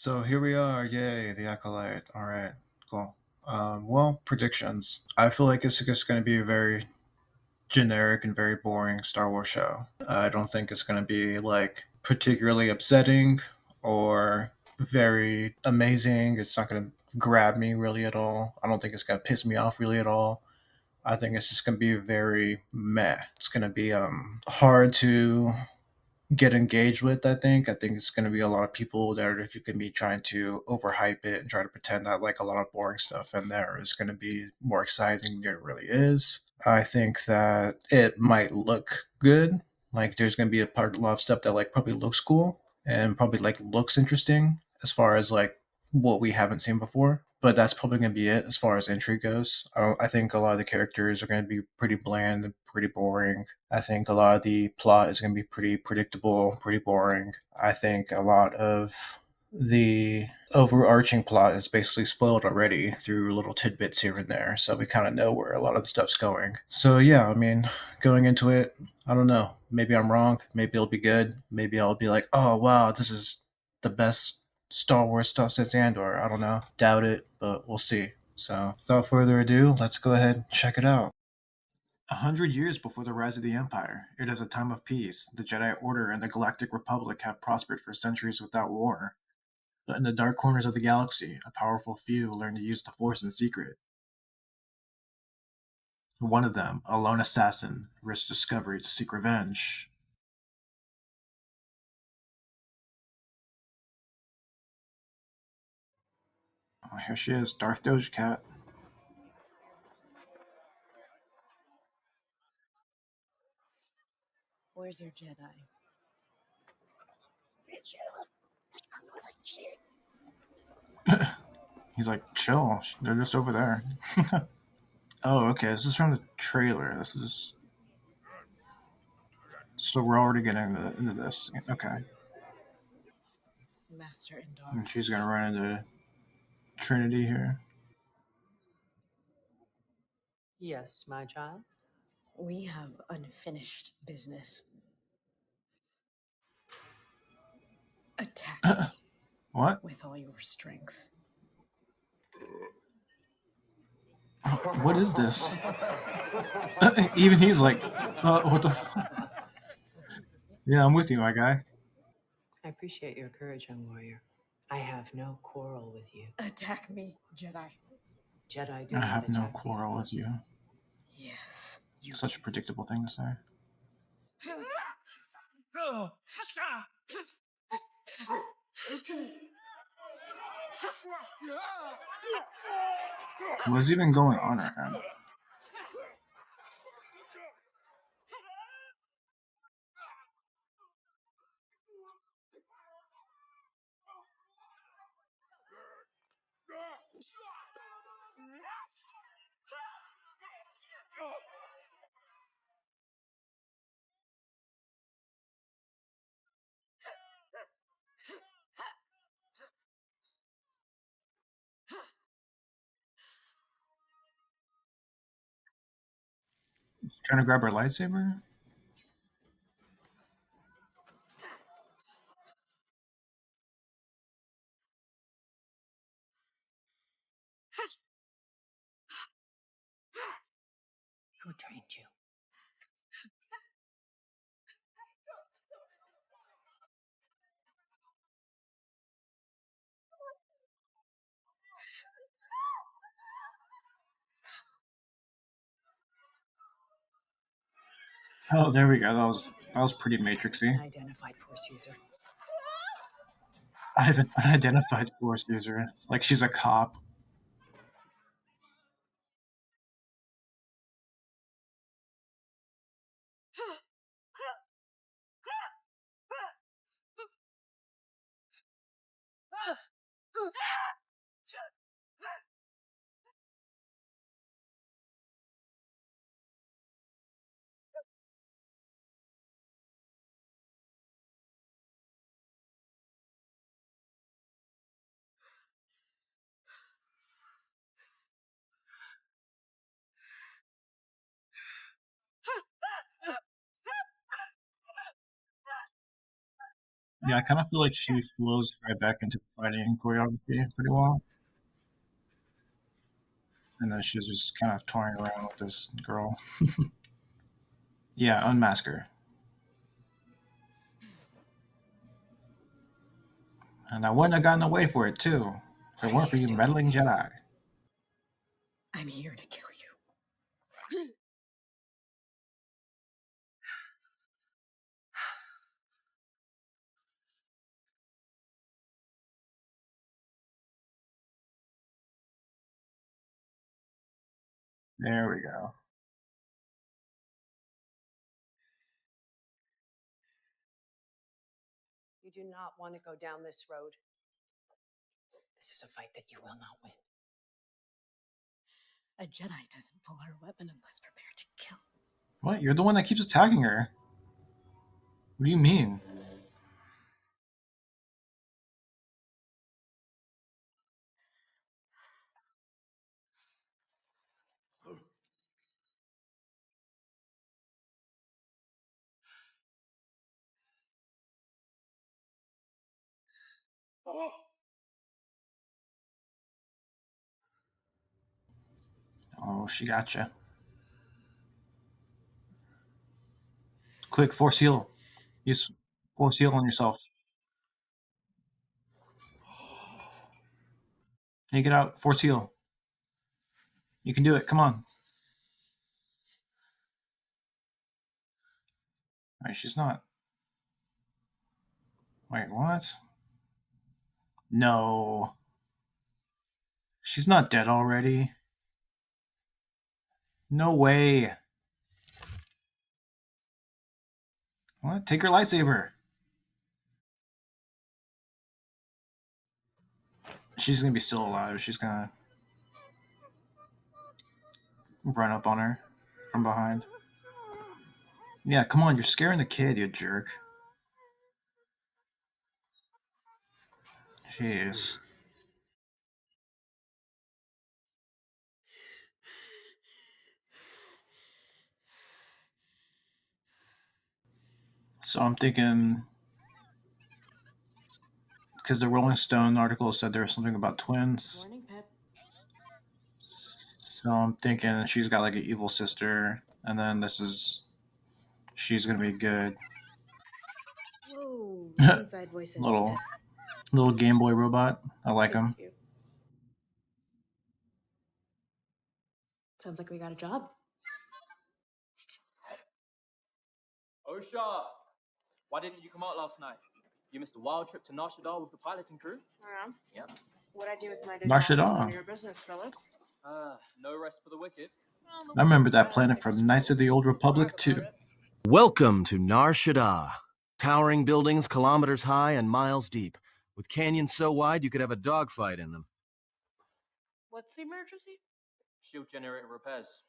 So here we are, yay, the Acolyte. All right, cool. Well, predictions. I feel like it's just going to be a very generic and very boring Star Wars show. I don't think it's going to be like particularly upsetting or very amazing. It's not going to grab me really at all. I don't think it's going to piss me off really at all. I think it's just going to be very meh. It's going to be hard to get engaged with. I think it's going to be a lot of people that are, who can be trying to overhype it and try to pretend that like a lot of boring stuff in there is going to be more exciting than it really is. I think that it might look good. Like there's going to be a lot of stuff that like probably looks cool and probably like looks interesting as far as like what we haven't seen before. But that's probably going to be it as far as entry goes. I think a lot of the characters are going to be pretty bland and pretty boring. I think a lot of the plot is going to be pretty predictable, pretty boring. I think a lot of the overarching plot is basically spoiled already through little tidbits here and there, so we kind of know where a lot of the stuff's going. So yeah, I mean, going into it, I don't know. Maybe I'm wrong. Maybe it'll be good. Maybe I'll be like, oh wow, this is the best Star Wars stuff since Andor. I don't know. Doubt it, but we'll see. So without further ado, let's go ahead and check it out. 100 years before the rise of the Empire, it is a time of peace. The Jedi Order and the Galactic Republic have prospered for centuries without war. But in the dark corners of the galaxy, a powerful few learn to use the Force in secret. One of them, a lone assassin, risks discovery to seek revenge. Oh, here she is, Darth Doja Cat. Where's your Jedi? He's like, chill, they're just over there. Oh, okay, this is from the trailer. This is. So we're already getting into this. Okay. Master Indar. And she's gonna run into Trinity here. Yes, my child. We have unfinished business. Attack me What? with all your strength. What is this? Even he's like, what the? Yeah, I'm with you, my guy. I appreciate your courage, young warrior. I have no quarrel with you. Attack me, Jedi. Jedi do I not have no attack the quarrel with you. Yes, you Such a predictable thing to say. What's even going on right now? Trying to grab her lightsaber? Who trained you? Oh, there we go. That was pretty matrixy. Unidentified force user. I have an unidentified force user. It's like she's a cop. Yeah, I kind of feel like she flows right back into the fighting choreography pretty well. And then she's just kind of toying around with this girl. Yeah, unmask her. And I wouldn't have gotten away for it, too, if it weren't for you meddling Jedi. I'm here to kill you. There we go. You do not want to go down this road. This is a fight that you will not win. A Jedi doesn't pull her weapon unless prepared to kill. What? You're the one that keeps attacking her. What do you mean? Oh, she got you. Quick, force heal. Use force heal on yourself. Hey, get out. Force heal. You can do it. Come on. Wait, she's not. Wait, what? No. She's not dead already. No way. What? Take her lightsaber. She's gonna be still alive. She's gonna run up on her from behind. Yeah, come on. You're scaring the kid, you jerk. Jeez. So I'm thinking, because the Rolling Stone article said there was something about twins. Morning, Pip. So I'm thinking she's got like an evil sister, and then she's gonna be good. Whoa, inside voices. little Game Boy robot. I like him. Cute. Sounds like we got a job. Osha, why didn't you come out last night? You missed a wild trip to Nar Shaddaa with the piloting crew? Yep. What'd I do with my Nar is none Shaddaa. of your business, Philip. No rest for the wicked. I remember that planet from Knights of the Old Republic too. Welcome to Nar Shaddaa. Towering buildings kilometers high and miles deep, with canyons so wide you could have a dogfight in them. What's the emergency? Shield generator repairs.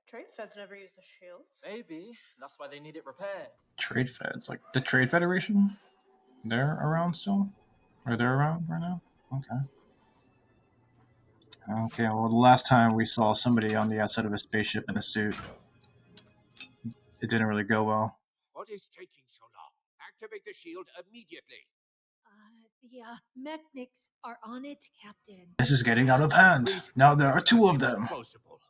Trade feds never use the shields. Maybe. That's why they need it repaired. Trade Feds, like the Trade Federation? They're around still? Or they're around right now? Okay. Okay, well, the last time we saw somebody on the outside of a spaceship in a suit, it didn't really go well. What is taking so long? Activate the shield immediately. The mechanics are on it, Captain. This is getting out of hand. Please, Now there are Mister two of them. Disposable.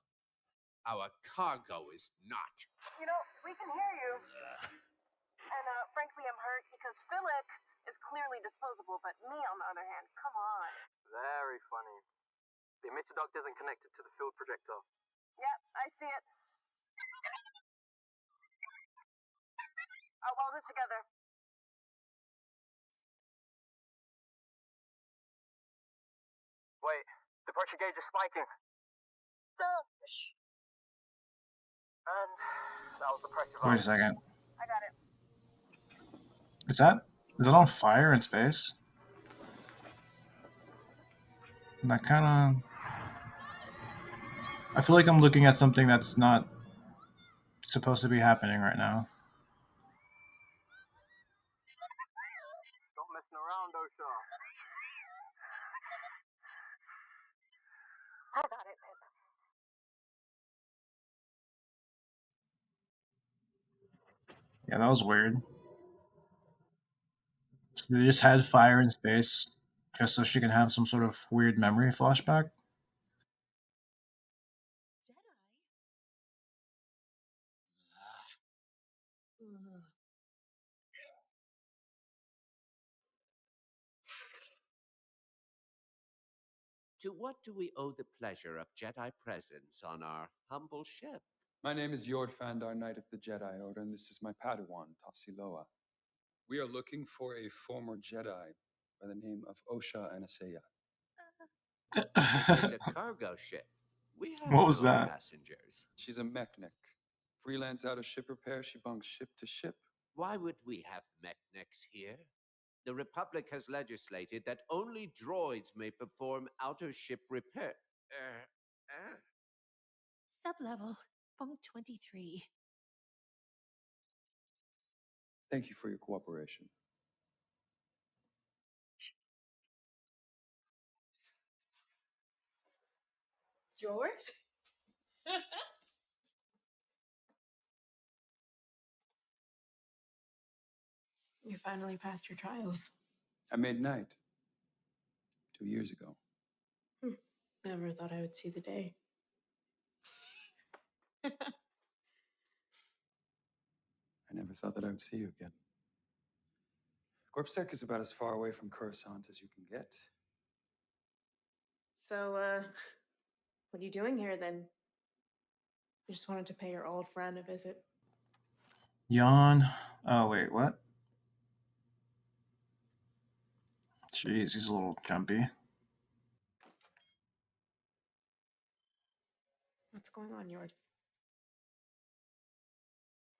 Our cargo is not. You know, we can hear you. And frankly, I'm hurt because Philip is clearly disposable, but me, on the other hand, come on. Very funny. The emitter duct isn't connected to the field projector. Yep, I see it. I'll weld it together. Wait, the pressure gauge is spiking. And that was the pressure valve. Wait a second. I got it. Is that on fire in space? That kind of... I feel like I'm looking at something that's not supposed to be happening right now. Stop messing around, Osha. I got it, Pip. Yeah, that was weird. They just had fire in space just so she can have some sort of weird memory flashback. To what do we owe the pleasure of Jedi presence on our humble ship? My name is Yord Fandar, Knight of the Jedi Order, and this is my Padawan, Tassiloa. We are looking for a former Jedi by the name of Osha Anaseya. This is a cargo ship. We have What was no that? passengers. She's a mechanic. Freelance out of ship repair, she bunks ship to ship. Why would we have mechanics here? The Republic has legislated that only droids may perform outer ship repair. Sublevel, bunk 23. Thank you for your cooperation. George? You finally passed your trials. I made Knight 2 years ago. Never thought I would see the day. I never thought that I would see you again. Corpsec is about as far away from Coruscant as you can get. So, what are you doing here then? You just wanted to pay your old friend a visit. Yawn. Oh, wait, what? Jeez, he's a little jumpy. What's going on, Yord?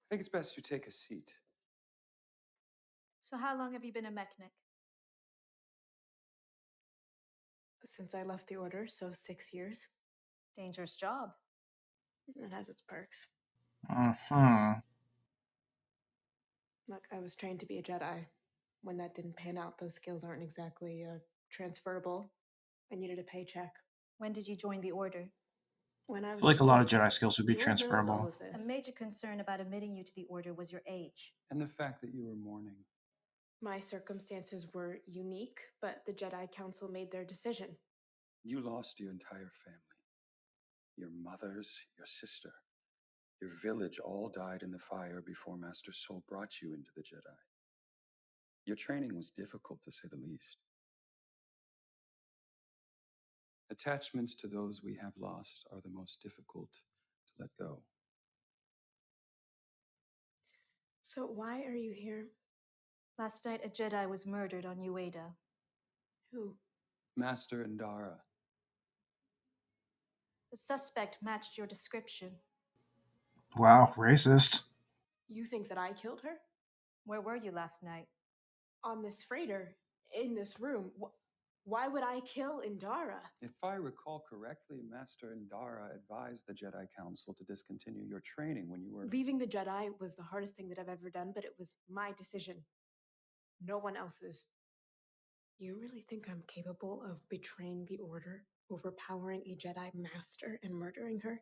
I think it's best you take a seat. So how long have you been a mechanic? Since I left the Order, so 6 years. Dangerous job. It has its perks. Uh-huh. Look, I was trained to be a Jedi. When that didn't pan out, those skills aren't exactly transferable. I needed a paycheck. When did you join the Order? When I I was feel like a lot of kid. Jedi skills would be Yord knows all transferable. of this. A major concern about admitting you to the Order was your age. And the fact that you were mourning. My circumstances were unique, but the Jedi Council made their decision. You lost your entire family. Your mothers, your sister, your village all died in the fire before Master Soul brought you into the Jedi. Your training was difficult, to say the least. Attachments to those we have lost are the most difficult to let go. So why are you here? Last night, a Jedi was murdered on Ueda. Who? Master Indara. The suspect matched your description. Wow, racist. You think that I killed her? Where were you last night? On this freighter, in this room. Why would I kill Indara? If I recall correctly, Master Indara advised the Jedi Council to discontinue your training when you were... Leaving the Jedi was the hardest thing that I've ever done, but it was my decision. No one else's. You really think I'm capable of betraying the Order, overpowering a Jedi Master, and murdering her?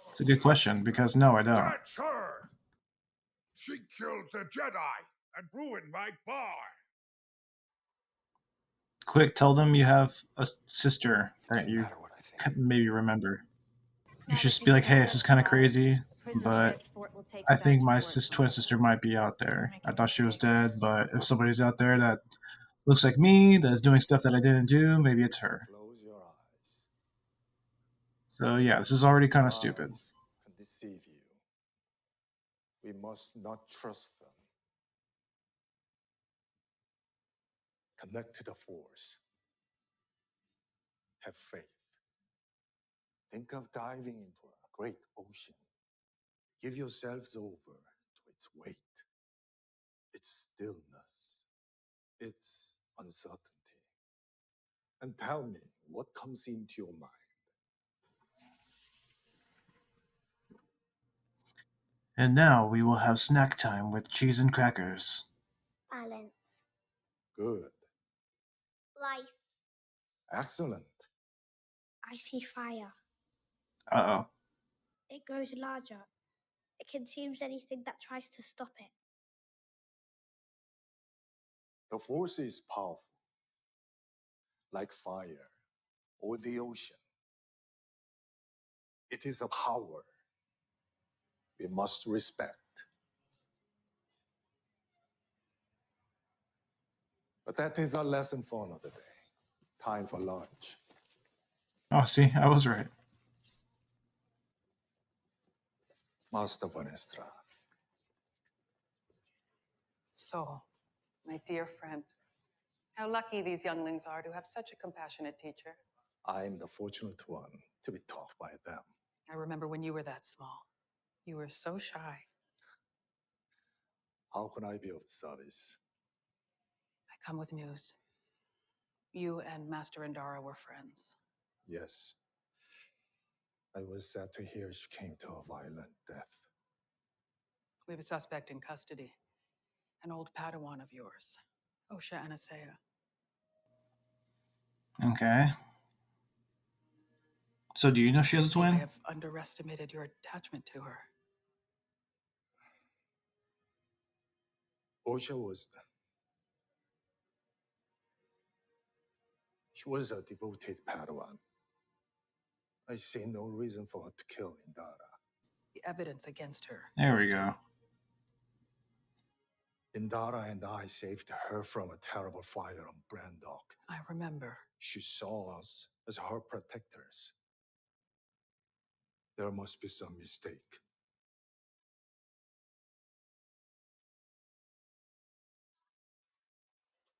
It's a good question, because no, I don't. That's her! She killed the Jedi and ruined my bar! Quick, tell them you have a sister that Doesn't you matter what I think. maybe remember. You Now should that just be you've like, hey, been this is kind of notified, crazy, prison but transport will take I you back think to my Coruscant. twin sister might be out You're there. I making a thought she was mistake. dead, but if somebody's out there that looks like me, that's doing stuff that I didn't do, maybe it's her. Close your eyes. So yeah, this is already kind Your of stupid. eyes can deceive you. We must not trust them. Connect to the Force. Have faith. Think of diving into a great ocean. Give yourselves over to its weight, its stillness, its uncertainty. And tell me what comes into your mind. And now we will have snack time with cheese and crackers. Balance. Good. Life. Excellent. I see fire. Uh-oh. It grows larger. It consumes anything that tries to stop it. The Force is powerful, like fire or the ocean. It is a power we must respect. But that is our lesson for another day. Time for lunch. Oh, see, I was right. Master Vanestra. So, my dear friend, how lucky these younglings are to have such a compassionate teacher. I'm the fortunate one to be taught by them. I remember when you were that small. You were so shy. How can I be of service? I come with news. You and Master Indara were friends. Yes. I was sad to hear she came to a violent death. We have a suspect in custody. An old Padawan of yours, Osha Anasea. Okay. So do you know she has a I twin? have underestimated your attachment to her. Osha was... She was a devoted Padawan. I see no reason for her to kill Indara. The evidence against her. There we go. Indara and I saved her from a terrible fire on Brandok. I remember. She saw us as her protectors. There must be some mistake.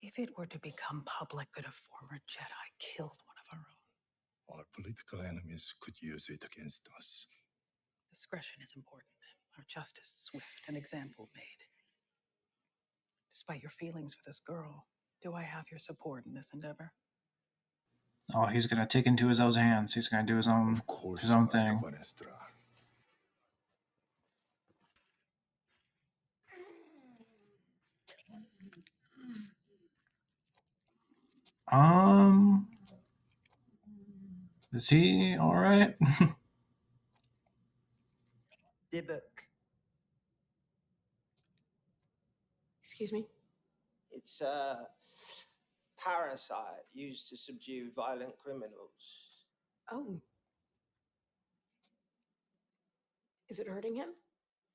If it were to become public that a former Jedi killed one of our own, Our political enemies could use it against us. discretion is important. Our justice swift, an example made. Despite your feelings for this girl, do I have your support in this endeavor? Oh, he's gonna take into his own hands. He's gonna do his own thing. Vanestra. Is he all right? Dibuk. Excuse me? It's a parasite used to subdue violent criminals. Oh. Is it hurting him?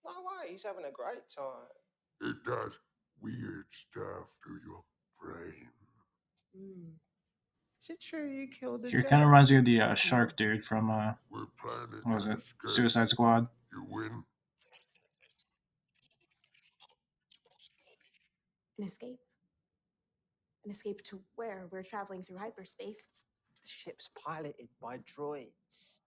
No way, he's having a great time. It does weird stuff to your brain. Is it true you killed a He kind of reminds me of the shark dude from We're planning what was an it? escape. Suicide Squad. You win. An escape? An escape to where? We're traveling through hyperspace. The ship's piloted by droids.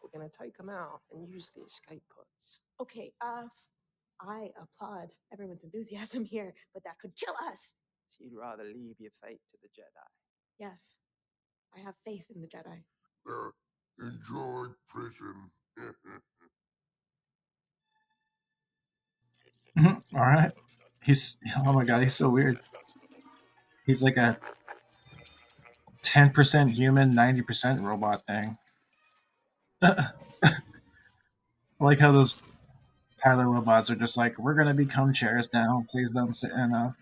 We're gonna take them out and use the escape pods. Okay, I applaud everyone's enthusiasm here, but that could kill us. So you'd rather leave your fate to the Jedi? Yes, I have faith in the Jedi. Enjoy prison. All right. He's oh my god, he's so weird. He's like a 10% human, 90% robot thing. I like how those pilot robots are just like, we're gonna become chairs now. Please don't sit in us.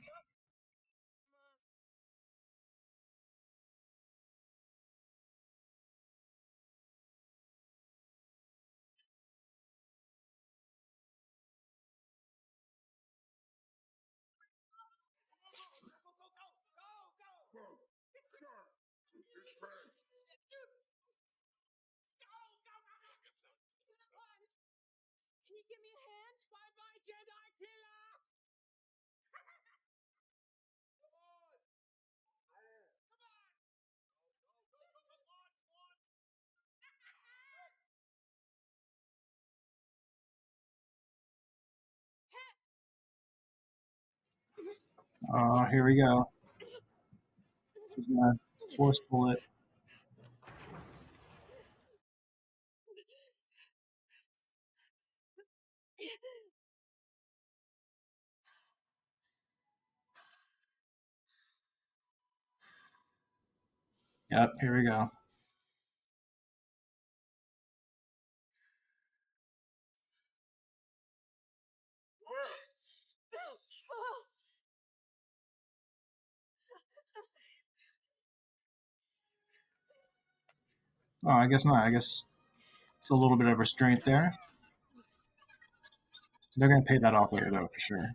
Can you give me a hand? Bye-bye, Jedi killer! Oh, here we go. He's gonna force pull it. Yep, here we go. Oh, I guess not. I guess it's a little bit of restraint there. They're gonna pay that off later, though, for sure.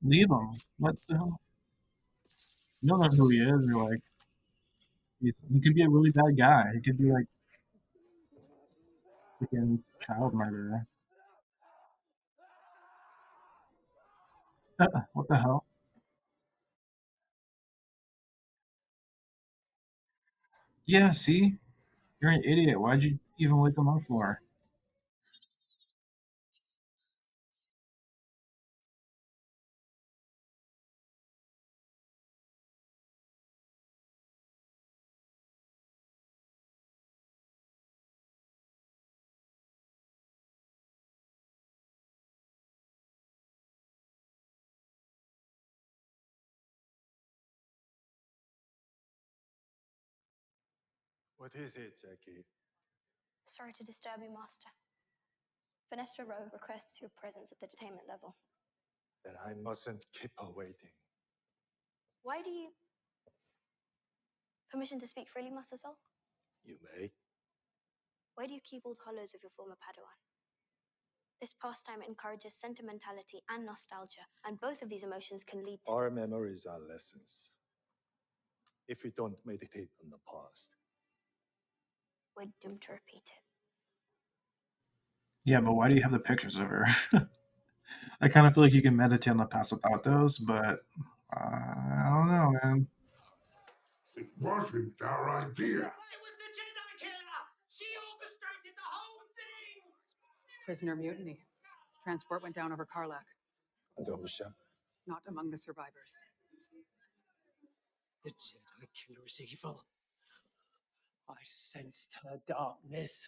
Leave him. What the hell? You don't know who he is. You're like, he could be a really bad guy. He could be like freaking child murderer. What the hell? Yeah, see? You're an idiot. Why'd you even wake him up for? What is it, Jackie? Sorry to disturb you, Master. Vanessa Rowe requests your presence at the detainment level. Then I mustn't keep her waiting. Why do you... Permission to speak freely, Master Sol? You may. Why do you keep old hollows of your former Padawan? This pastime encourages sentimentality and nostalgia, and both of these emotions can lead to... Our memories are lessons. If we don't meditate on the past, We're doomed to repeat it. Yeah, but why do you have the pictures of her? I kind of feel like you can meditate on the past without those, but I don't know, man. It wasn't our idea. It was the Jedi killer! She orchestrated the whole thing! Prisoner mutiny. Transport went down over Karlak. and Osha, Not among the survivors. The Jedi killer is evil. I sensed her darkness.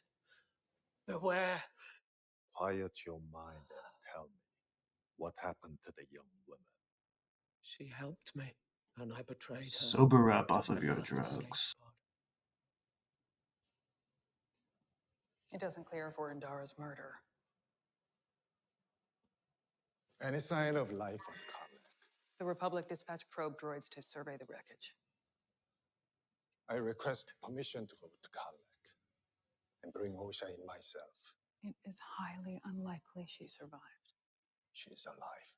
Beware. quiet your mind and tell me what happened to the young woman. She helped me, and I betrayed her. Sober up To off of let your us escape drugs. God. It doesn't clear for Indara's murder. Any sign of life on Karlak? The Republic dispatched probe droids to survey the wreckage. I request permission to go to Karlak and bring Osha in myself. It is highly unlikely she survived. She's alive.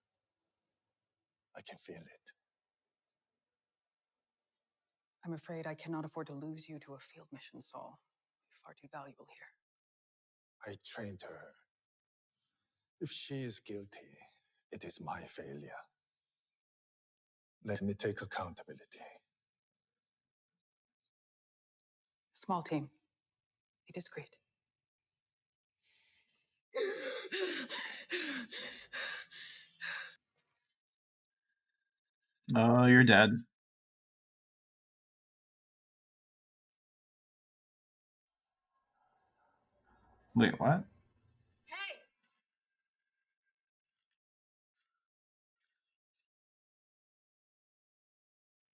I can feel it. I'm afraid I cannot afford to lose you to a field mission, Saul. You're far too valuable here. I trained her. If she is guilty, it is my failure. Let me take accountability. Small team. Be discreet. Oh, you're dead. Wait, what? Hey!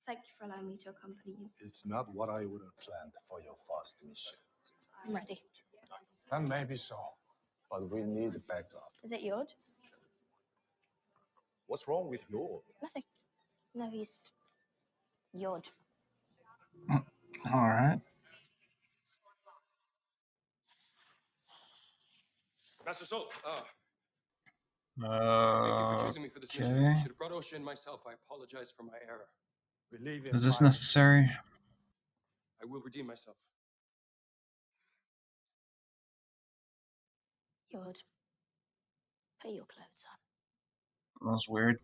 Thank you for allowing me to accompany you. It's not what I would have planned for your first mission. I'm ready. And maybe so, but we need backup. Is it Yod? What's wrong with Yod? Nothing. No, he's... Yod. All right. Master Soul, thank you for choosing me for this mission. I Okay. should have brought Osha and myself. I apologize for my error. We leave in Is this 5 minutes. necessary? I will redeem myself. Yod. Put your clothes on. That was weird.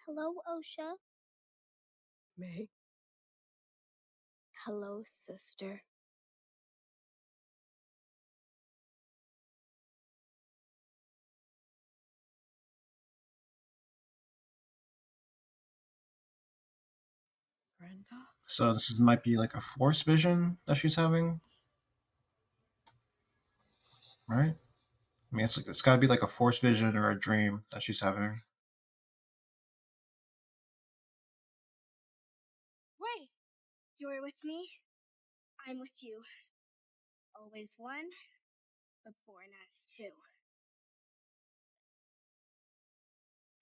Hello, Osha. May? Hello, sister. Brenda? So might be like a force vision that she's having, right? I mean, it's got to be like a force vision or a dream that she's having. Wait! You're with me, I'm with you. Always one, but born as two.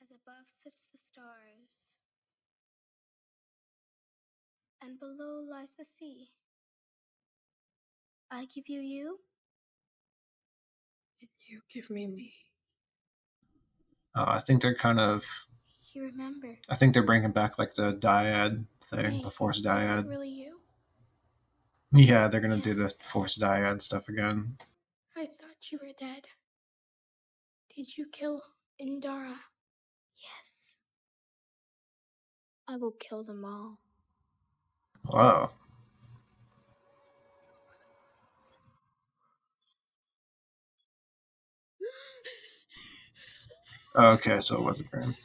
As above sits the stars, and below lies the sea. I give you you, and you give me me. I think they're kind of. You remember? I think they're bringing back like the dyad thing, Wait, the force is that dyad. really you? Yeah, they're gonna do the Yes. force dyad stuff again. I thought you were dead. Did you kill Indara? Yes. I will kill them all. Whoa. Okay, so it was a dream.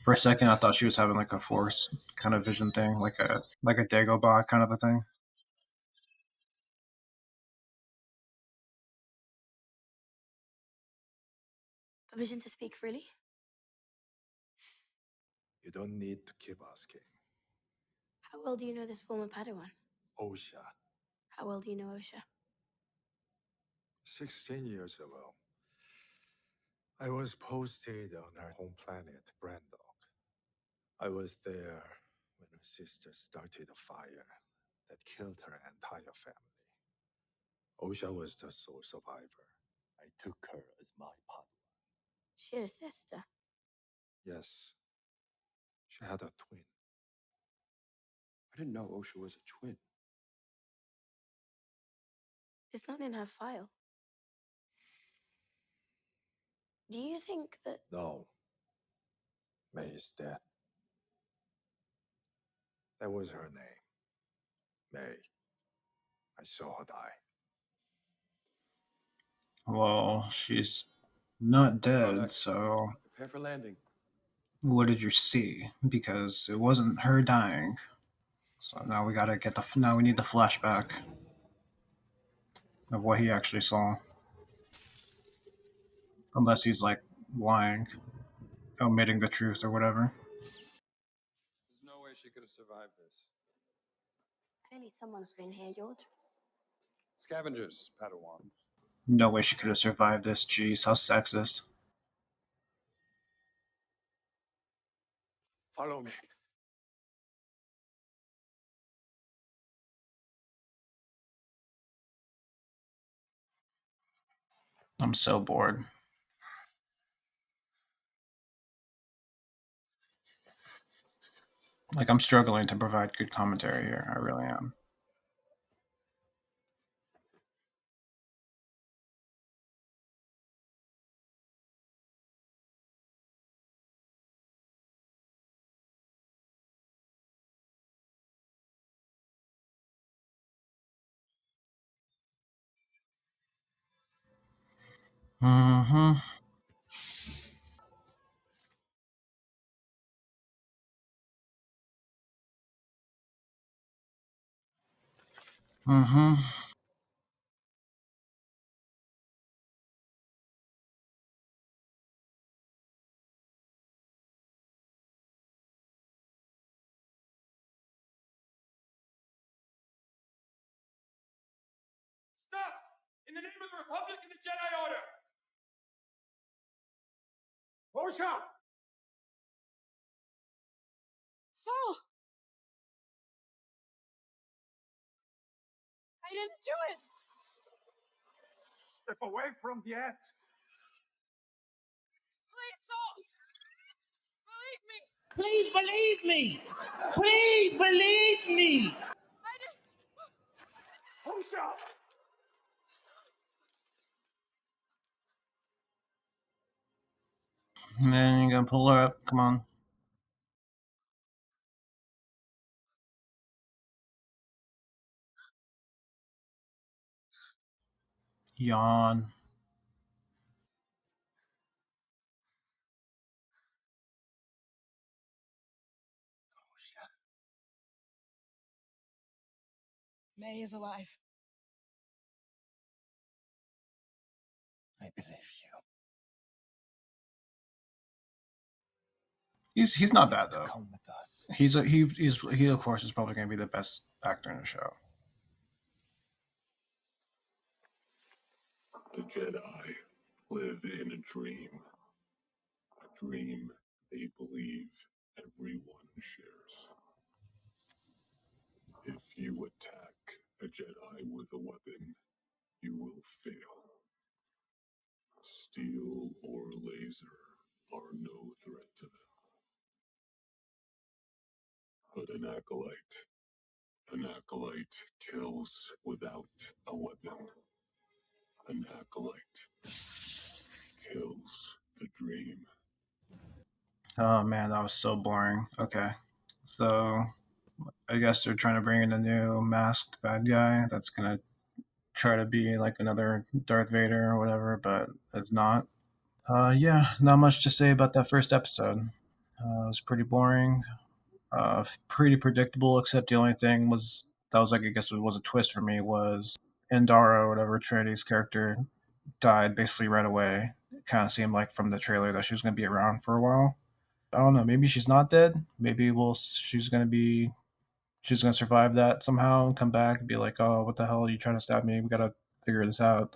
For a second, I thought she was having like a force kind of vision thing, like a Dagobah kind of a thing. Permission to speak freely? You don't need to keep asking. How well do you know this former Padawan? Osha, How well do you know Osha? 16 years ago, I was posted on her home planet, Brandok. I was there when her sister started a fire that killed her entire family. Osha was the sole survivor. I took her as my Padawan. She had a sister. Yes, she had a twin. I didn't know Osha was a twin. It's not in her file. Do you think that... No. May is dead. That was her name. May. I saw her die. Well, she's not dead, Product. so Prepare for landing. what did you see? Because it wasn't her dying. So now we gotta get the. Now we need the flashback of what he actually saw. Unless he's like lying, omitting the truth or whatever. There's no way she could have survived this. Clearly someone's been here, Yord. Scavengers, Padawan. No way she could have survived this. Jeez, how sexist. Follow me. I'm so bored. Like, I'm struggling to provide good commentary here. I really am. Mm-hmm. Mm-hmm. Stop! In the name of the Republic and the Jedi Order! Osha! Saul! I didn't do it! Step away from the edge! Please, Saul! Believe me! Please believe me! Please believe me! I didn't... Osha! And then you gotta pull her up. Come on. Yawn. May is alive. I believe you. He's not bad though. Come with us. He of course is probably going to be the best actor in the show. The Jedi live in a dream they believe everyone shares. If you attack a Jedi with a weapon, you will fail. Steel or laser are no threat to them. But an acolyte kills without a weapon. An acolyte kills the dream. Oh man, that was so boring. Okay, so I guess they're trying to bring in a new masked bad guy that's gonna try to be like another Darth Vader or whatever, but it's not. Yeah, not much to say about that first episode. It was pretty boring, pretty predictable, except the only thing was that was like I guess it was a twist for me was Indara or whatever Trinity's character died basically right away. It kind of seemed like from the trailer that she was going to be around for a while. I don't know. Maybe she's not dead. Maybe she's gonna survive that somehow and come back and be like, oh, what the hell are you trying to stab me? We gotta figure this out.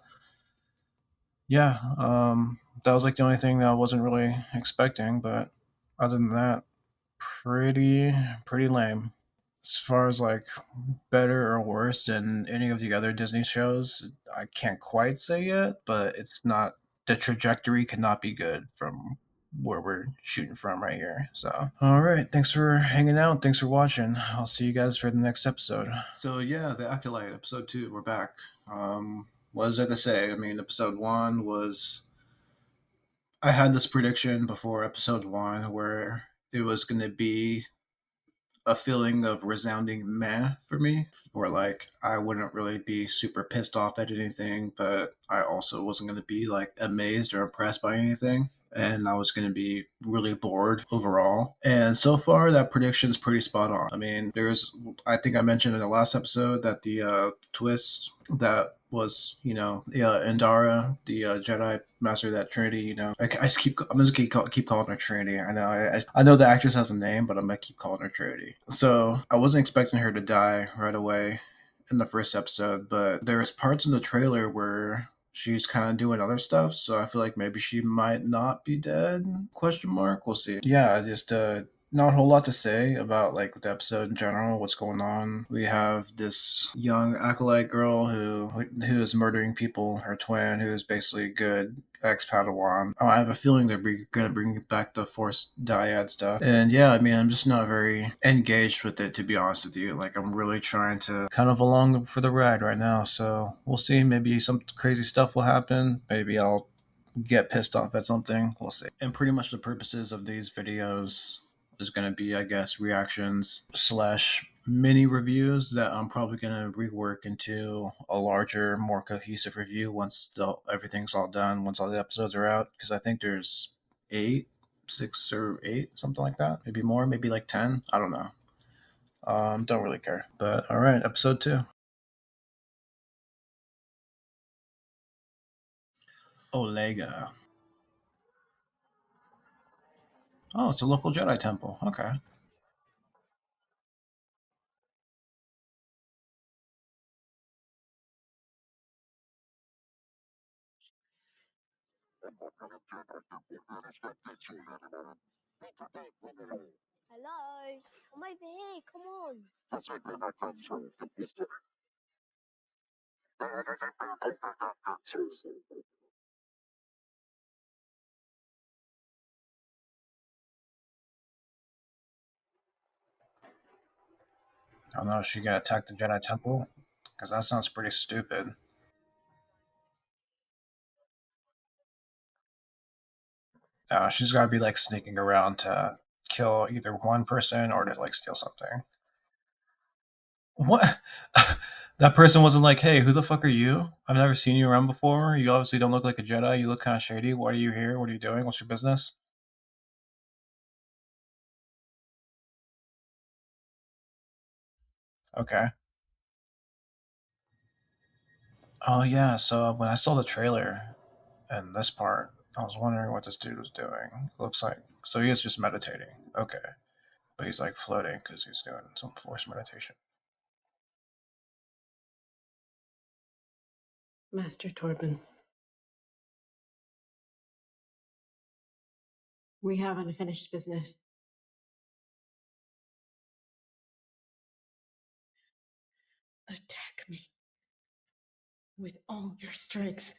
Yeah, that was like the only thing that I wasn't really expecting, but other than that, pretty lame. As far as like better or worse than any of the other Disney shows, I can't quite say yet, but it's not the trajectory cannot be good from where we're shooting from right here. So, all right, thanks for hanging out. Thanks for watching. I'll see you guys for the next episode. So yeah, the Acolyte episode 2, we're back. What is there to say? I mean, episode 1 was I had this prediction before episode 1 where it was going to be a feeling of resounding meh for me, where like I wouldn't really be super pissed off at anything, but I also wasn't going to be like amazed or impressed by anything. And I was going to be really bored overall. And so far, that prediction is pretty spot on. I mean, I think I mentioned in the last episode that the twist that was, Indara, the Jedi Master of that Trinity, I'm just keep calling her Trinity. I know, I know the actress has a name, but I'm gonna keep calling her Trinity. So I wasn't expecting her to die right away in the first episode, but there's parts in the trailer where she's kind of doing other stuff, so I feel like maybe she might not be dead, question mark. We'll see. Yeah, just not a whole lot to say about like the episode in general, what's going on. We have this young acolyte girl who is murdering people, her twin, who is basically good ex-Padawan. I have a feeling they're gonna bring back the Force dyad stuff. And yeah, I mean, I'm just not very engaged with it, to be honest with you. Like, I'm really trying to kind of along for the ride right now. So we'll see. Maybe some crazy stuff will happen. Maybe I'll get pissed off at something. We'll see. And pretty much the purposes of these videos is going to be, I guess, reactions slash mini reviews that I'm probably going to rework into a larger, more cohesive review once everything's all done, once all the episodes are out. Because I think there's 6 or 8, something like that. Maybe more, maybe like 10. I don't know. Don't really care. But all right, episode 2. Olega. Oh, it's a local Jedi temple. Okay. Hello? I'm over here, come on. I don't know. Is she gonna attack the Jedi Temple? Because that sounds pretty stupid. She's gotta be like sneaking around to kill either one person or to like steal something. What? That person wasn't like, "Hey, who the fuck are you? I've never seen you around before. You obviously don't look like a Jedi. You look kind of shady. Why are you here? What are you doing? What's your business?" Okay. Oh yeah, so when I saw the trailer and this part, I was wondering what this dude was doing. It looks like so he is just meditating. Okay, but he's like floating because he's doing some forced meditation. Master Torben, we have unfinished business. Attack me with all your strength.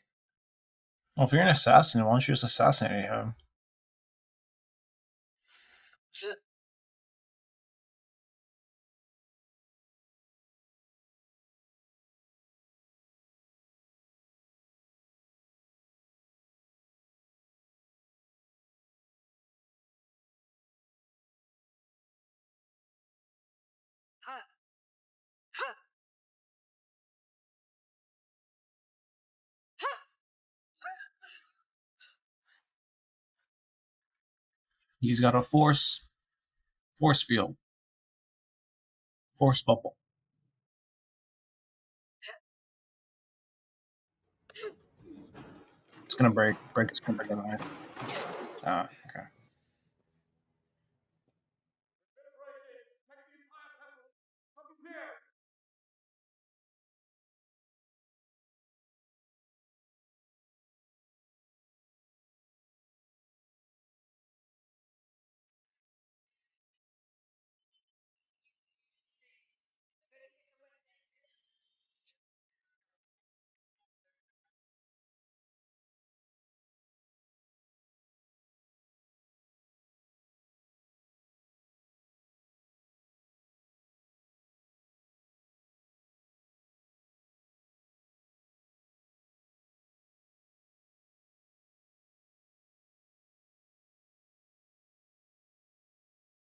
Well, if you're an assassin, why don't you just assassinate him? He's got a force field, force bubble. It's gonna break. It's gonna break the knife. Ah, okay.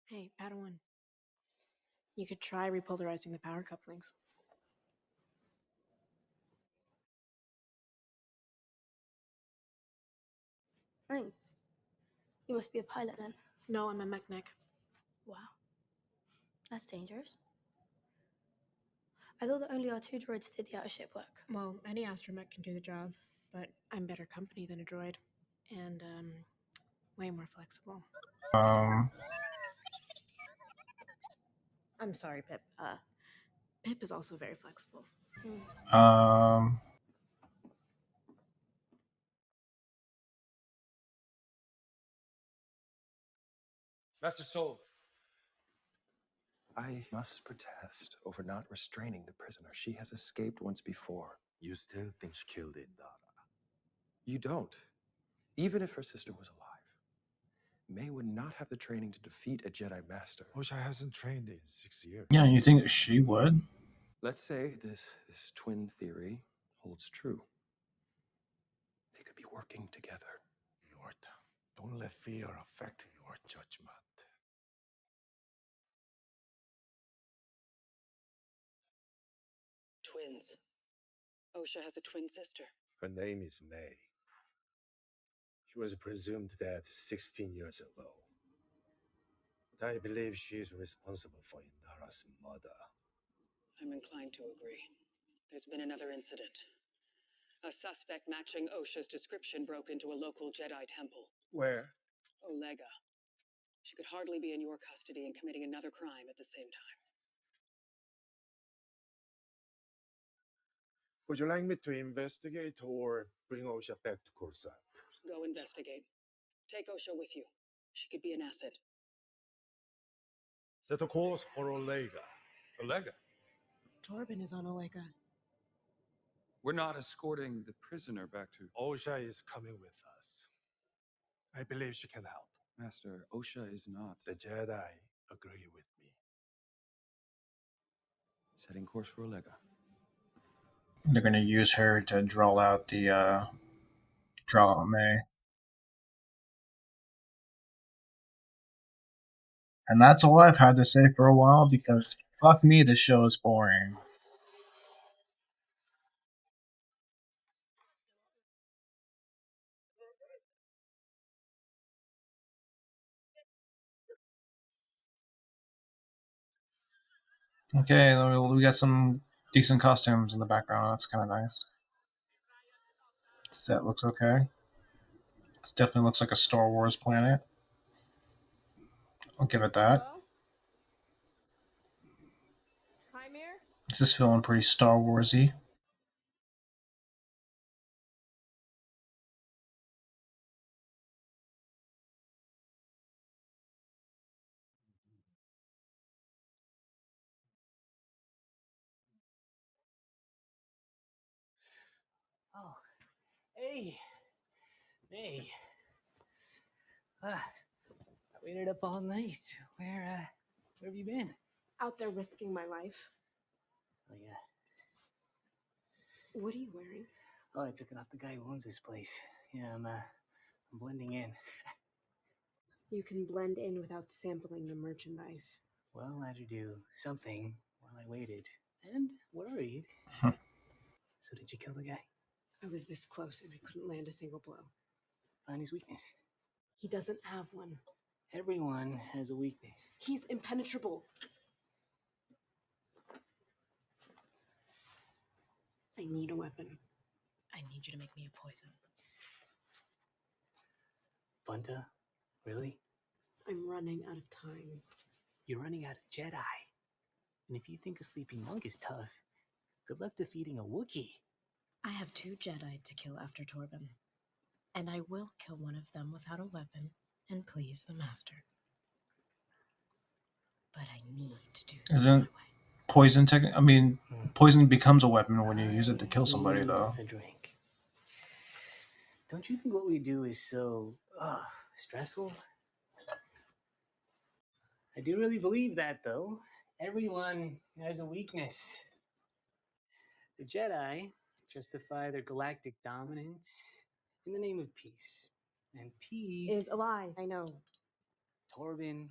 Hey, Padawan. You could try repolarizing the power couplings. Thanks. You must be a pilot then. No, I'm a mechanic. Wow. That's dangerous. I thought that only our two droids did the outer ship work. Well, any astromech can do the job, but I'm better company than a droid. And, way more flexible. Um, I'm sorry, Pip. Pip is also very flexible. um, Master Soul, I must protest over not restraining the prisoner. She has escaped once before. You still think she killed Indara? You don't. Even if her sister was alive, May would not have the training to defeat a Jedi Master. Osha hasn't trained in 6 years. yeah, you think she would? Let's say this twin theory holds true. They could be working together. Yorta, don't let fear affect your judgment. Twins. Osha has a twin sister. Her name is May. She was presumed dead 16 years ago. But I believe she is responsible for Indara's murder. I'm inclined to agree. There's been another incident. A suspect matching Osha's description broke into a local Jedi temple. Where? Olega. She could hardly be in your custody and committing another crime at the same time. Would you like me to investigate or bring Osha back to Coruscant? Go investigate. Take Osha with you. She could be an asset. Set a course for Olega. Olega, Torben is on Olega. we're not escorting the prisoner back to... Osha is coming with us. I believe she can help. Master, Osha is not... The Jedi agree with me. Setting course for Olega. They're gonna use her to draw out May, and that's all I've had to say for a while because fuck me, this show is boring. Okay, we got some decent costumes in the background. That's kind of nice. Set looks okay. It definitely looks like a Star Wars planet. I'll give it that. Hello? Hi, Mir? This is feeling pretty Star Warsy. Oh, hey. Hey. I waited up all night. Where have you been? Out there risking my life. Oh, yeah. What are you wearing? Oh, I took it off the guy who owns this place. Yeah, I'm blending in. You can blend in without sampling the merchandise. Well, I had to do something while I waited. And worried. So did you kill the guy? I was this close and I couldn't land a single blow. Find his weakness. He doesn't have one. Everyone has a weakness. He's impenetrable. I need a weapon. I need you to make me a poison. Bunta? Really? I'm running out of time. You're running out of Jedi. And if you think a sleeping monk is tough, good luck defeating a Wookiee. I have 2 Jedi to kill after Torben. And I will kill one of them without a weapon and please the Master. But I need to do this Isn't poison I mean, poison becomes a weapon when you use it to kill somebody, Need though. a drink. Don't you think what we do is so stressful? I do really believe that, though. Everyone has a weakness. The Jedi justify their galactic dominance in the name of peace. And peace Is a lie, I know. Torben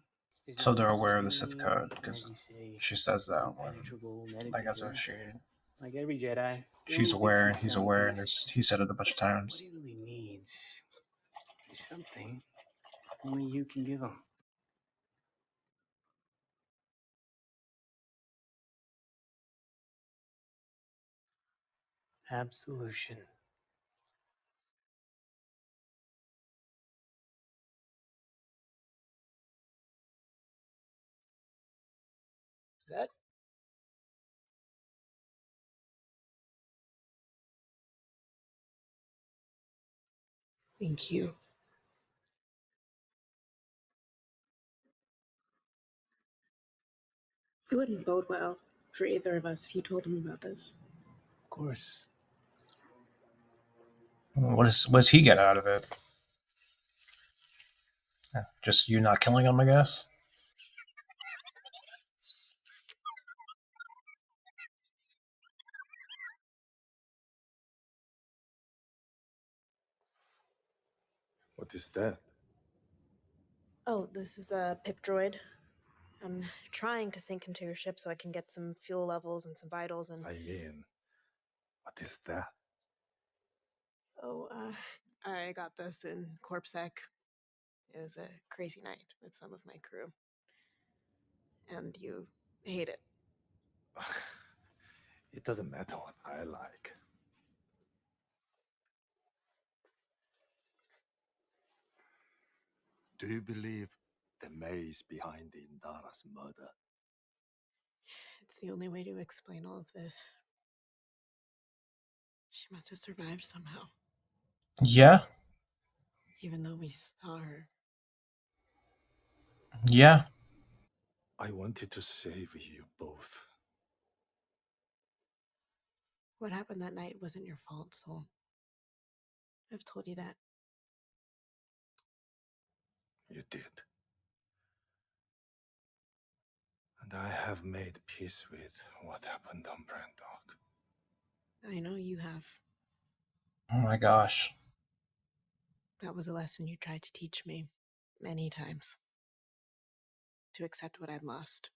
is So they're aware of the Sith code, as because you say, she says that when, impenetrable, like, as if meditative. Like every Jedi, he she's only aware thinks and he's aware, and peace. he said it a bunch of What times. he really needs is something only you can give him. Absolution. That Thank you. It wouldn't bode well for either of us if you told him about this. Of course. What does he get out of it? Just you not killing him, I guess? What is that? Oh, this is a pip droid. I'm trying to sink into your ship so I can get some fuel levels and some vitals and... I mean, what is that? Oh, I got this in CorpSec. It was a crazy night with some of my crew. And you hate it. It doesn't matter what I like. Do you believe the maze behind the Indara's murder? It's the only way to explain all of this. She must have survived somehow. Yeah. Even though we saw her. Yeah. I wanted to save you both. What happened that night wasn't your fault, Soul. I've told you that. You did. And I have made peace with what happened on Brandok. I know you have. Oh my gosh. That was a lesson you tried to teach me many times. To accept what I'd lost.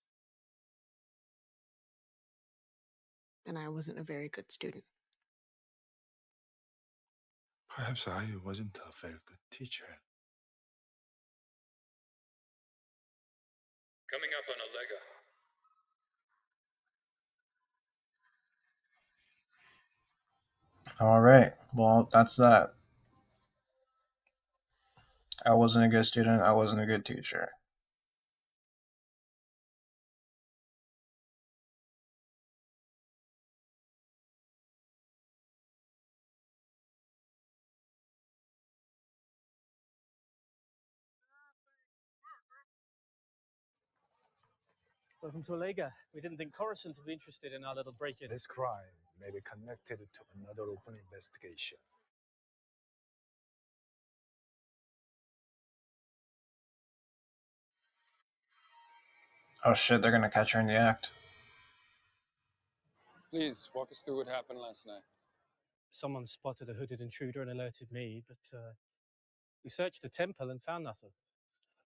And I wasn't a very good student. Perhaps I wasn't a very good teacher. Coming up on Allega. All right. Well, that's that. I wasn't a good student. I wasn't a good teacher. Welcome to Olega. We didn't think Coruscant would be interested in our little break-in. This crime may be connected to another open investigation. Oh shit, they're gonna catch her in the act. Please walk us through what happened last night. Someone spotted a hooded intruder and alerted me, but we searched the temple and found nothing.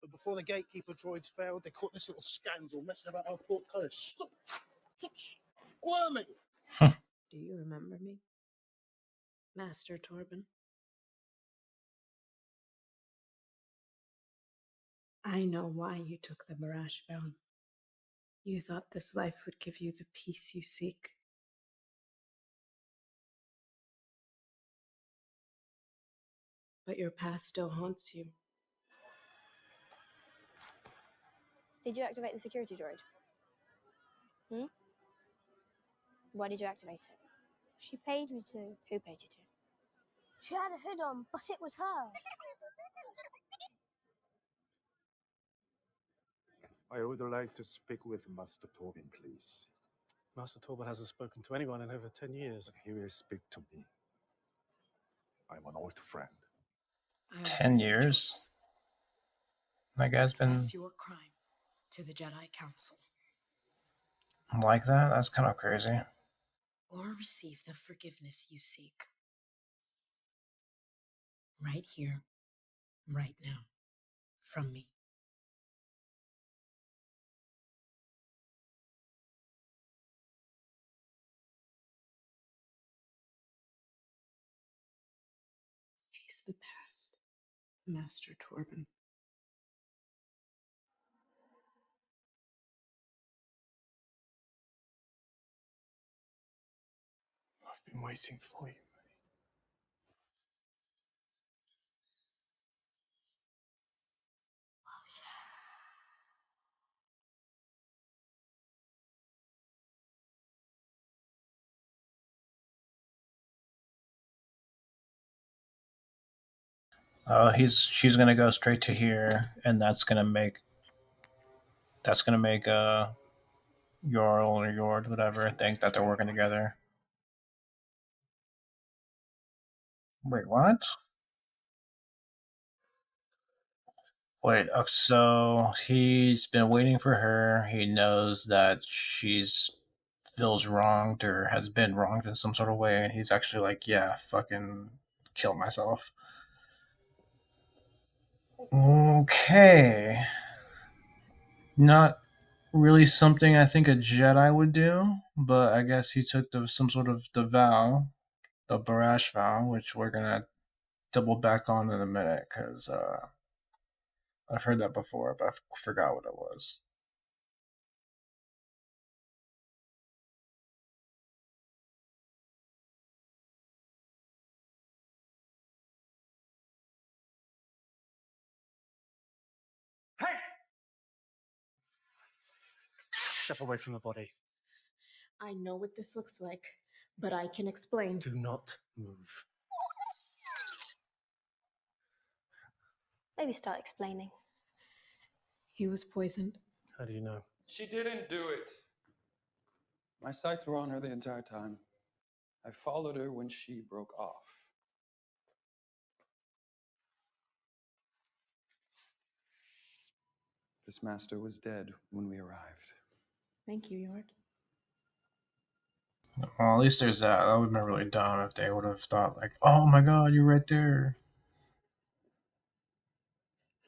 But before the gatekeeper droids failed, they caught this little scoundrel messing about our portcullis. Stop! Stop squirming! Do you remember me? Master Torben? I know why you took the Barrage vow. You thought this life would give you the peace you seek. But your past still haunts you. Did you activate the security droid? Why did you activate it? She paid me to. Who paid you to? She had a hood on, but it was her. I would like to speak with Master Tobin, please. Master Torben hasn't spoken to anyone in over 10 years. He will speak to me. I'm an old friend. 10 years? That guy's been Confess your crime to the Jedi Council. like that? That's kind of crazy. Or receive the forgiveness you seek. Right here, right now, from me. Face the past, Master Torben. I've been waiting for you. She's gonna go straight to here, and that's gonna make Yorl or Yord, whatever, think that they're working together. Wait, what? Wait, so he's been waiting for her. He knows that she's feels wronged or has been wronged in some sort of way, and he's actually like, yeah, fucking kill myself. Okay. Not really something I think a Jedi would do, but I guess he took some sort of the vow, the Barash vow, which we're gonna double back on in a minute because I've heard that before, but I forgot what it was. Step away from the body. I know what this looks like, but I can explain. Do not move. Maybe start explaining. He was poisoned. How do you know? She didn't do it. My sights were on her the entire time. I followed her when she broke off. This master was dead when we arrived. Thank you, Yord. Well, at least there's that. That would have been really dumb if they would have thought like, "Oh my God, you're right there."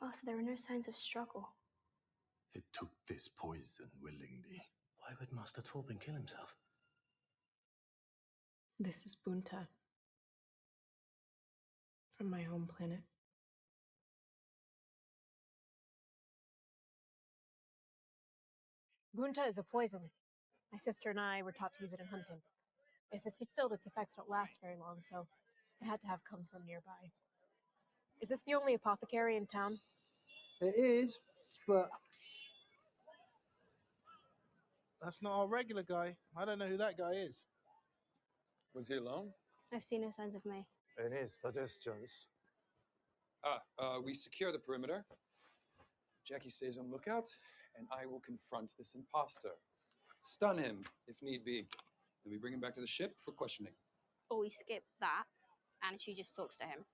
Oh, so there were no signs of struggle. He took this poison willingly. Why would Master Torben kill himself? This is Bunta. From my home planet. Bunta is a poison. My sister and I were taught to use it in hunting. If it's distilled, its effects don't last very long, so It had to have come from nearby. Is this the only apothecary in town? It is, but that's not our regular guy. I don't know who that guy is. Was he alone? I've seen no signs of May. Any suggestions? We secure the perimeter. Jackie stays on lookout, and I will confront this imposter. Stun him, if need be. Then we bring him back to the ship for questioning. Or we skip that, and she just talks to him.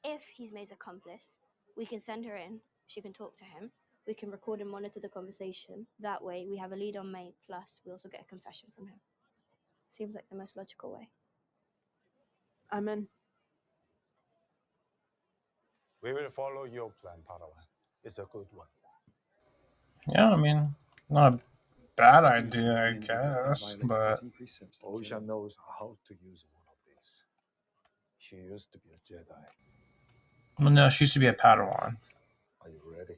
If he's May's accomplice, we can send her in, she can talk to him, we can record and monitor the conversation. That way, we have a lead on May, plus we also get a confession from him. Seems like the most logical way. I'm in. We will follow your plan, Padawan. It's a good one. Yeah, I mean, not a bad Nothing is idea, I happening here that guess, violates but 13 precepts. Ocean knows how to use one of these. She used to be a Jedi. well, no, she used to be a Padawan. Are you ready?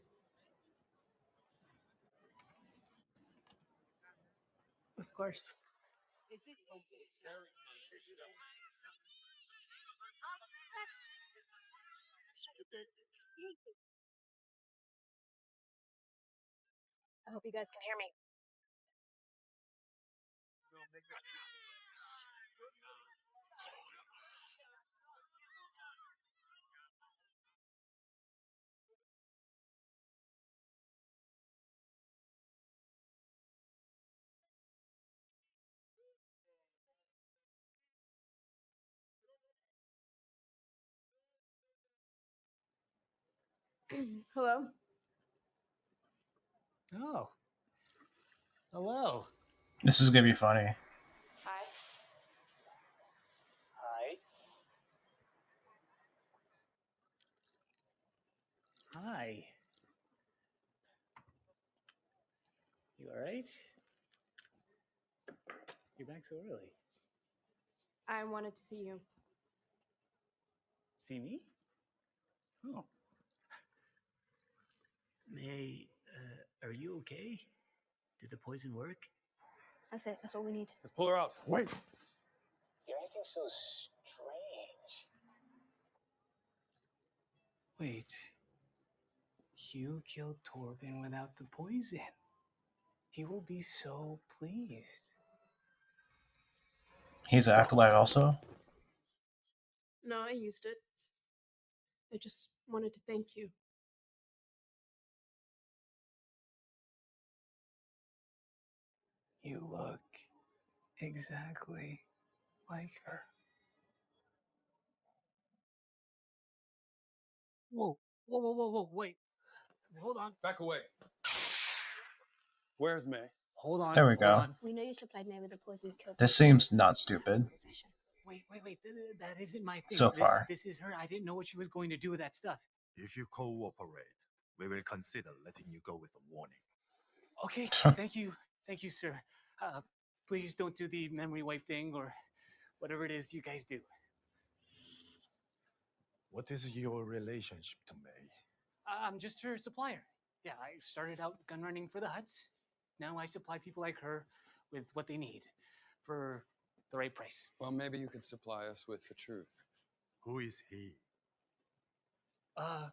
Of course. I hope you guys can hear me. Hello? Oh, hello. This is gonna be funny. Hi. Hi. Hi. You all right? You're back so early. I wanted to see you. See me? Oh. May, are you okay? Did the poison work? That's it, that's all we need. Let's pull her out. Wait! You're acting so strange. Wait. You killed Torben without the poison. He will be so pleased. He's an acolyte also. No, I used it. I just wanted to thank you. You look exactly like her. Whoa, whoa, whoa, whoa, whoa, wait. Hold on. Back away. Where's May? Hold on. There we Hold go. on. We know you supplied May with the poison that killed This Torben. seems not stupid Wait. That isn't my thing. so far. This is her. I didn't know what she was going to do with that stuff. If you cooperate, we will consider letting you go with a warning. Okay, thank you. Thank you, sir. Please don't do the memory wipe thing or whatever it is you guys do. What is your relationship to May? I'm just her supplier. Yeah, I started out gun running for the Huts. Now I supply people like her with what they need for the right price. Well, maybe you could supply us with the truth. Who is he? I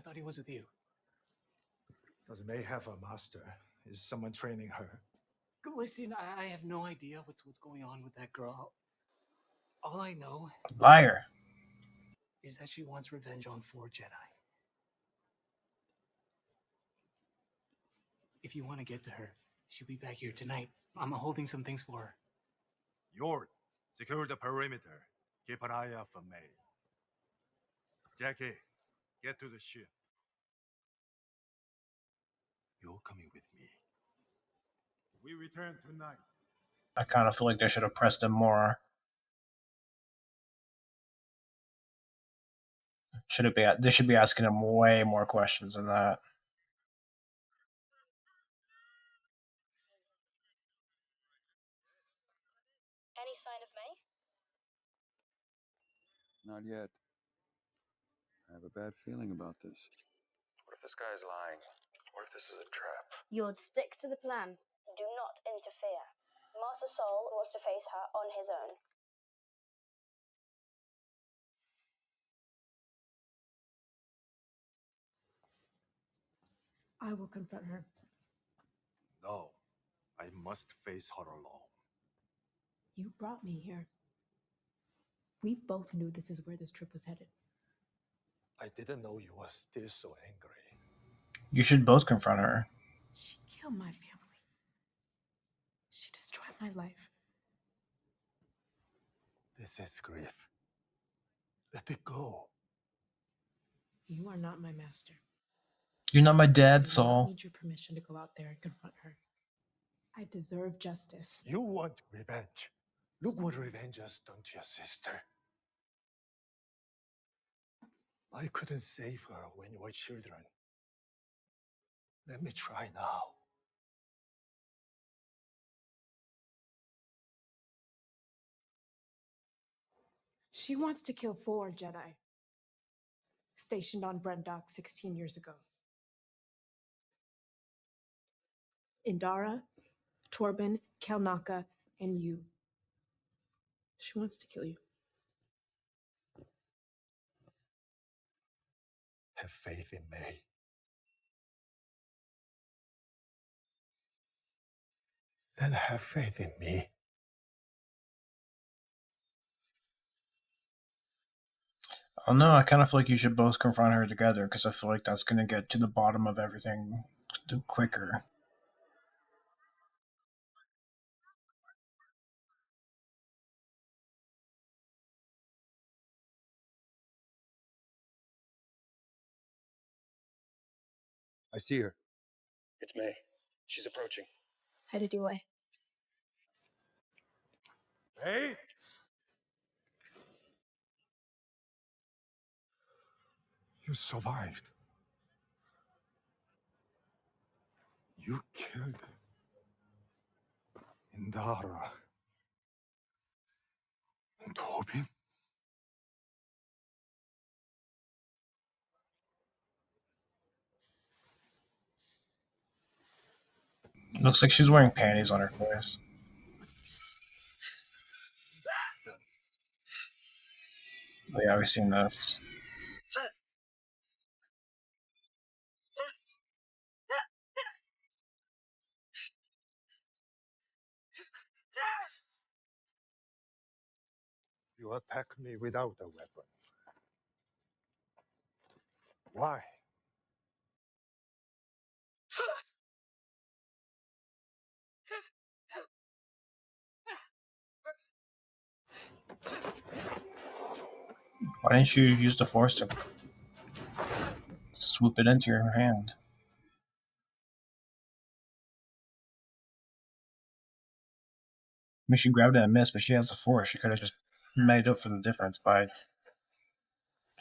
thought he was with you. Does May have a master? Is someone training her? Listen, I have no idea what's going on with that girl. All I know Liar. is that she wants revenge on 4 Jedi. If you want to get to her, she'll be back here tonight. I'm holding some things for her. Yord, secure the perimeter. Keep an eye out for May. Jackie, get to the ship. You're coming with me. We return tonight. I kind of feel like they should have pressed him more. They should be asking him way more questions than that. Any sign of May? Not yet. I have a bad feeling about this. What if this guy is lying? What if this is a trap? Yord, stick to the plan. Do not interfere. Master Sol wants to face her on his own. I will confront her. No, I must face her alone. You brought me here. We both knew this is where this trip was headed. I didn't know you were still so angry. You should both confront her. She killed my family. She destroyed my life. This is grief. Let it go. You are not my master. You're not my I dad, do not Saul. need your permission to go out there and confront her. I deserve justice. You want revenge. Look what revenge has done to your sister. I couldn't save her when you were children. Let me try now. She wants to kill 4 Jedi stationed on Brendok 16 years ago. Indara, Torben, Kelnaka, and you. She wants to kill you. Have faith in me. And have faith in me. Oh no, I kind of feel like you should both confront her together because I feel like that's going to get to the bottom of everything quicker. I see her. It's May. She's approaching. Headed your way. Hey! You survived. You killed Indara and Tobin. Looks like she's wearing panties on her face. Oh yeah, we've seen this. You attacked me without a weapon. Why? Why didn't you use the force to swoop it into your hand? I mean, she grabbed it and missed, but she has the force. She could have just made up for the difference by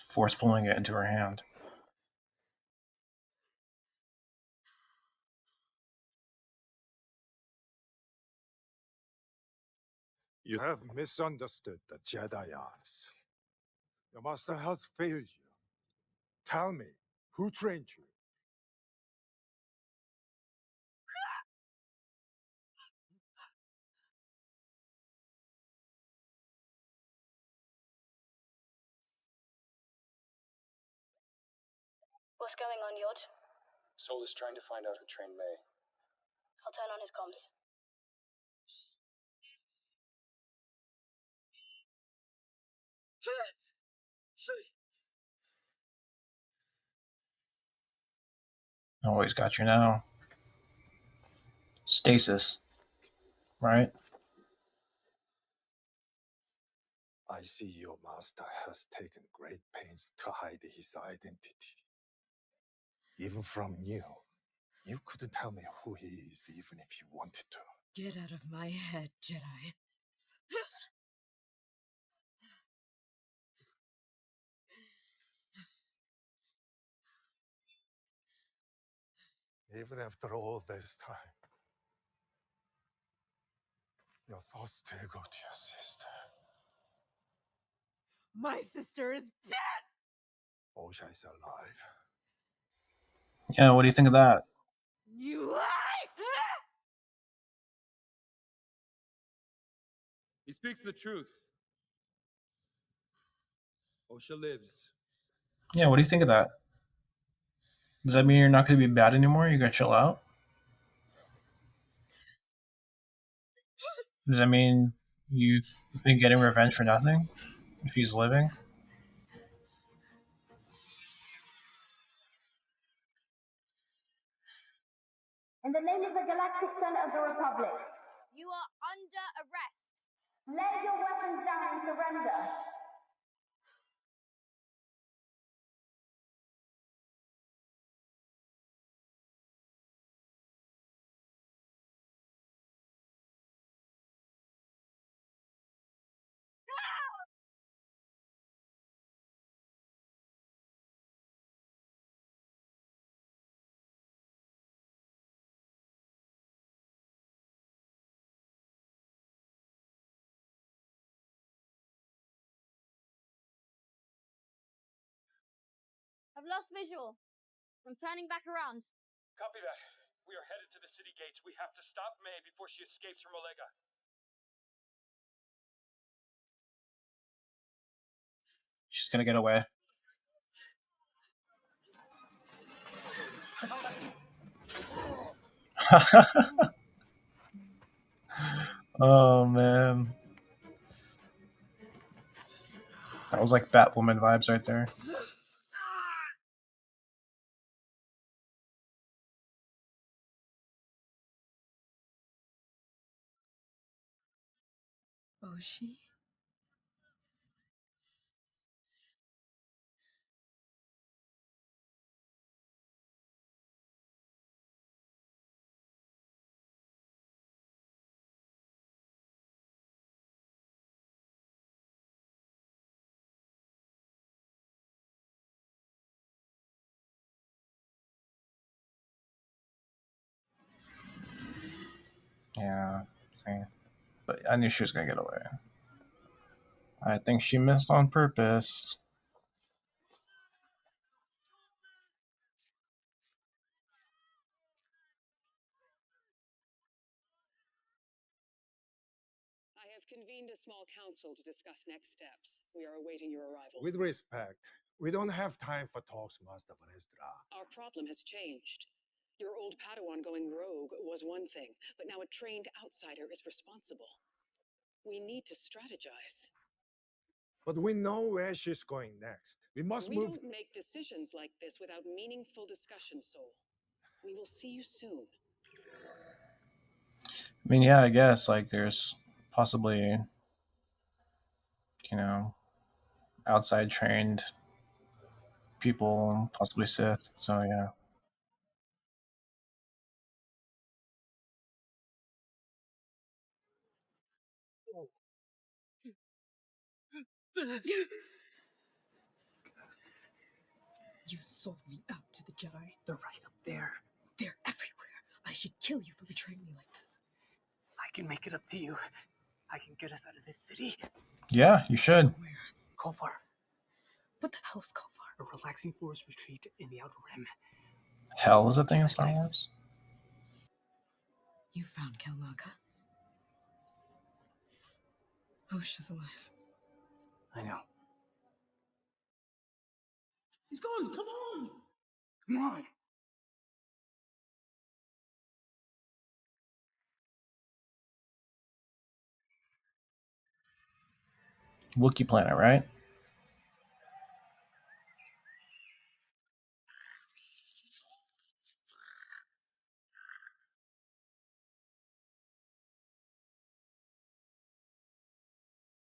force pulling it into her hand. You have misunderstood the Jedi arts. Your master has failed you. Tell me, who trained you? What's going on, Yod? Sol is trying to find out who trained May. I'll turn on his comms. Oh, he's got you now. Stasis, right? I see your master has taken great pains to hide his identity. Even from you. You couldn't tell me who he is even if you wanted to. Get out of my head, Jedi. Even after all this time, your thoughts still go to your sister. My sister is dead! Osha is alive. Yeah, what do you think of that? You lie! He speaks the truth. Osha lives. Yeah, what do you think of that? Does that mean you're not going to be bad anymore? You're going to chill out? Does that mean you've been getting revenge for nothing? If he's living? In the name of the Galactic Senate of the Republic, you are under arrest. Lay your weapons down and surrender. I've lost visual. I'm turning back around. Copy that. We are headed to the city gates. We have to stop May before she escapes from Olega. She's going to get away. Oh, man. That was like Batwoman vibes right there. Oshi? Yeah, same. But I knew she was going to get away. I think she missed on purpose. I have convened a small council to discuss next steps. We are awaiting your arrival. With respect, we don't have time for talks, Master Vanestra. Our problem has changed. Your old Padawan going rogue was one thing, but now a trained outsider is responsible. We need to strategize. But we know where she's going next. We must We move. don't make decisions like this without meaningful discussion, Soul. We will see you soon. I mean, yeah, I guess like there's possibly, outside trained people, possibly Sith. So yeah. You sold me out to the Jedi. They're right up there. They're everywhere. I should kill you for betraying me like this. I can make it up to you. I can get us out of this city. Yeah, you should. Kofar. What the hell's Kofar? A relaxing forest retreat in the Outer Rim. Hell is a thing in Star Wars? You found Kelnaka. Osha's alive. I know. He's gone. Come on. Come on. Wookiee planet, right?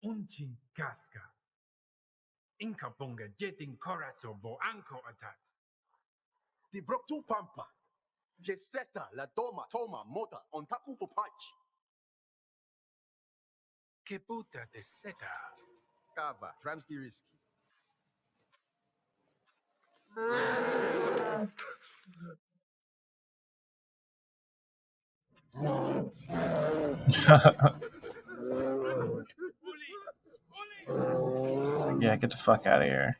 Unchin casca. Inca ponga jetting corato bo anko atat. Di broktu pampa. Geseta la doma toma mota ontaku popach. Que puta de seta. Kava, Tramsky risky. It's like, yeah, get the fuck out of here.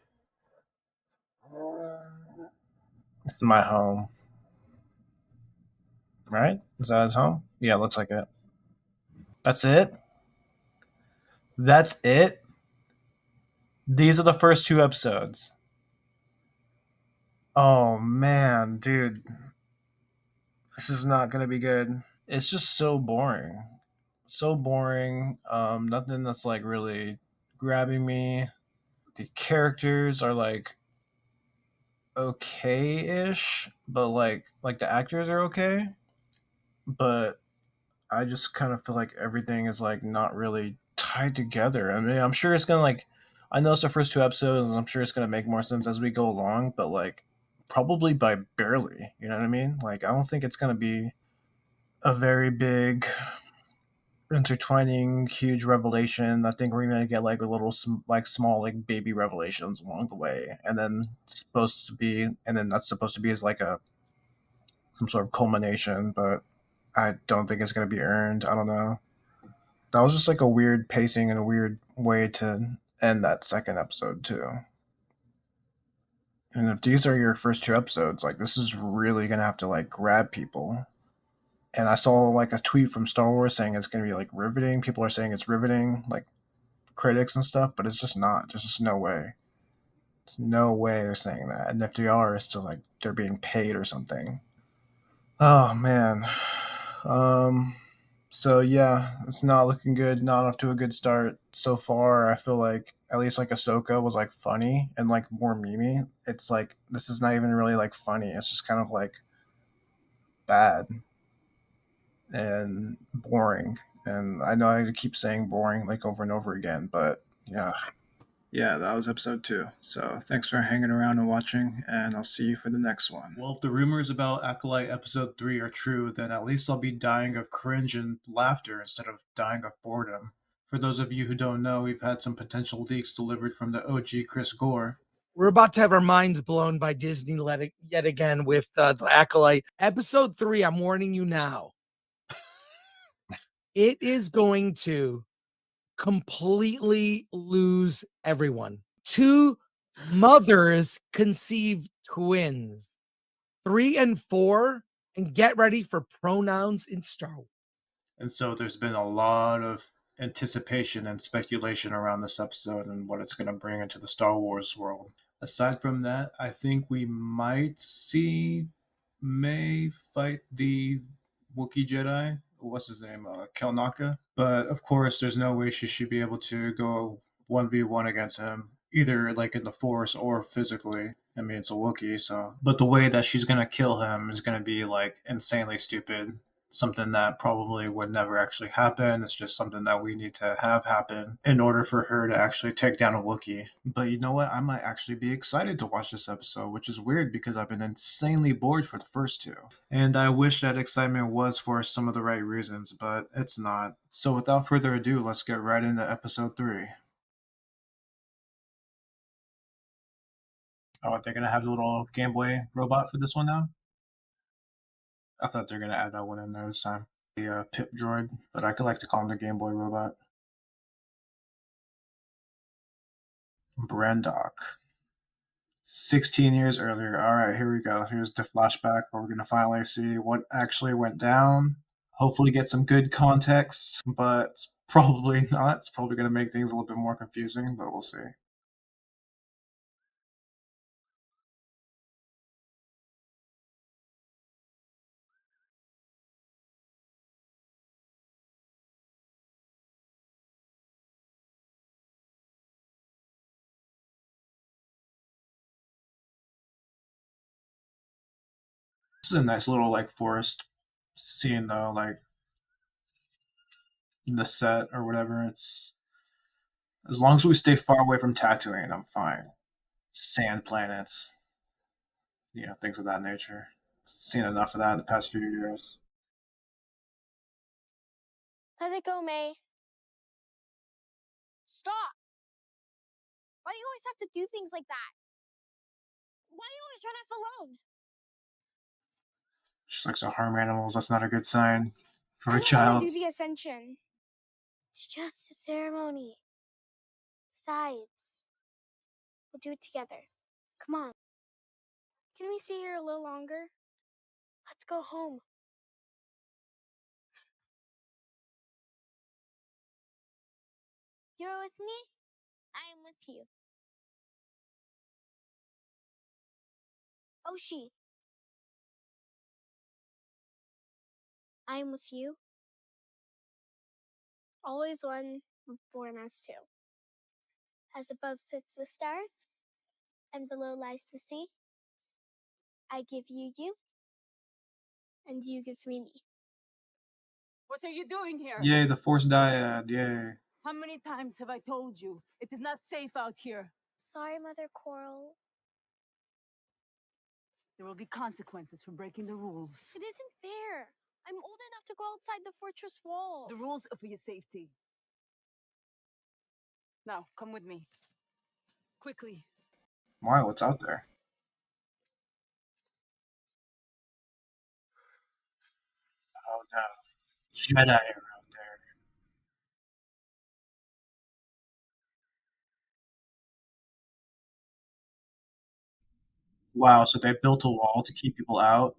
This is my home. Right? Is that his home? Yeah, looks like it. That's it? That's it? These are the first two episodes. Oh man, dude, this is not gonna be good. It's just so boring. So boring. Nothing that's like really grabbing me. The characters are like okay-ish, but like the actors are okay, but I just kind of feel like everything is like not really tied together. I mean, I'm sure it's gonna like, I know it's the first two episodes, and I'm sure it's gonna make more sense as we go along, but like probably by barely. You know what I mean? Like, I don't think it's gonna be a very big intertwining huge revelation. I think we're gonna get like a little like small like baby revelations along the way, and then it's supposed to be, and then that's supposed to be as like a some sort of culmination. But I don't think it's gonna be earned. I don't know. That was just like a weird pacing and a weird way to end that second episode too. And if these are your first two episodes, like this is really gonna have to like grab people. And I saw like a tweet from Star Wars saying it's gonna be like riveting. People are saying it's riveting, like critics and stuff, but it's just not. There's just no way. There's no way they're saying that. And if they are, it's still like they're being paid or something. Oh man. Um so yeah, it's not looking good, not off to a good start so far. I feel like at least like Ahsoka was like funny and like more memey. It's like this is not even really like funny. It's just kind of like bad and boring. And I know I keep saying boring like over and over again, but yeah. Yeah, that was episode 2. So thanks for hanging around and watching, and I'll see you for the next one. Well, if the rumors about Acolyte episode 3 are true, then at least I'll be dying of cringe and laughter instead of dying of boredom. For those of you who don't know, we've had some potential leaks delivered from the OG Chris Gore. We're about to have our minds blown by Disney yet again with the Acolyte. Episode 3, I'm warning you now. It is going to completely lose everyone. 2 mothers conceive twins. 3 and 4, and get ready for pronouns in Star Wars. And so there's been a lot of anticipation and speculation around this episode and what it's going to bring into the Star Wars world. Aside from that, I think we might see May fight the Wookiee Jedi. What's his name? Kelnaka. But of course, there's no way she should be able to go 1v1 against him, either like in the Force or physically. I mean, it's a Wookiee, so. But the way that she's gonna kill him is gonna be like insanely stupid. Something that probably would never actually happen. It's just something that we need to have happen in order for her to actually take down a Wookiee. But you know what? I might actually be excited to watch this episode, which is weird because I've been insanely bored for the first 2. And I wish that excitement was for some of the right reasons, but it's not. So without further ado, let's get right into episode 3. Oh, they're gonna have the little Game Boy robot for this one now? I thought they're gonna add that one in there this time. The Pip droid, but I could like to call him the Game Boy robot. Brandok. 16 years earlier. All right, here we go. Here's the flashback where we're going to finally see what actually went down. Hopefully, get some good context, but probably not. It's probably going to make things a little bit more confusing, but we'll see. This is a nice little like forest scene, though. Like the set or whatever. It's as long as we stay far away from Tatooine, I'm fine. Sand planets, things of that nature. Seen enough of that in the past few years. Let it go, May. Stop! Why do you always have to do things like that? Why do you always run off alone? She likes to harm animals. That's not a good sign for I a don't want child. to do the ascension. It's just a ceremony. Besides, we'll do it together. Come on. Can we stay here a little longer? Let's go home. You're with me? I am with you. Oshi, I am with you. Always one, born as two. As above sits the stars, and below lies the sea. I give you you, and you give me. What are you doing here? Yay, the Force dyad, yay. How many times have I told you? It is not safe out here. Sorry, Mother Coral. There will be consequences for breaking the rules. It isn't fair. I'm old enough to go outside the fortress walls. The rules are for your safety. Now, come with me. Quickly. Why, what's out there? Oh no, Jedi are out there. Wow, so they built a wall to keep people out?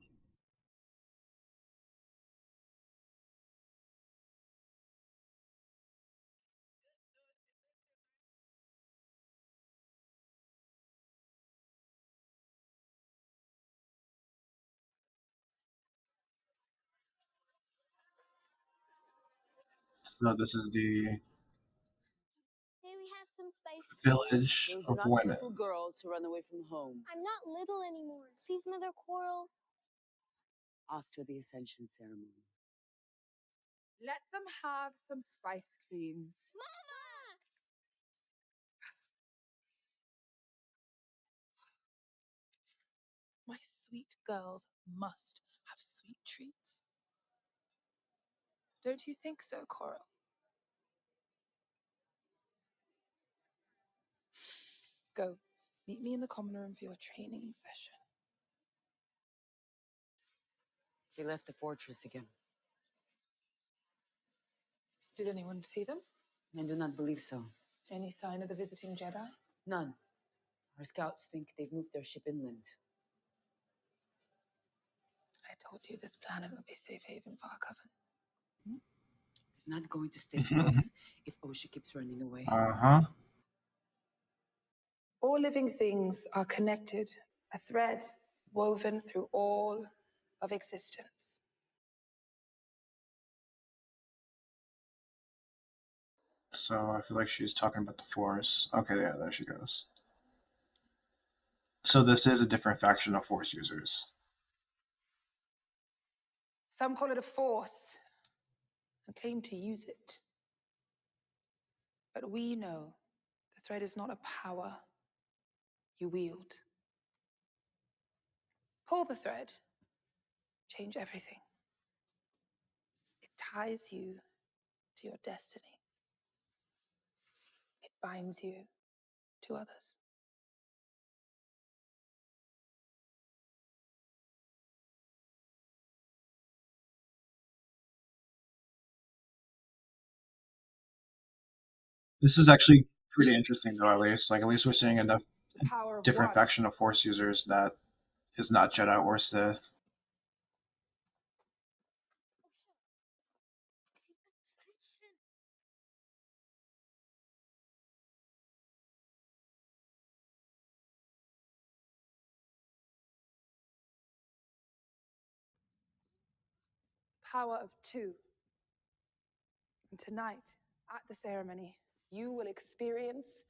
So this is the May we have some spice? village Those are of not women. little girls who run away from home. I'm not little anymore. Please, Mother Coral. After the Ascension ceremony. Let them have some spice creams. Mama! My sweet girls must have sweet treats. Don't you think so, Coral? Go. Meet me in the common room for your training session. They left the fortress again. Did anyone see them? I do not believe so. Any sign of the visiting Jedi? None. Our scouts think they've moved their ship inland. I told you this planet would be safe haven for our coven. It's not going to stay safe if Osha keeps running away. Uh-huh. All living things are connected, a thread woven through all of existence. So I feel like she's talking about the Force. Okay, yeah, there she goes. So this is a different faction of Force users. Some call it a force and claim to use it. But we know the thread is not a power you wield. Pull the thread, change everything. It ties you to your destiny. It binds you to others. This is actually pretty interesting though, at least. Like at least we're seeing enough The power of different one. faction of Force users that is not Jedi or Sith. Power of two. And tonight, at the ceremony, you will experience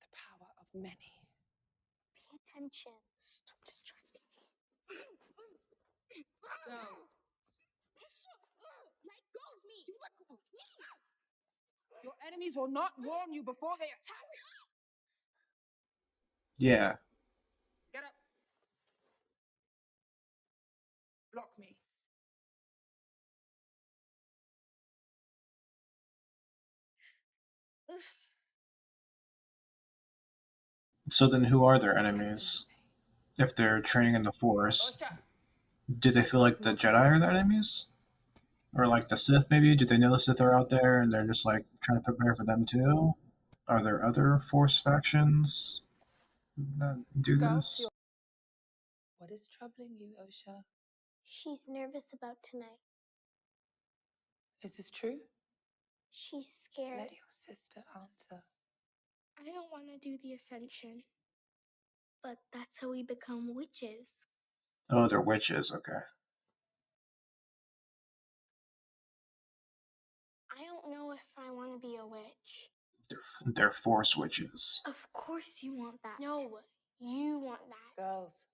the power of many. Pay attention. Stop distracting me. Girls, Let go of me. You let go of me. your enemies will not warn you before they attack. Yeah. Get up. Block me. So then who are their enemies? If they're training in the Force, Osha! do they feel like the Jedi are their enemies? Or like the Sith maybe? Do they know the Sith are out there and they're just like trying to prepare for them too? Are there other Force factions that do Girls, this? what is troubling you, Osha? She's nervous about tonight. Is this true? She's scared. Let your sister answer. I don't want to do the Ascension. But that's how we become witches. Oh, they're witches. Okay. I don't know if I want to be a witch. They're force witches. Of course you want that. No, you want that. Girls.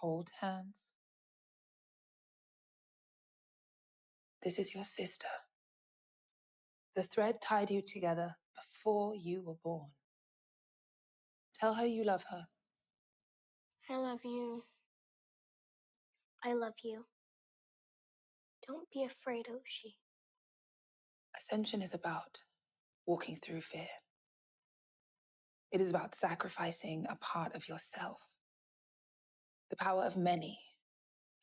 Hold hands. This is your sister. The thread tied you together before you were born. Tell her you love her. I love you. I love you. Don't be afraid, Oshi. Ascension is about walking through fear. It is about sacrificing a part of yourself. The power of many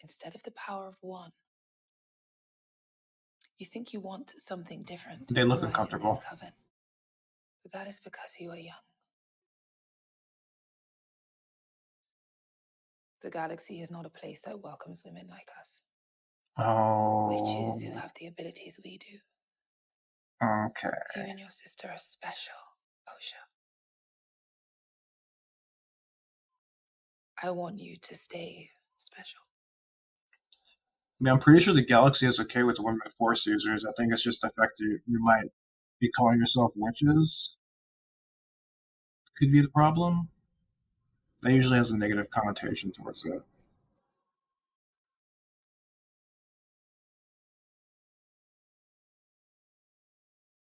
instead of the power of one. You think you want something different. They look right, uncomfortable. in this coven. But that is because you are young. The galaxy is not a place that welcomes women like us. Oh. Witches who have the abilities we do. Okay. You and your sister are special, Osha. I want you to stay special. I mean, I'm pretty sure the galaxy is okay with women force users. I think it's just the fact that you might be calling yourself witches could be the problem. That usually has a negative connotation towards it.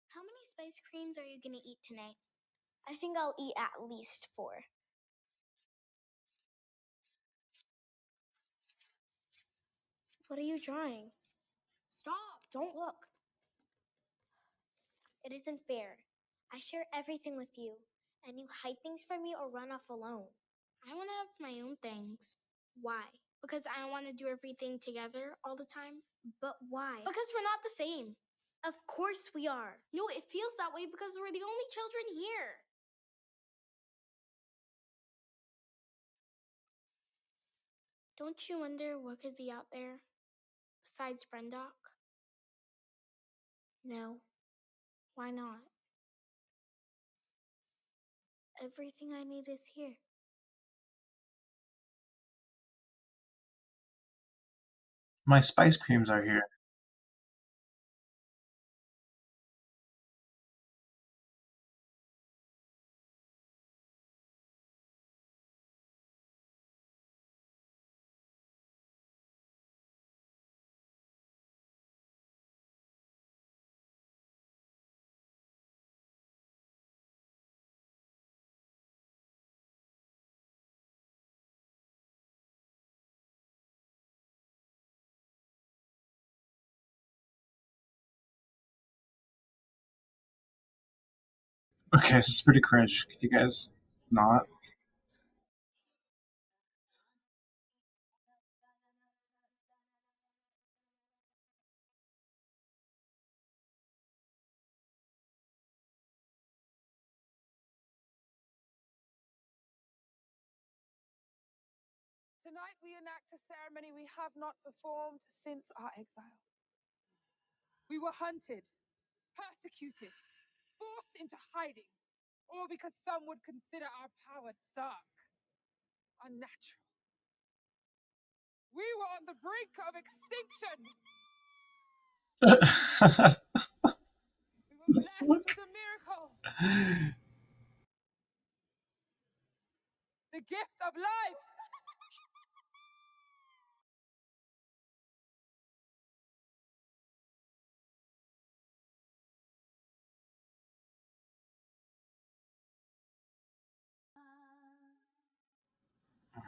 How many spice creams are you gonna eat tonight? I think I'll eat at least 4. What are you drawing? Stop! Don't look. It isn't fair. I share everything with you, and you hide things from me or run off alone. I want to have my own things. Why? Because I want to do everything together all the time. But why? Because we're not the same. Of course we are. No, it feels that way because we're the only children here. Don't you wonder what could be out there besides Brendock? No. Why not? Everything I need is here. My spice creams are here. Okay, this is pretty cringe. Could you guys not? Tonight we enact a ceremony we have not performed since our exile. We were hunted, persecuted, forced into hiding, all because some would consider our power dark, unnatural. We were on the brink of extinction. We were blessed with a miracle. The gift of life.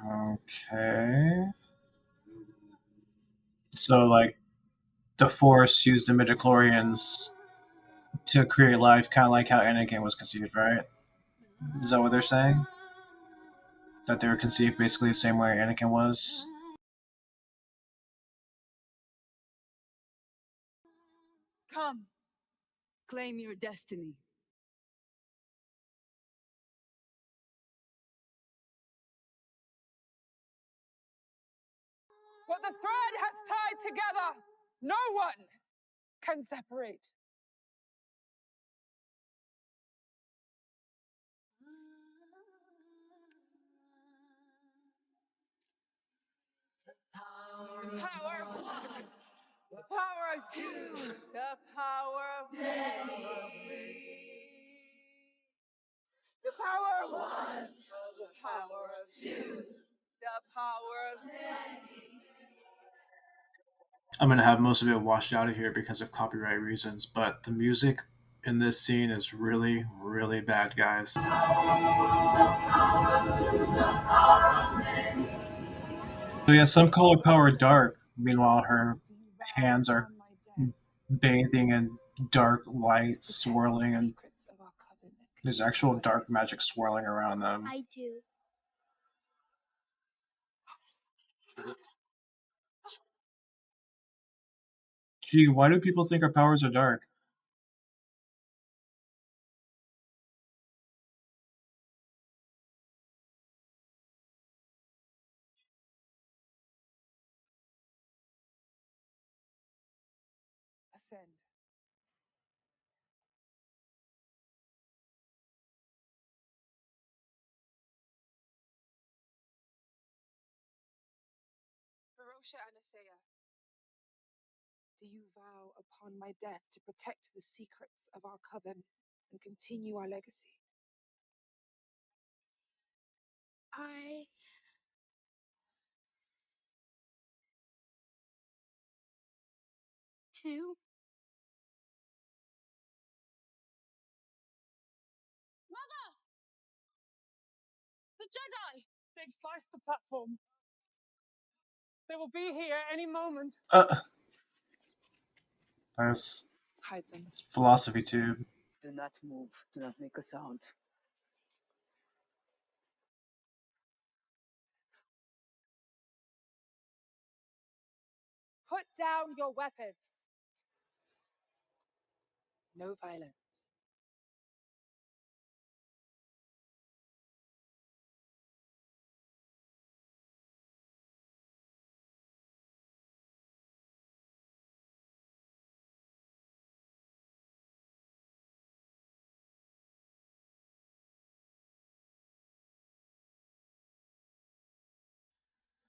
Okay. So, like, the Force used the midichlorians to create life, kind of like how Anakin was conceived, right? Is that what they're saying? that they were conceived basically the same way Anakin was. Come, claim your destiny. What the thread has tied together, no one can separate. The power of one, the power of two, the power of many. The power of one, the power of two, the power of many. I'm gonna have most of it washed out of here because of copyright reasons, but the music in this scene is really, really bad, guys. So yeah, some call her power dark. Meanwhile, her hands are bathing in dark light, swirling, and there's actual dark magic swirling around them. I do. Gee, why do people think our powers are dark? Ascend. Hirosha Anasea, do you vow upon my death to protect the secrets of our coven and continue our legacy? I do. Mother! The Jedi! They've sliced the platform. They will be here any moment. There's Hide them. philosophy tube. Do not move. Do not make a sound. Put down your weapons. No violence.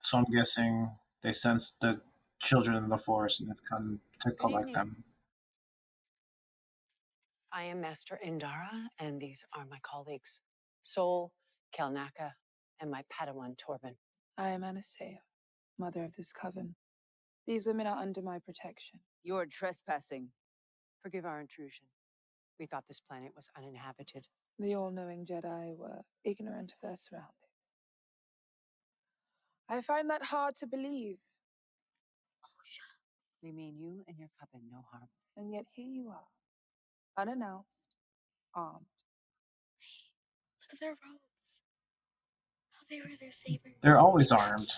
So I'm guessing they sense the children in the forest and have come to Good collect evening. them. I am Master Indara, and these are my colleagues, Sol, Kelnaka, and my Padawan Torben. I am Anasea, mother of this coven. These women are under my protection. You are trespassing. Forgive our intrusion. We thought this planet was uninhabited. The all-knowing Jedi were ignorant of their surroundings. I find that hard to believe. We mean you and your coven no harm. And yet here you are, unannounced, armed. Look at their robes. How they wear their sabers. They're always armed.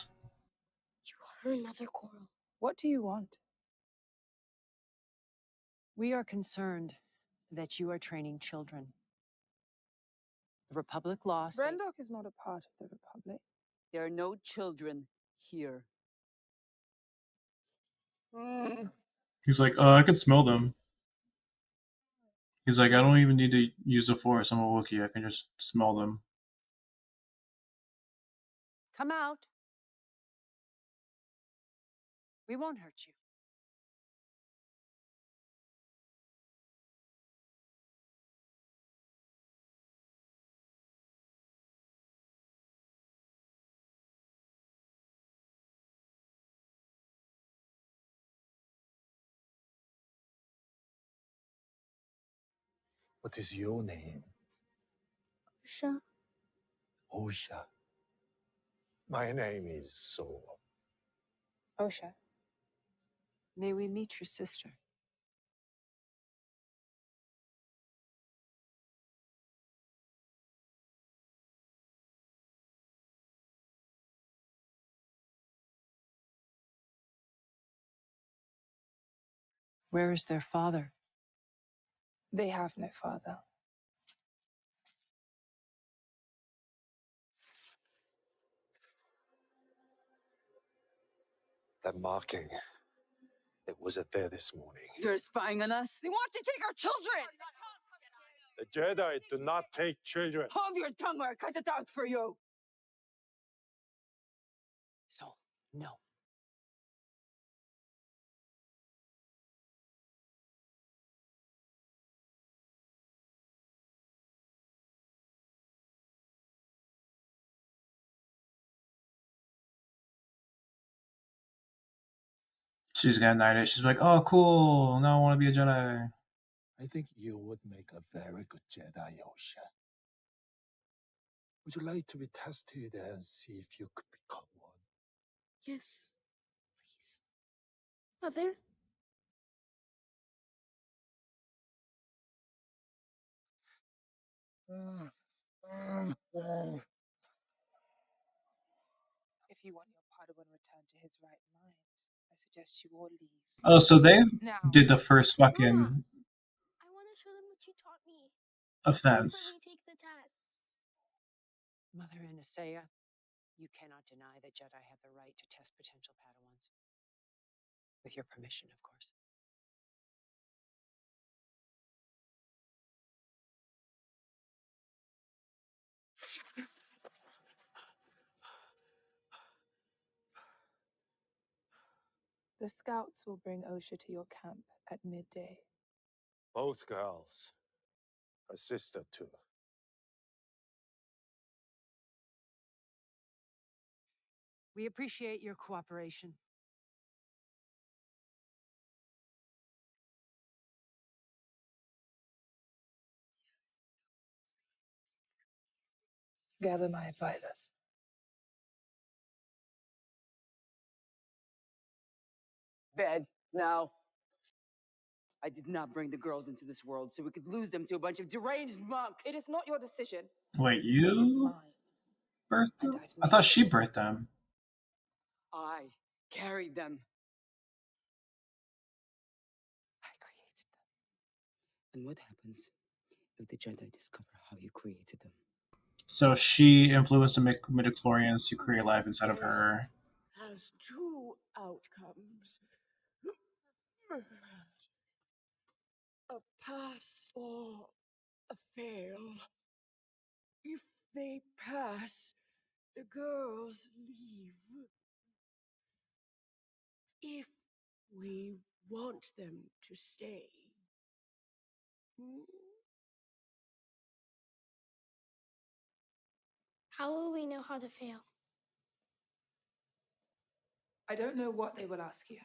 You are Mother Coral. What do you want? We are concerned that you are training children. The Republic law states... Brendok is not a part of the Republic. There are no children here. He's like, I can smell them. He's like, I don't even need to use the force. I'm a Wookiee. I can just smell them. Come out. We won't hurt you. What is your name? Osha. Osha. My name is Sol. Osha. May we meet your sister? Where is their father? They have no father. That marking. It wasn't there this morning. You're spying on us? They want to take our children! The Jedi do not take children. Hold your tongue or I cut it out for you! So, no. She's gonna knight it. She's like, oh, cool. Now I want to be a Jedi. I think you would make a very good Jedi, Osha. Would you like to be tested and see if you could become one? Yes, please. Mother? If you want your Padawan returned to his right mind, I suggest you all leave. Oh, so they Now. did the first Mama, fucking I want to show them what you taught me. offense. Please let me take the test. Mother Anastasia, you cannot deny that Jedi have the right to test potential Padawans. With your permission, of course. The scouts will bring Osha to your camp at midday. Both girls. Her sister, too. We appreciate your cooperation. Gather my advisors. Bed, now. I did not bring the girls into this world so we could lose them to a bunch of deranged monks. It is not your decision. Wait, It is you mine. birthed And them? I've I thought made she it. birthed them. I carried them. I created them. And what happens if the Jedi discover how you created them? So she influenced the midichlorians to create life inside of her. Has two outcomes. A pass or a fail. If they pass, the girls leave. If we want them to stay. How will we know how to fail? I don't know what they will ask you.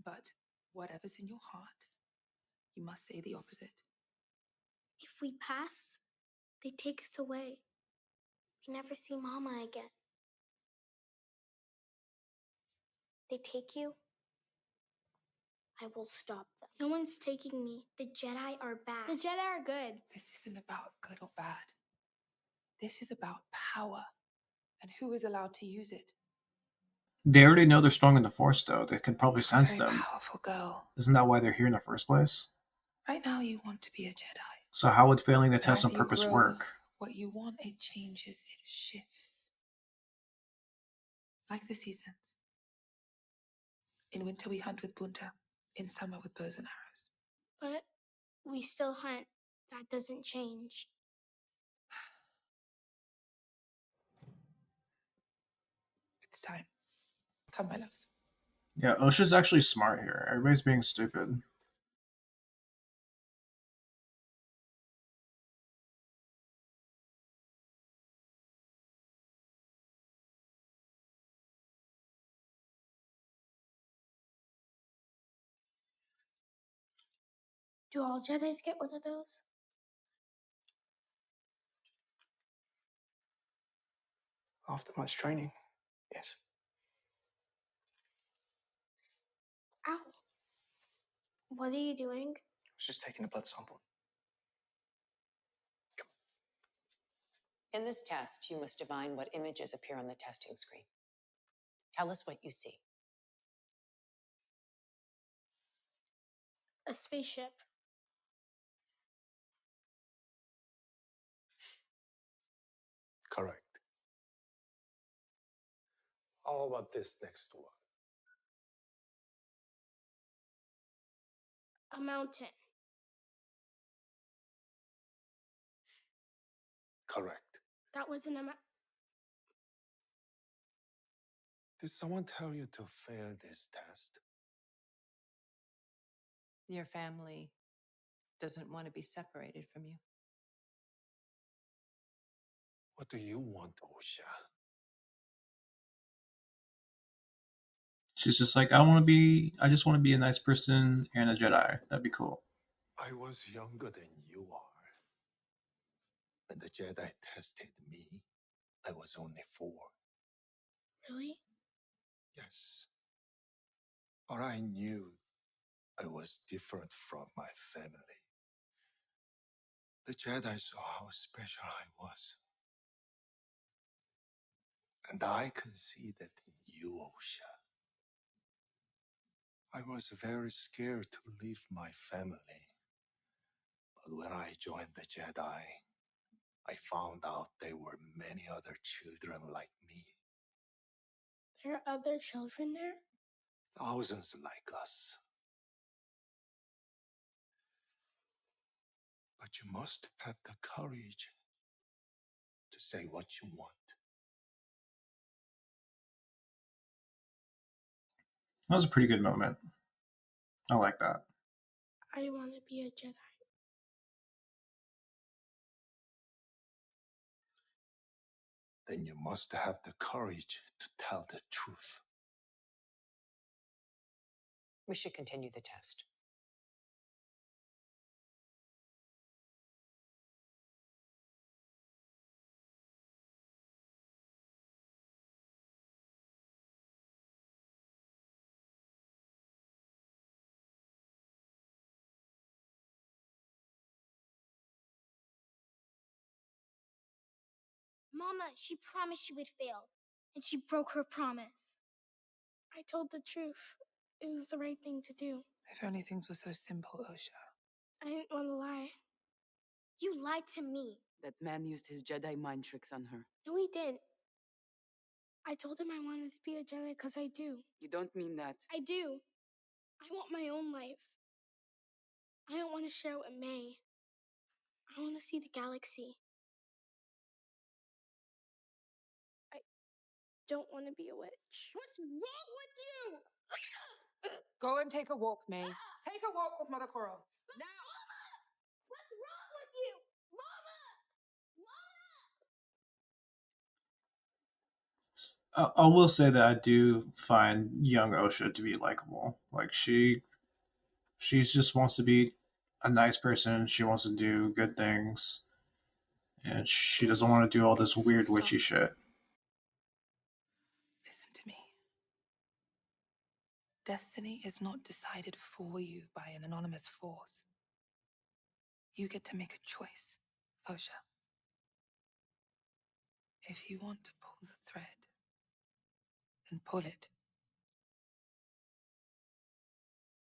But whatever's in your heart, you must say the opposite. If we pass, they take us away. We never see Mama again. They take you, I will stop them. No one's taking me. The Jedi are bad. The Jedi are good. This isn't about good or bad. This is about power and who is allowed to use it. They already know they're strong in the Force, though. They could probably You're a sense very them. powerful girl. Isn't that why they're here in the first place? Right now, you want to be a Jedi. So how would failing the But test as on you purpose grow, work? what you want, it changes, it shifts. Like the seasons. In winter, we hunt with bunta. In summer, with bows and arrows. But we still hunt. That doesn't change. It's time. Come, my loves. Yeah, Osha's actually smart here. Everybody's being stupid. Do all Jedis get one of those? After much training, yes. Ow. What are you doing? I was just taking a blood sample. In this test, you must divine what images appear on the testing screen. Tell us what you see. A spaceship. Correct. How about this next one? A mountain. Correct. That wasn't a Did someone tell you to fail this test? Your family doesn't want to be separated from you. What do you want, Osha? She's just like, I just want to be a nice person and a Jedi. That'd be cool. I was younger than you are. When the Jedi tested me, I was only 4. Really? Yes. But I knew I was different from my family. The Jedi saw how special I was. And I can see that in you, Osha. I was very scared to leave my family. But when I joined the Jedi, I found out there were many other children like me. There are other children there? Thousands like us. But you must have the courage to say what you want. That was a pretty good moment. I like that. I want to be a Jedi. Then you must have the courage to tell the truth. We should continue the test. Mama, she promised she would fail, and she broke her promise. I told the truth. It was the right thing to do. If only things were so simple, Osha. I didn't want to lie. You lied to me. That man used his Jedi mind tricks on her. No, he didn't. I told him I wanted to be a Jedi because I do. You don't mean that. I do. I want my own life. I don't want to share it with May. I want to see the galaxy. I don't want to be a witch. What's wrong with you? Go and take a walk, May. Take a walk with Mother Coral. Now! Mama! What's wrong with you? Mama! I will say that I do find young Osha to be likable. Like she just wants to be a nice person. She wants to do good things, and she doesn't want to do all this weird witchy shit. Listen to me. Destiny is not decided for you by an anonymous force. You get to make a choice, Osha. If you want to pull the thread, then pull it.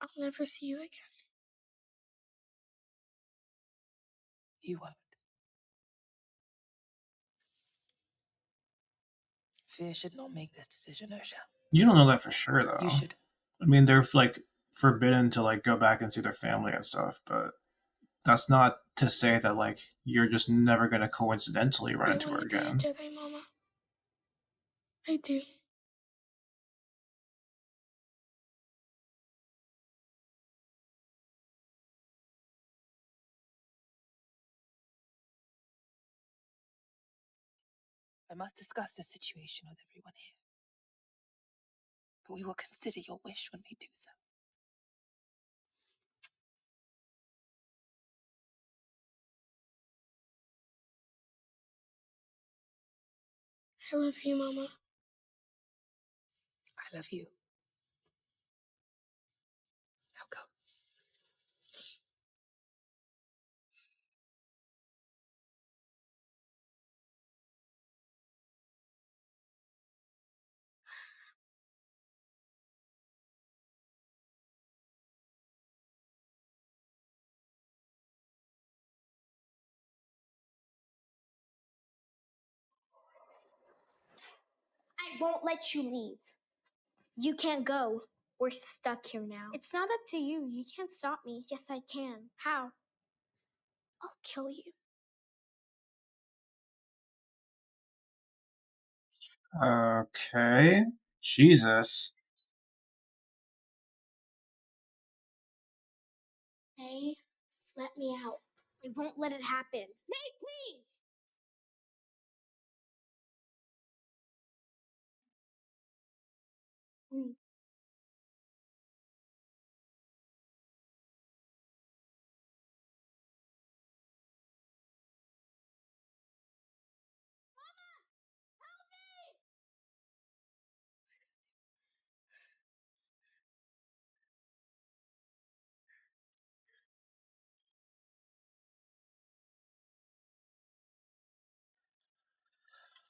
I'll never see you again. You won't. Fear should not make this decision, Osha. You don't know that for sure, though. You should. I mean, they're like forbidden to like go back and see their family and stuff, but that's not to say that like you're just never gonna coincidentally run I into her want to be a again. Jedi, Mama. I do. I must discuss the situation with everyone here. But we will consider your wish when we do so. I love you, Mama. I love you. Now go. won't let you leave. You can't go. We're stuck here now. It's not up to you. You can't stop me. Yes, I can. How? I'll kill you. Okay. Jesus. May, let me out. I won't let it happen. May, please!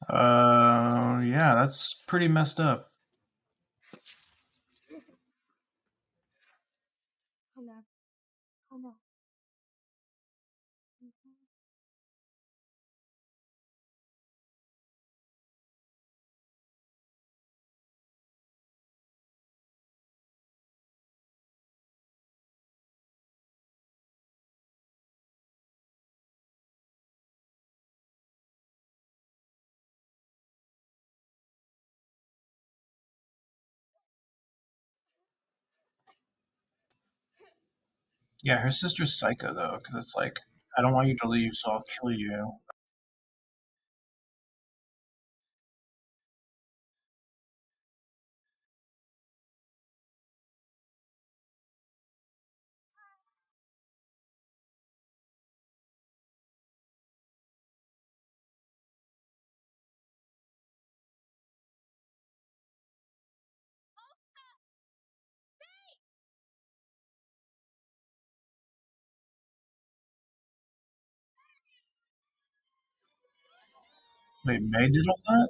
Yeah, that's pretty messed up. Calm down. Calm down. Yeah, her sister's psycho though, because it's like, I don't want you to leave, so I'll kill you. Wait, May did all that?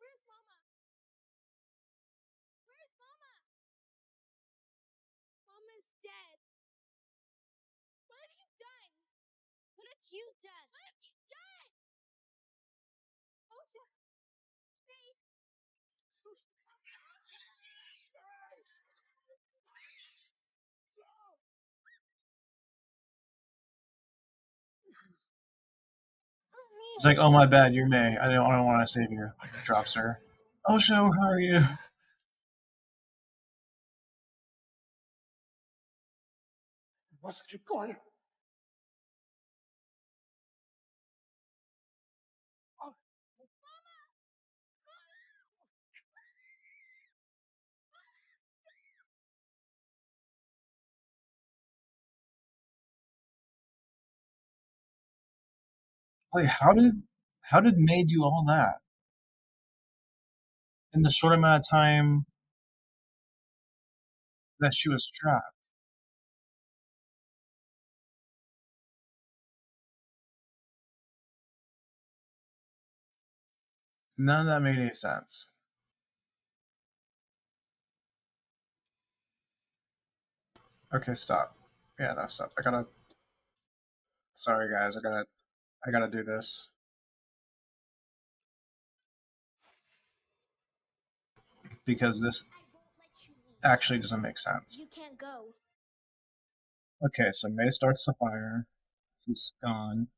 Where's Mama? Where's Mama? Mama's dead. What have you done? What have you done? What have you done? Osha! May! It's like, oh my bad, you're May. I don't want to save you. Drops her. Oh, so how are you? What's your point? Wait, how did May do all that in the short amount of time that she was trapped? None of that made any sense. Okay, stop. Yeah, no, stop. I gotta. Sorry, guys. I gotta do this because this actually doesn't make sense. You can't go. Okay, so May starts the fire. She's gone.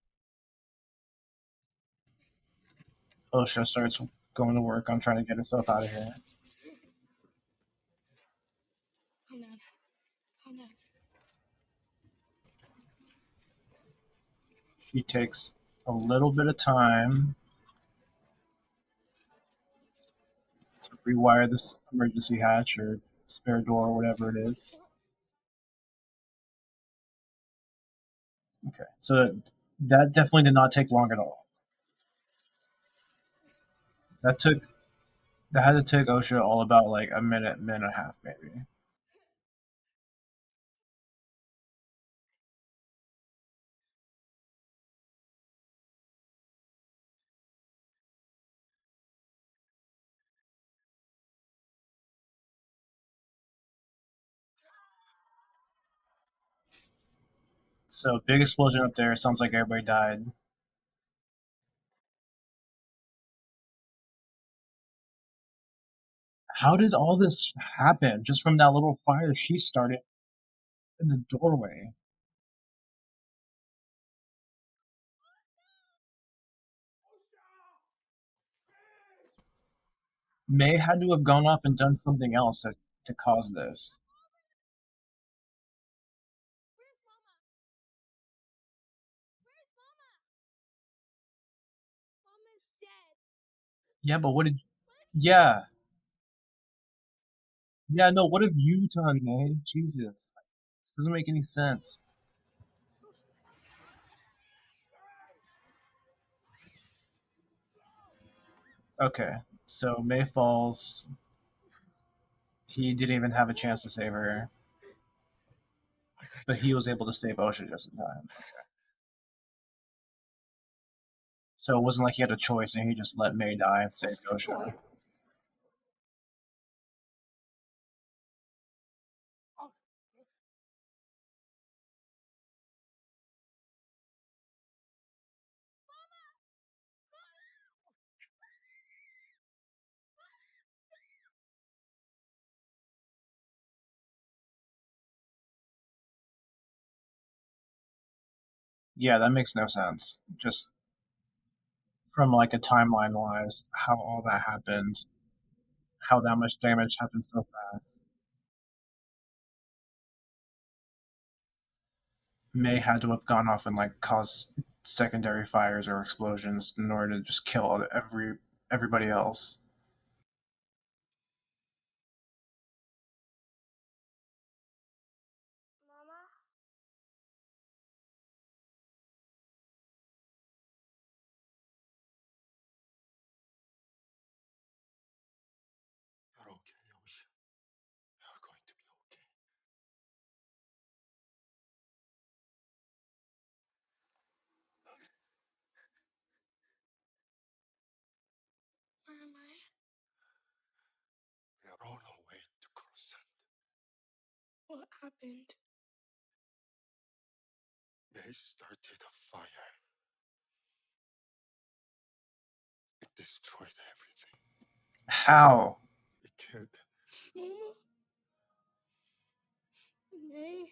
Osha starts going to work on trying to get herself out of here. Calm down. Calm down. She takes a little bit of time to rewire this emergency hatch or spare door or whatever it is. Okay, so that definitely did not take long at all. That took that had to take Osha all about like a minute, minute and a half, maybe. So big explosion up there. Sounds like everybody died. How did all this happen? Just from that little fire she started in the doorway. May had to have gone off and done something else to cause this. Yeah, but what did? Yeah, yeah. No, what have you done, May? Jesus, this doesn't make any sense. Okay, so May falls. He didn't even have a chance to save her, but he was able to save Osha just in time. Okay. So it wasn't like he had a choice and he just let May die and saved Osha. Yeah, that makes no sense. Just from like a timeline wise, how all that happened, how that much damage happened so fast. May had to have gone off and like caused secondary fires or explosions in order to just kill everybody else. You're okay, Ocean. You're going to be okay. Where am I? We are on our way to Coruscant. What happened? They started a fire. It destroyed everything. How? It killed. Mama? May?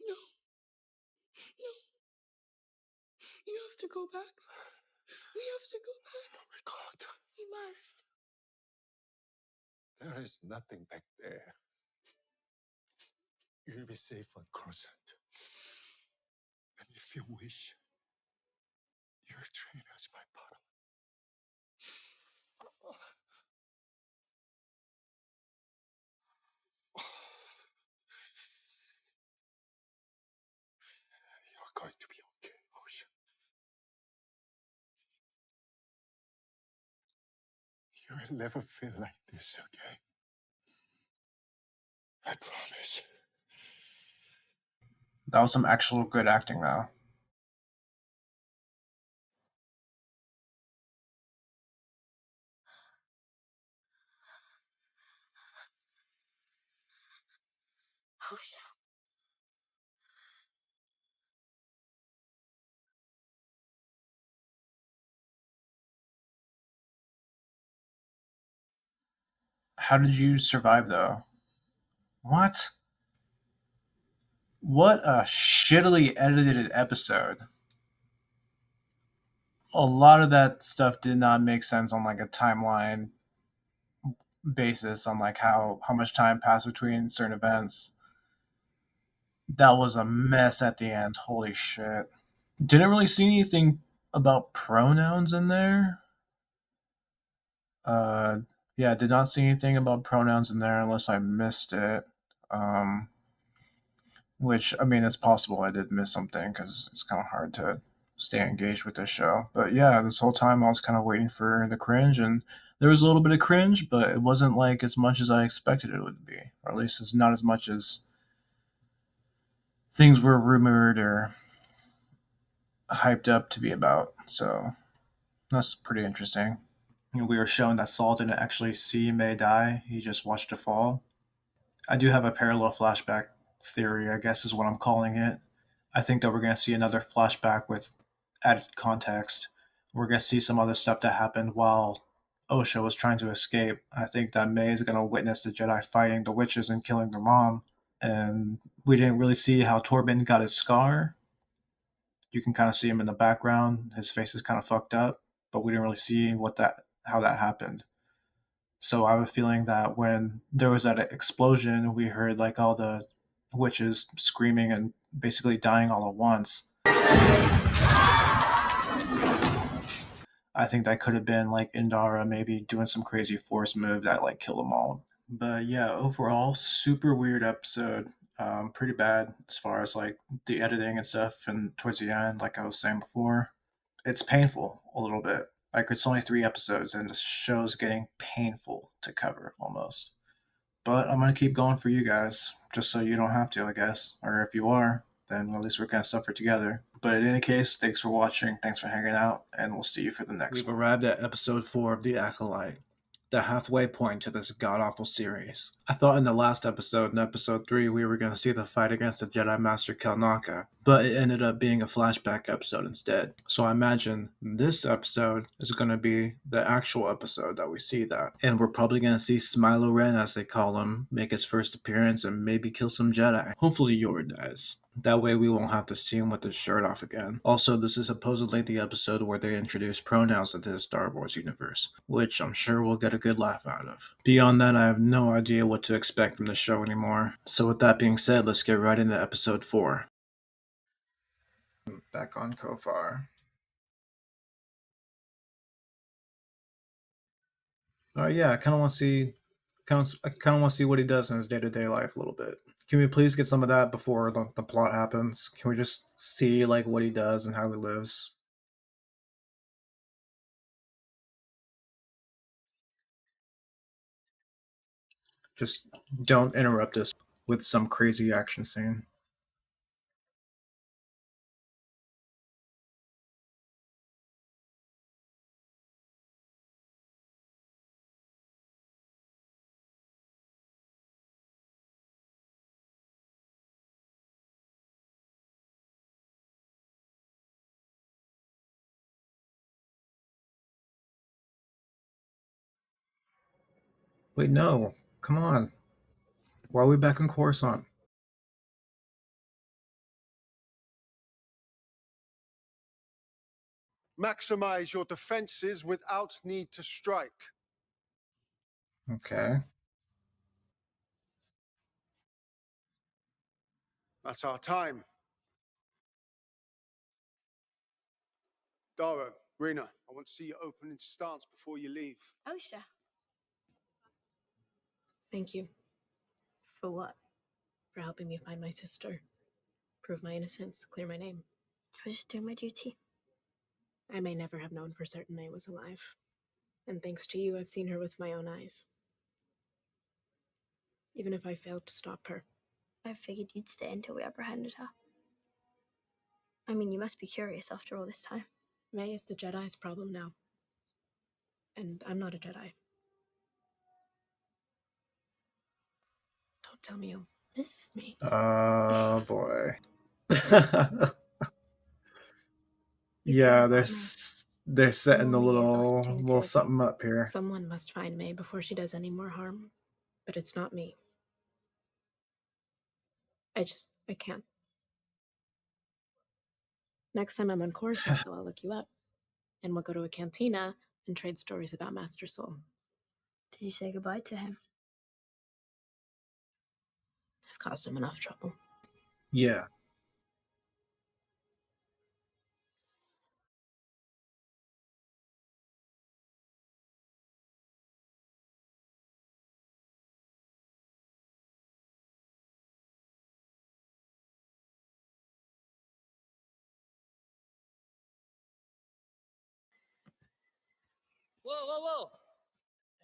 No. No. You have to go back. We have to go back. We can't. We must. There is nothing back there. You'll be safe on Coruscant. And if you wish, you'll train as my Padawan. You're going to be okay, Ocean. You will never feel like this again. I promise. That was some actual good acting, though. Osha. How did you survive, though? What? What a shittily edited episode. A lot of that stuff did not make sense on like a timeline basis on like how much time passed between certain events. That was a mess at the end. Holy shit. Didn't really see anything about pronouns in there. Uh yeah, did not see anything about pronouns in there unless I missed it. Um which I mean it's possible I did miss something cuz it's kind of hard to stay engaged with this show. But yeah, this whole time I was kind of waiting for the cringe, and there was a little bit of cringe, but it wasn't like as much as I expected it would be, or at least it's not as much as things were rumored or hyped up to be about. So that's pretty interesting. We were shown that Saul didn't actually see May die; he just watched her fall. I do have a parallel flashback theory, I guess is what I'm calling it. I think that we're going to see another flashback with added context. We're going to see some other stuff that happened while Osha was trying to escape. I think that May is going to witness the Jedi fighting the witches and killing their mom. And we didn't really see how Torben got his scar. You can kind of see him in the background. His face is kind of fucked up, but we didn't really see how that happened. So I have a feeling that when there was that explosion, we heard like all the witches screaming and basically dying all at once. I think that could have been like Indara maybe doing some crazy force move that like killed them all. But yeah, overall, super weird episode. Pretty bad as far as like the editing and stuff. And towards the end, like I was saying before, it's painful a little bit. Like it's only 3 episodes, and the show's getting painful to cover almost. But I'm gonna keep going for you guys, just so you don't have to, I guess. Or if you are, then at least we're gonna suffer together. But in any case, thanks for watching, thanks for hanging out, and we'll see you for the next one. We've arrived at episode 4 of The Acolyte, the halfway point to this god-awful series. I thought in the last episode, in episode 3, we were going to see the fight against the Jedi Master Kelnaka, but it ended up being a flashback episode instead. So I imagine this episode is going to be the actual episode that we see that. And we're probably going to see Smilo Ren, as they call him, make his first appearance and maybe kill some Jedi. Hopefully Yor dies. That way we won't have to see him with his shirt off again. Also, this is supposedly the episode where they introduce pronouns into the Star Wars universe, which I'm sure we'll get a good laugh out of. Beyond that, I have no idea what to expect from the show anymore. So with that being said, let's get right into episode 4. Back on Kofar. Yeah, I kind of want to see, what he does in his day-to-day life a little bit. Can we please get some of that before the plot happens? Can we just see like what he does and how he lives? Just don't interrupt us with some crazy action scene. Wait, no. Come on. Why are we back in Coruscant? Maximize your defenses without need to strike. Okay. That's our time. Dara, Rena, I want to see your opening stance before you leave. Osha. Thank you For what? for helping me find my sister, prove my innocence, clear my name. I was just doing my duty. I may never have known for certain May was alive. And thanks to you, I've seen her with my own eyes. Even if I failed to stop her. I figured you'd stay until we apprehended her. I mean, you must be curious after all this time. May is the Jedi's problem now. And I'm not a Jedi. Don't tell me you'll miss me. Oh boy. You Yeah, care they're setting a only use those little painkillers. something up here. Someone must find May before she does any more harm. But it's not me. I can't. Next time I'm on Coruscant, though, I'll look you up. And we'll go to a cantina and trade stories about Master Soul. Did you say goodbye to him? I've caused him enough trouble. Yeah. Whoa, whoa, whoa!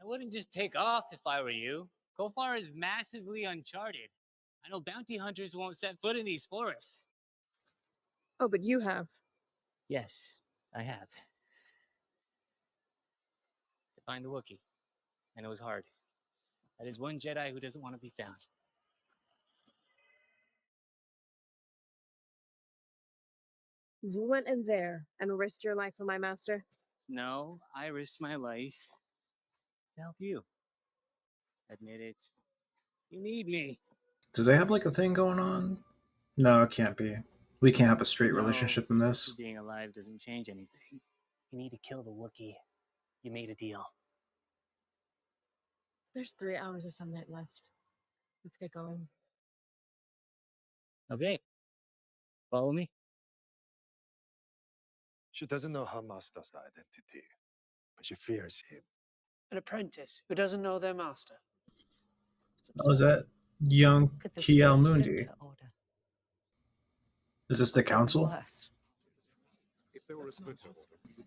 I wouldn't just take off if I were you. Kofar is massively uncharted. I know bounty hunters won't set foot in these forests. Oh, but you have. Yes, I have. To find the Wookiee. And it was hard. That is one Jedi who doesn't want to be found. You went in there and risked your life for my master? No, I risked my life to help you. Admit it. You need me. Do they have like a thing going on? No, it can't be. We can't have a straight No, relationship in your sister this. being alive doesn't change anything. You need to kill the Wookiee. You made a deal. There's 3 hours of sunlight left. Let's get going. Okay. Follow me. She doesn't know her master's identity, but she fears him. An apprentice who doesn't know their master. Oh, is that young Look at this Kiel dear Mundi? splinter order. Is this the What's even council? worse? If there were a splinter,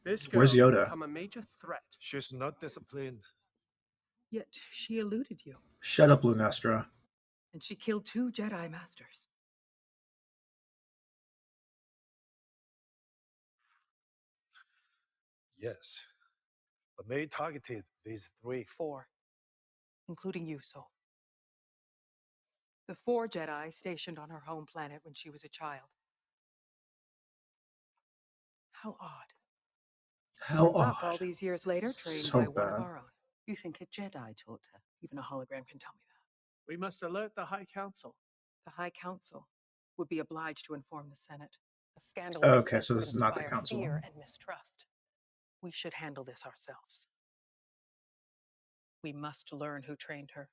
This girl Where's has Yoda? become a major threat. She's not disciplined. Yet she eluded you, Shut up, Lunestra. and she killed 2 Jedi Masters. Yes, but May targeted these 3. 4, including you, Sol. The 4 Jedi stationed on her home planet when she was a child. How odd. How Ends up all odd. these years later, trained So by one of bad. our own. You think a Jedi taught her? Even a hologram can tell me that. We must alert the High Council. The High Council would be obliged to inform the Senate. A scandal like Okay, this so would this is not the inspire council. fear and mistrust. We should handle this ourselves. We must learn who trained her.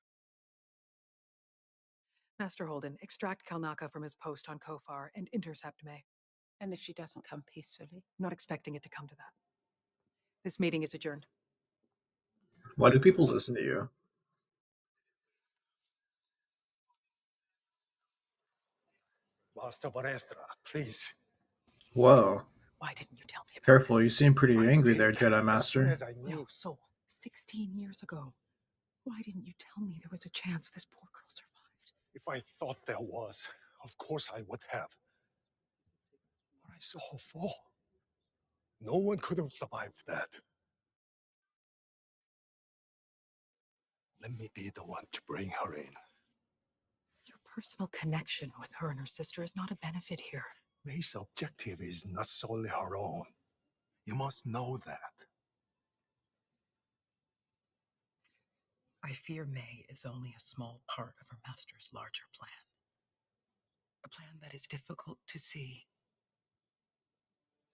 Master Holden, extract Kalnaka from his post on Kofar and intercept May. And if she doesn't come peacefully? Not expecting it to come to that. This meeting is adjourned. Why do people listen to you? Master Bonestra, please. Whoa. Why didn't you tell me about Careful, this? you seem pretty I angry did there, Jedi as soon Master. as I knew. No, Sol. 16 years ago. Why didn't you tell me there was a chance this poor girl survived? If I thought there was, of course I would have. But I saw her fall. No one could have survived that. Let me be the one to bring her in. Your personal connection with her and her sister is not a benefit here. May's objective is not solely her own. You must know that. I fear May is only a small part of her master's larger plan. A plan that is difficult to see.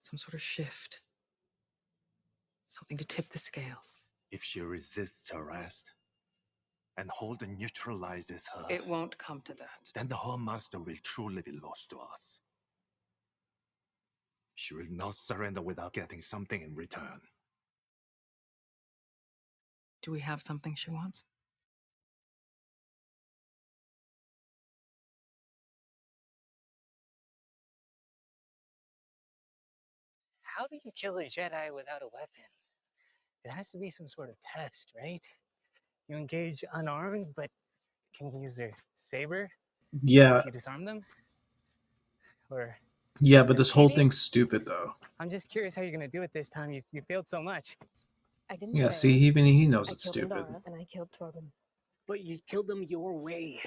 Some sort of shift. Something to tip the scales. If she resists arrest and Holden neutralizes her, It won't come to that. then the Her Master will truly be lost to us. She will not surrender without getting something in return. Do we have something she wants? How do you kill a Jedi without a weapon? It has to be some sort of test, right? You engage unarmed, but can use their saber Yeah, if you disarm them? Or yeah, but this whole maybe? thing's stupid, though. I'm just curious how you're gonna do it this time. You failed so much. I didn't Yeah, fail. see, even he knows I it's killed stupid. Indara, and I killed Torben. But you killed them your way.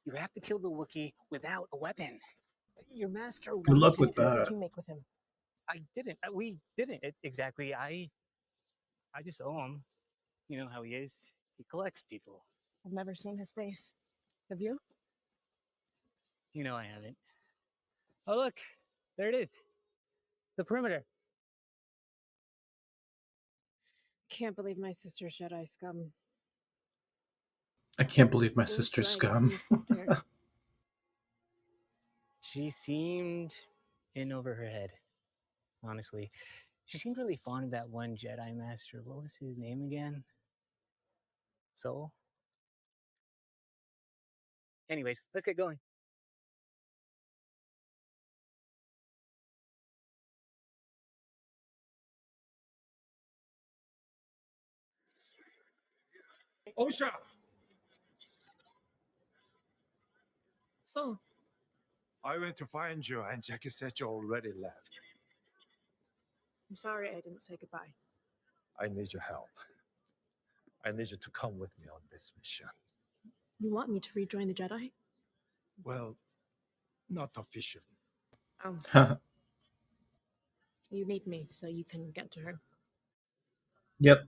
You have to kill the Wookiee without a weapon. Your master Good luck wants you with to. What did that. you make with him? I didn't. We didn't exactly. I just owe him. You know how he is. He collects people. I've never seen his face. Have you? You know I haven't. Oh look, there it is. The perimeter. Can't believe my sister's Jedi scum. I can't believe my What sister's should I do when scum. you spoke to her? She seemed in over her head. Honestly, she seemed really fond of that one Jedi Master. What was his name again? Soul. Anyways, let's get going. Osha! So, I went to find you, and Jackie said you already left. I'm sorry I didn't say goodbye. I need your help. I need you to come with me on this mission. You want me to rejoin the Jedi? Well, not officially. Oh. You need me so you can get to her. Yep.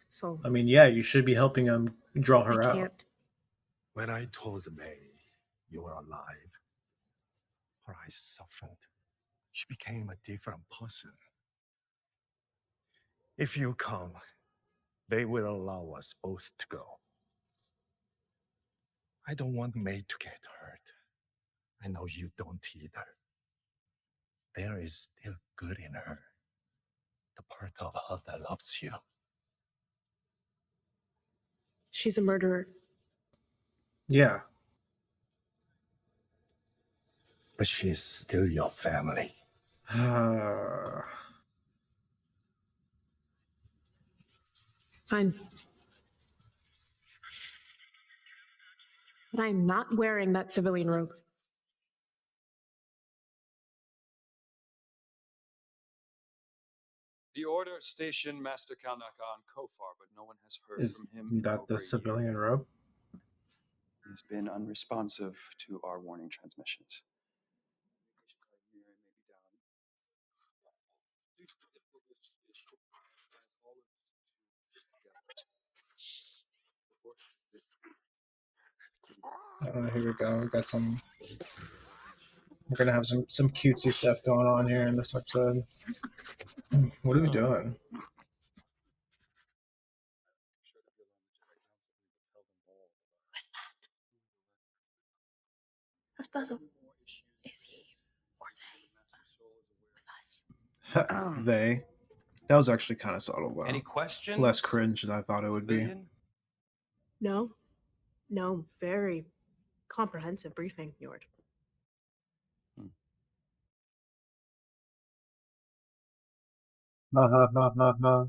So I mean, yeah, you should be helping him draw her I out. can't. When I told May you were alive, her eyes softened. She became a different person. If you come, they will allow us both to go. I don't want May to get hurt. I know you don't either. There is still good in her. The part of her that loves you. She's a murderer. Yeah. But she is still your family. Fine. But I'm not wearing that civilian robe. The order stationed Master Kalnaka on Kofar, but no one has heard Is from him in that the over a year. civilian robe? He's been unresponsive to our warning transmissions. Here we go. We got some. We're gonna have some cutesy stuff going on here in this episode. What are we doing? That's Basil. Is he or they with us? They. That was actually kind of subtle, though. Any questions? Less cringe than I thought it would be. Civilian? No. No. Very comprehensive briefing, Yord. Ha ha ha ha ha.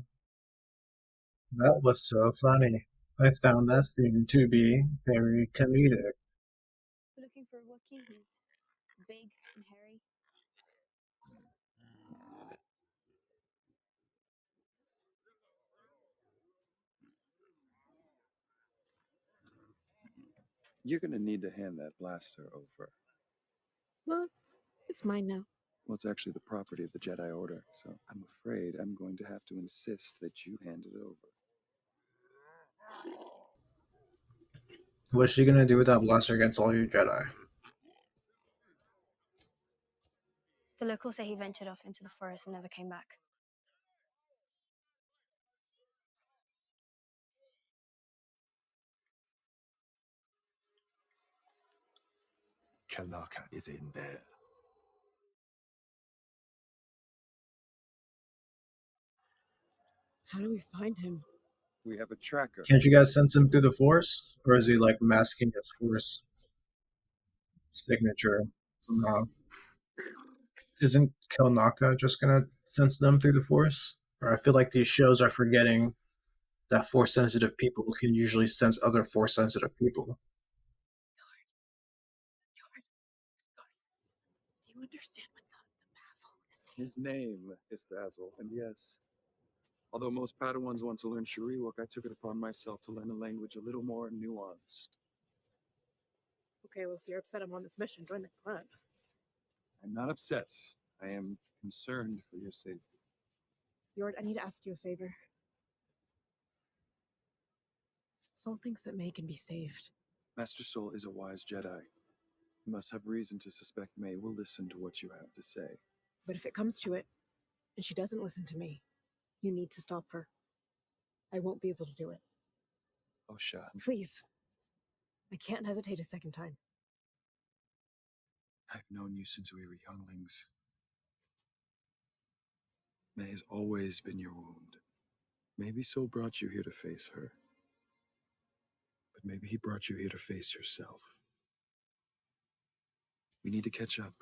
That was so funny. I found that scene to be very comedic. We're looking for a Wookiee. He's big and hairy. You're gonna need to hand that blaster over. Well, it's mine now. Well, it's actually the property of the Jedi Order, so I'm afraid I'm going to have to insist that you hand it over. What's she gonna do with that blaster against all you Jedi? The locals say he ventured off into the forest and never came back. Kalnaka is in there. How do we find him? We have a tracker. Can't you guys sense him through the Force? Or is he like masking his Force signature somehow? Isn't Kelnaka just gonna sense them through the Force? Or I feel like these shows are forgetting that Force sensitive people can usually sense other Force sensitive people. Do you understand what the Basil is saying? His name is Basil, and yes, although most Padawans want to learn Shariwok, I took it upon myself to learn a language a little more nuanced. Okay, well, if you're upset I'm on this mission, join the club. I'm not upset. I am concerned for your safety. Yord, I need to ask you a favor. Soul thinks that May can be saved. Master Soul is a wise Jedi. You must have reason to suspect May will listen to what you have to say. But if it comes to it, and she doesn't listen to me, you need to stop her. I won't be able to do it. Osha. Please. I can't hesitate a second time. I've known you since we were younglings. May has always been your wound. Maybe Soul brought you here to face her. But maybe he brought you here to face yourself. We need to catch up.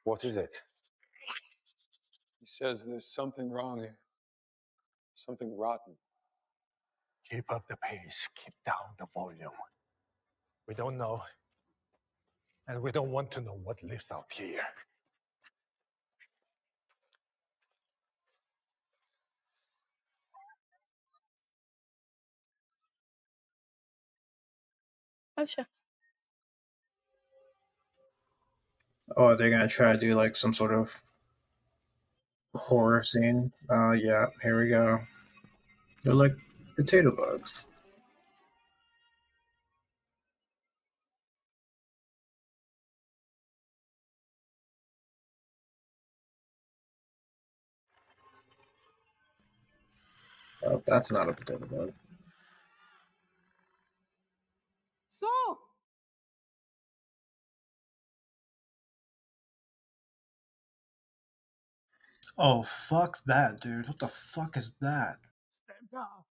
What is it? He says there's something wrong here. Something rotten. Keep up the pace. Keep down the volume. We don't know. And we don't want to know what lives out here. Oh, sure. Oh, they're gonna try to do like some sort of horror scene. Yeah, here we go. They're like potato bugs. Oh, that's not a potato bug. So, Oh, fuck that, dude. What the fuck is that? Stand down.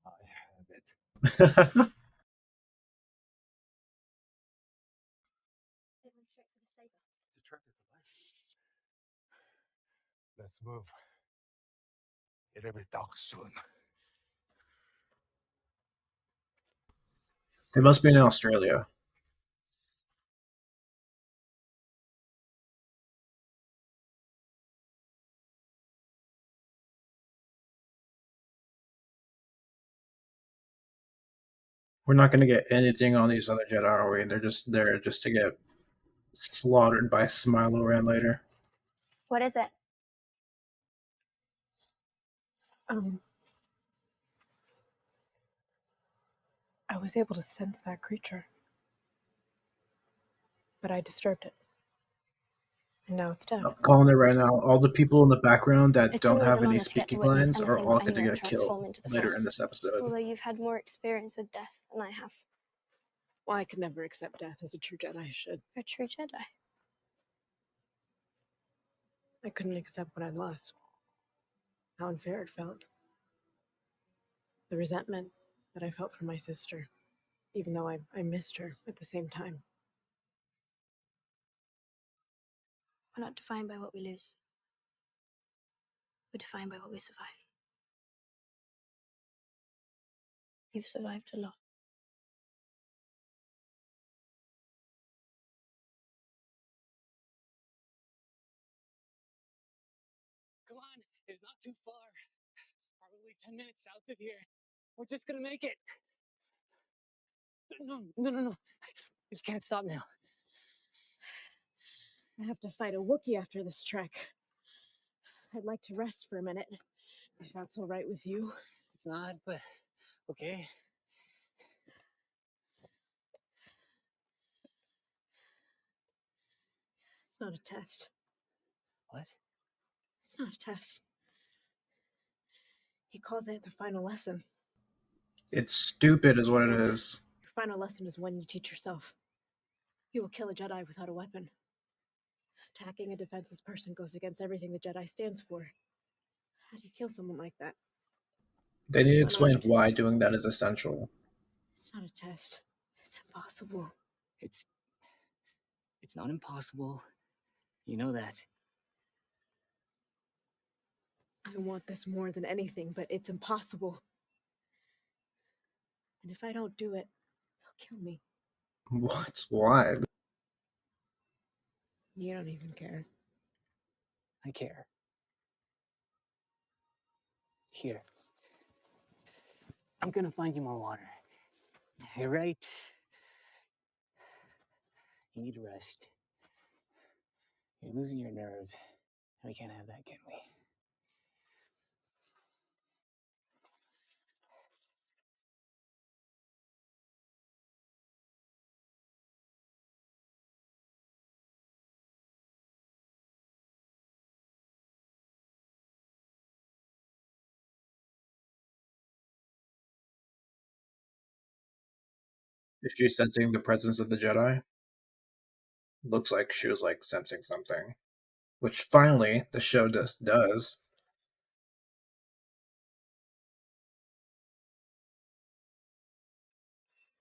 I have it. It went straight for the saber. It's attracted to light. Let's move. It'll be dark soon. They must be in Australia. We're not gonna get anything on these other Jedi, are we? They're just there just to get slaughtered by Smilo Ran later. What is it? I was able to sense that creature, but I disturbed it. And now it's dead. I'm calling it right now. All the people in the background that It's don't always have an any honor to get to speaking witness lines are anything all or going to anyone get killed transform into the later Force. in this episode. Although you've had more experience with death than I have. Well, I could never accept death as a true Jedi should. A true Jedi. I couldn't accept what I'd lost. How unfair it felt. The resentment that I felt for my sister, even though I missed her at the same time. We're not defined by what we lose. We're defined by what we survive. You've survived a lot. Come on, it's not too far. Probably 10 minutes south of here. We're just gonna make it. No. We can't stop now. I have to fight a Wookiee after this trek. I'd like to rest for a minute, if that's all right with you. It's not, but okay. It's not a test. What? It's not a test. He calls it the final lesson. It's stupid, is what it Says is. your final lesson is when you teach yourself. You will kill a Jedi without a weapon. Attacking a defenseless person goes against everything the Jedi stands for. How do you kill someone like that? They need to explain Unarmed. why doing that is essential. It's not a test. It's impossible. It's not impossible. You know that. I want this more than anything, but it's impossible. And if I don't do it, they'll kill me. What? Why? You don't even care. I care. Here. I'm gonna find you more water. You're right. You need rest. You're losing your nerve. We can't have that, can we? Is she sensing the presence of the Jedi? Looks like she was like sensing something. Which finally the show does.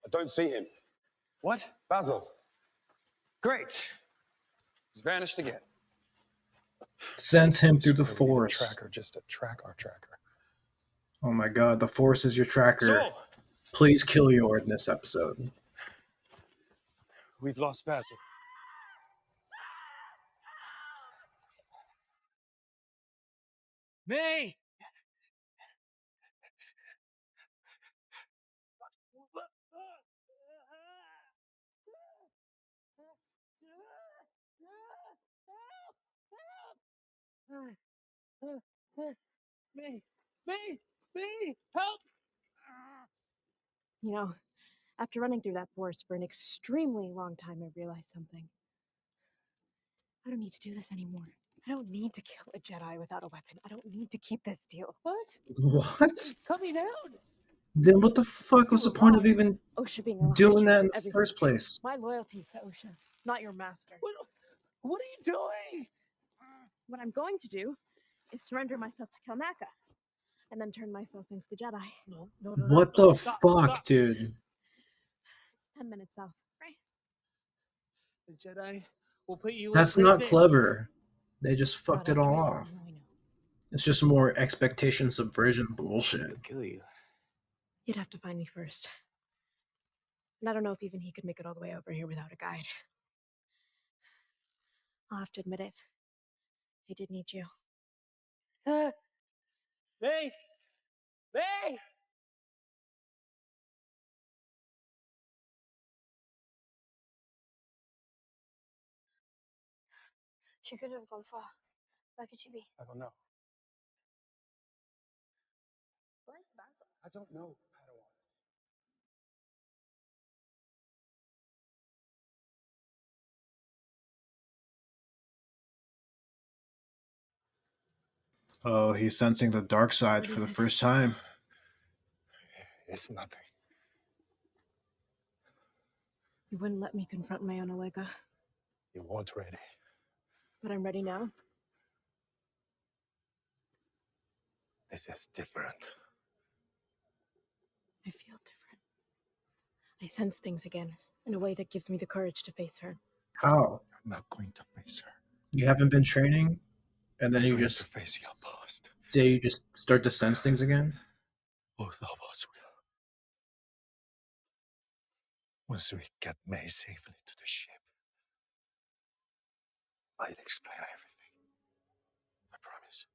I don't see him. What? Basil. Great. He's vanished again. Sends him through the So we need a force. tracker just to track our tracker. Oh my god, the force is your tracker. So, Please kill Yor in this episode. we've lost Basil. May! May, help! You know, after running through that forest for an extremely long time, I realized something. I don't need to do this anymore. I don't need to kill a Jedi without a weapon. I don't need to keep this deal. What? What? Cut me down. Then what the fuck You was the were point wrong. of even OSHA being alive doing that changes in the everything. first place? My loyalty is to OSHA, not your master. What are you doing? What I'm going to do is surrender myself to Kelnaka, and then turn myself into the Jedi. No. What the Stop. fuck, dude? It's 10 minutes south, right? The Jedi will put you That's in not prison. clever. They just Not fucked it after I all did. off. I know. It's just more expectation subversion bullshit. Kill you. You'd have to find me first. And I don't know if even he could make it all the way over here without a guide. I'll have to admit it. I did need you. May! May! She could have gone far. Where could she be? I don't know. Where's Basil? I don't know, Padawan. Oh, he's sensing the dark side What for is the it? first time. It's nothing. You wouldn't let me confront my own Olega, You weren't ready. but I'm ready now. This is different. I feel different. I sense things again in a way that gives me the courage to face her. How? You're not going to face her. You haven't been training, and then You're you going just to face your past. say you just start to sense things again? Both of us will. Once we get May safely to the ship, I'll explain everything. I promise.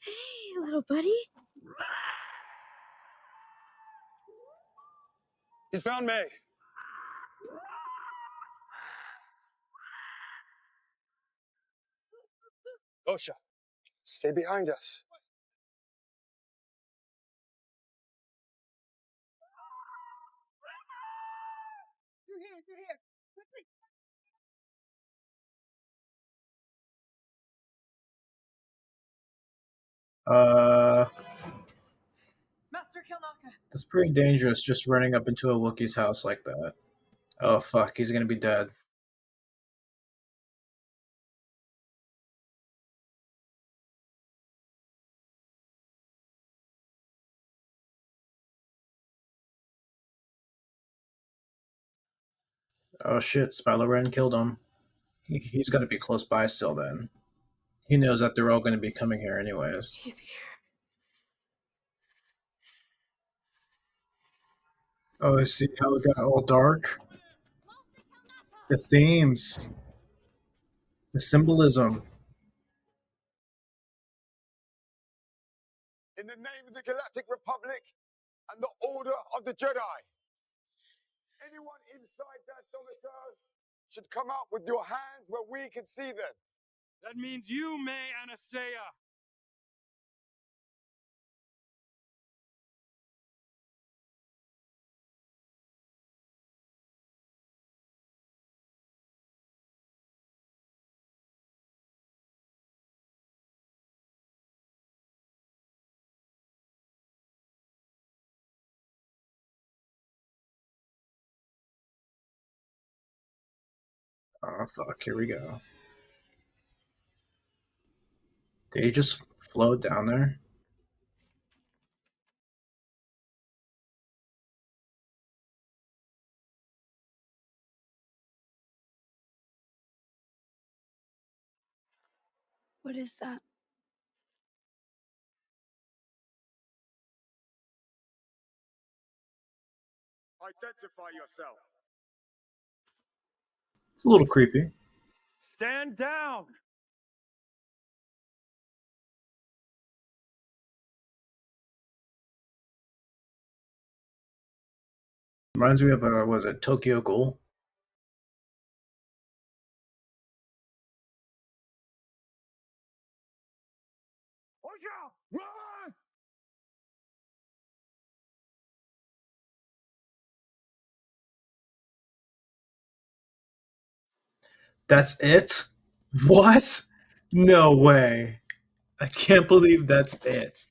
Hey, little buddy. He's found May. Osha, stay behind us. You're here. Quickly. Master Kelnaka! That's pretty dangerous just running up into a Wookiee's house like that. Oh fuck, he's gonna be dead. Oh shit, Spylo Ren killed him. He's gotta be close by still then. He knows that they're all gonna be coming here anyways. He's here. Oh, I see how it got all dark? The themes. The symbolism. In the name of the Galactic Republic and the Order of the Jedi, anyone inside that domicile should come out with your hands where we can see them. That means you, May Anastasia. Oh, fuck. Here we go. Did he just float down there? What is that? Identify yourself. It's a little creepy. Stand down. Reminds me of, was it Tokyo Ghoul? Osha, run! That's it? What? No way. I can't believe that's it.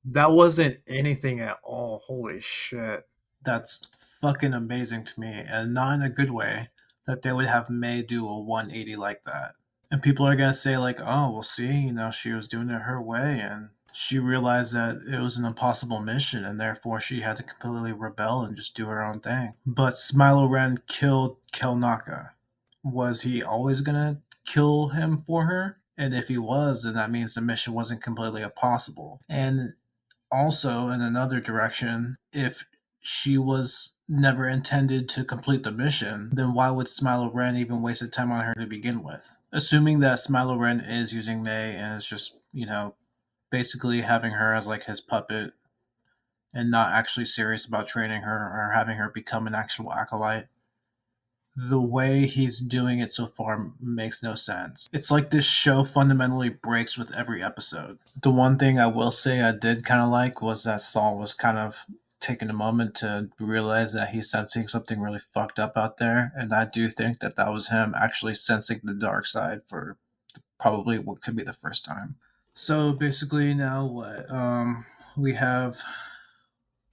That wasn't anything at all. Holy shit. That's fucking amazing to me, and not in a good way that they would have May do a 180 like that. And people are gonna say, like, oh, well, see, she was doing it her way, and she realized that it was an impossible mission, and therefore she had to completely rebel and just do her own thing. But Smilo Ren killed Kelnaka. Was he always gonna kill him for her? And if he was, then that means the mission wasn't completely impossible. And also, in another direction, if she was never intended to complete the mission, then why would Smilo Ren even waste the time on her to begin with? Assuming that Smilo Ren is using May and is just, basically having her as like his puppet and not actually serious about training her or having her become an actual acolyte, the way he's doing it so far makes no sense. It's like this show fundamentally breaks with every episode. The one thing I will say I did kind of like was that Saul was kind of taking a moment to realize that he's sensing something really fucked up out there, and I do think that that was him actually sensing the dark side for probably what could be the first time. So basically now what? We have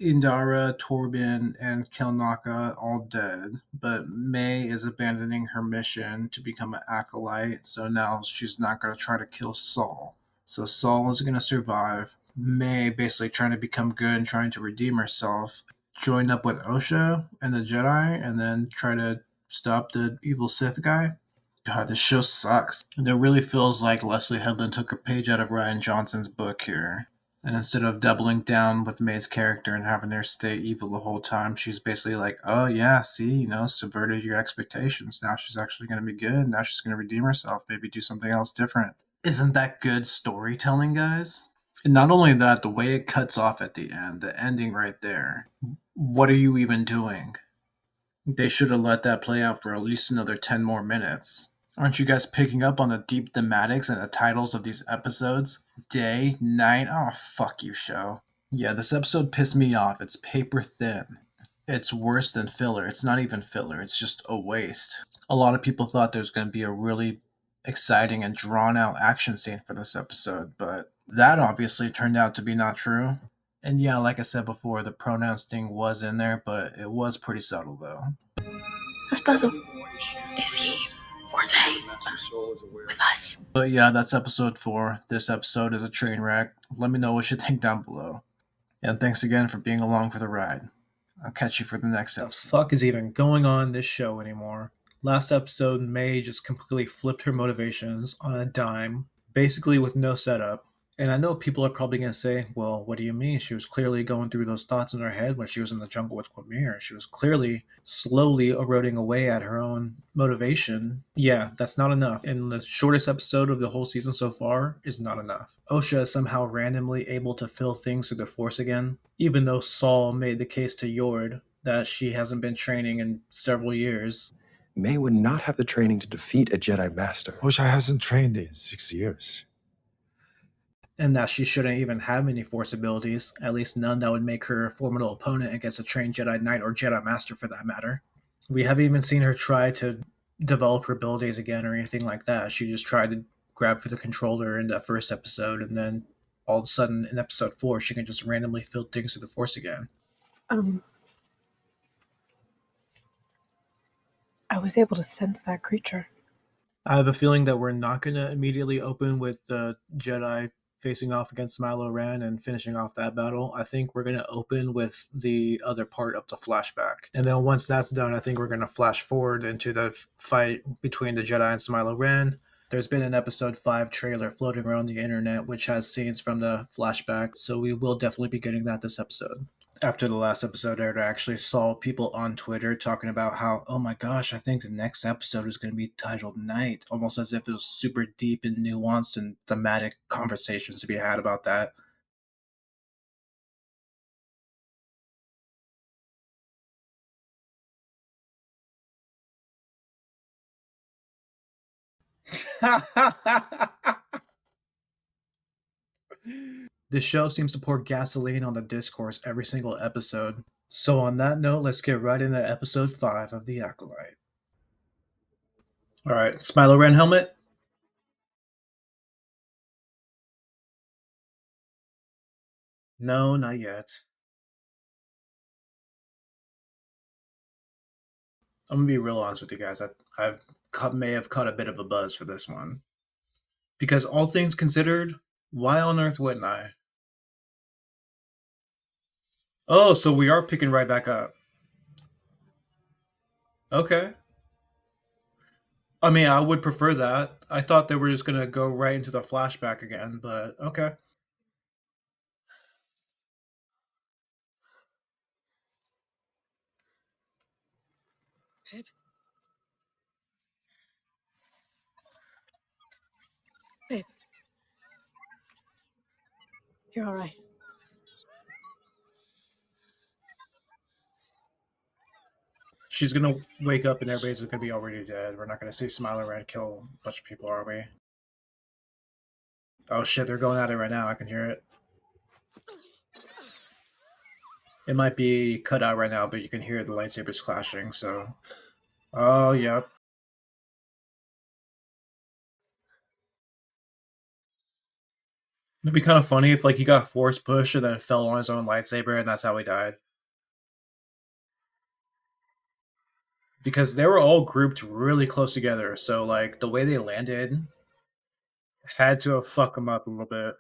Indara, Torben, and Kelnaka all dead, but May is abandoning her mission to become an acolyte, so now she's not going to try to kill Saul. So Saul is going to survive. May basically trying to become good and trying to redeem herself, join up with Osha and the Jedi, and then try to stop the evil Sith guy. God, this show sucks. And it really feels like Leslie Headland took a page out of Ryan Johnson's book here. And instead of doubling down with May's character and having her stay evil the whole time, she's basically like, oh yeah, see, subverted your expectations. Now she's actually going to be good. Now she's going to redeem herself, maybe do something else different. Isn't that good storytelling, guys? And not only that, the way it cuts off at the end, the ending right there. What are you even doing? They should have let that play out for at least another 10 more minutes. Aren't you guys picking up on the deep thematics and the titles of these episodes? Day, night, oh fuck you, show. Yeah, this episode pissed me off. It's paper thin. It's worse than filler. It's not even filler, it's just a waste. A lot of people thought there was going to be a really exciting and drawn out action scene for this episode, but that obviously turned out to be not true. And yeah, like I said before, the pronouns thing was in there, but it was pretty subtle though. This puzzle. Is he or they with us? But yeah, that's episode 4. This episode is a train wreck. Let me know what you think down below. And thanks again for being along for the ride. I'll catch you for the next episode. The fuck is even going on in this show anymore? Last episode, May just completely flipped her motivations on a dime, basically with no setup. And I know people are probably going to say, well, what do you mean? She was clearly going through those thoughts in her head when she was in the jungle with Quamir. She was clearly slowly eroding away at her own motivation. Yeah, that's not enough. And the shortest episode of the whole season so far is not enough. Osha is somehow randomly able to feel things through the Force again, even though Saul made the case to Yord that she hasn't been training in several years. May would not have the training to defeat a Jedi Master. Osha hasn't trained in 6 years. And that she shouldn't even have any Force abilities, at least none that would make her a formidable opponent against a trained Jedi Knight or Jedi Master for that matter. We haven't even seen her try to develop her abilities again or anything like that. She just tried to grab for the controller in that first episode, and then all of a sudden in episode 4, she can just randomly feel things through the Force again. I was able to sense that creature. I have a feeling that we're not going to immediately open with the Jedi facing off against Milo Ren and finishing off that battle. I think we're going to open with the other part of the flashback. And then once that's done, I think we're going to flash forward into the fight between the Jedi and Milo Ren. There's been an episode 5 trailer floating around the internet which has scenes from the flashback, so we will definitely be getting that this episode. After the last episode aired, I actually saw people on Twitter talking about how, oh my gosh, I think the next episode is going to be titled Night, almost as if it was super deep and nuanced and thematic conversations to be had about that. This show seems to pour gasoline on the discourse every single episode. So, on that note, let's get right into episode 5 of The Acolyte. Alright, Smilo Ren helmet? No, not yet. I'm gonna be real honest with you guys. May have caught a bit of a buzz for this one. Because all things considered, why on earth wouldn't I? Oh, so we are picking right back up. Okay. I mean, I would prefer that. I thought they were just gonna go right into the flashback again, but okay. Babe. Babe. You're all right. She's gonna wake up and everybody's gonna be already dead. We're not gonna see Smiler Red kill a bunch of people, are we? Oh shit, they're going at it right now. I can hear it. It might be cut out right now, but you can hear the lightsabers clashing, so. Oh, yep. It'd be kind of funny if like he got force pushed and then fell on his own lightsaber and that's how he died. Because they were all grouped really close together, so like the way they landed had to have fucked him up a little bit.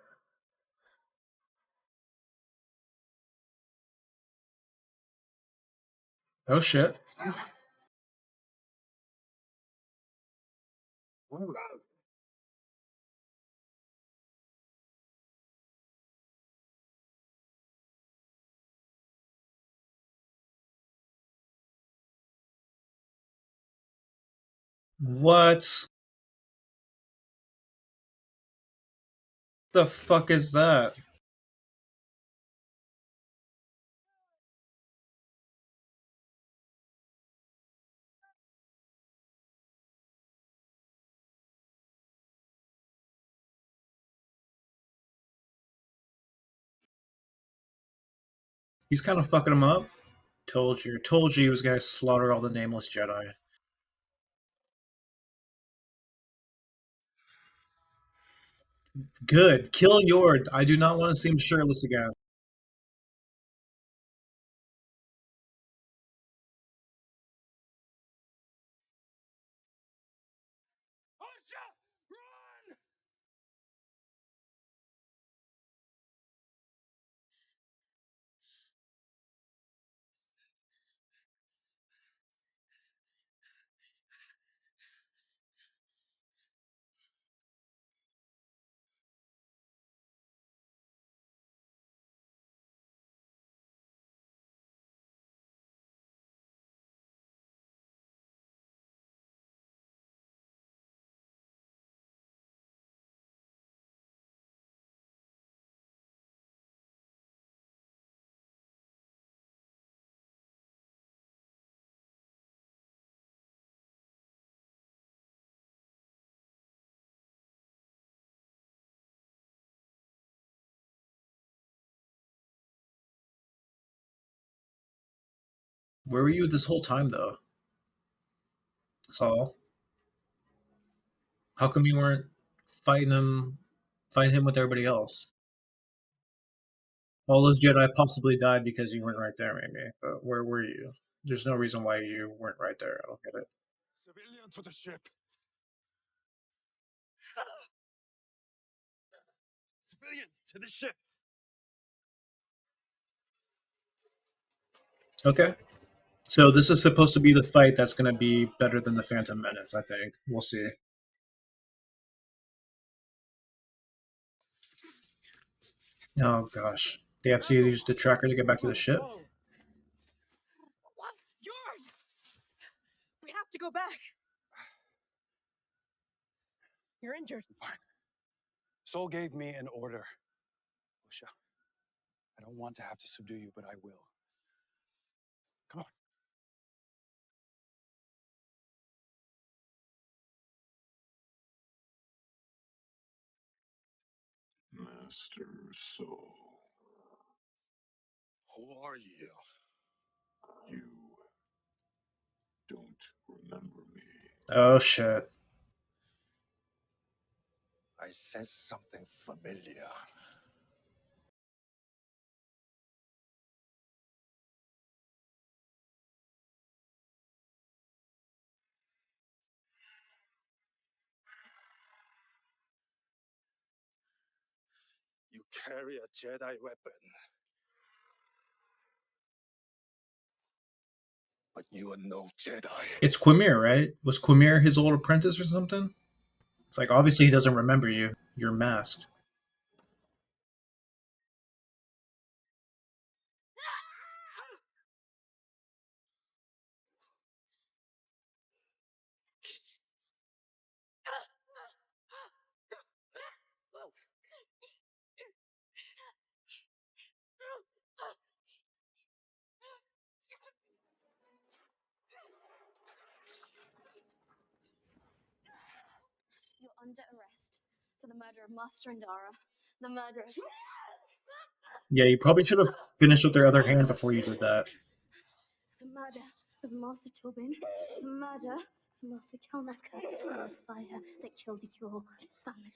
Oh shit. What the fuck is that? He's kind of fucking him up. Told you he was gonna slaughter all the nameless Jedi. Good. Kill Yord. I do not want to see him shirtless again. Where were you this whole time though? Saul? How come you weren't fighting him with everybody else? All those Jedi possibly died because you weren't right there, maybe. But where were you? There's no reason why you weren't right there. I don't get it. Civilian to the ship. Civilian to the ship. Okay. So this is supposed to be the fight that's going to be better than the Phantom Menace, I think. We'll see. Oh gosh. They have to use the tracker to get back to the ship? What? George! We have to go back. You're injured. Fine. Soul gave me an order. Usha, I don't want to have to subdue you, but I will. Come on. Master Soul. Who are you? You don't remember me. Oh shit. I sense something familiar. You carry a Jedi weapon. But you are no Jedi. It's Quimir, right? Was Quimir his old apprentice or something? It's like, obviously he doesn't remember you. You're masked. You're under arrest for the murder of Master Indara, the murder of... Yeah, you probably should have finished with their other hand before you did that. The murder of Master Turbin, the murder of Master Kelnaka, and the fire that killed your family.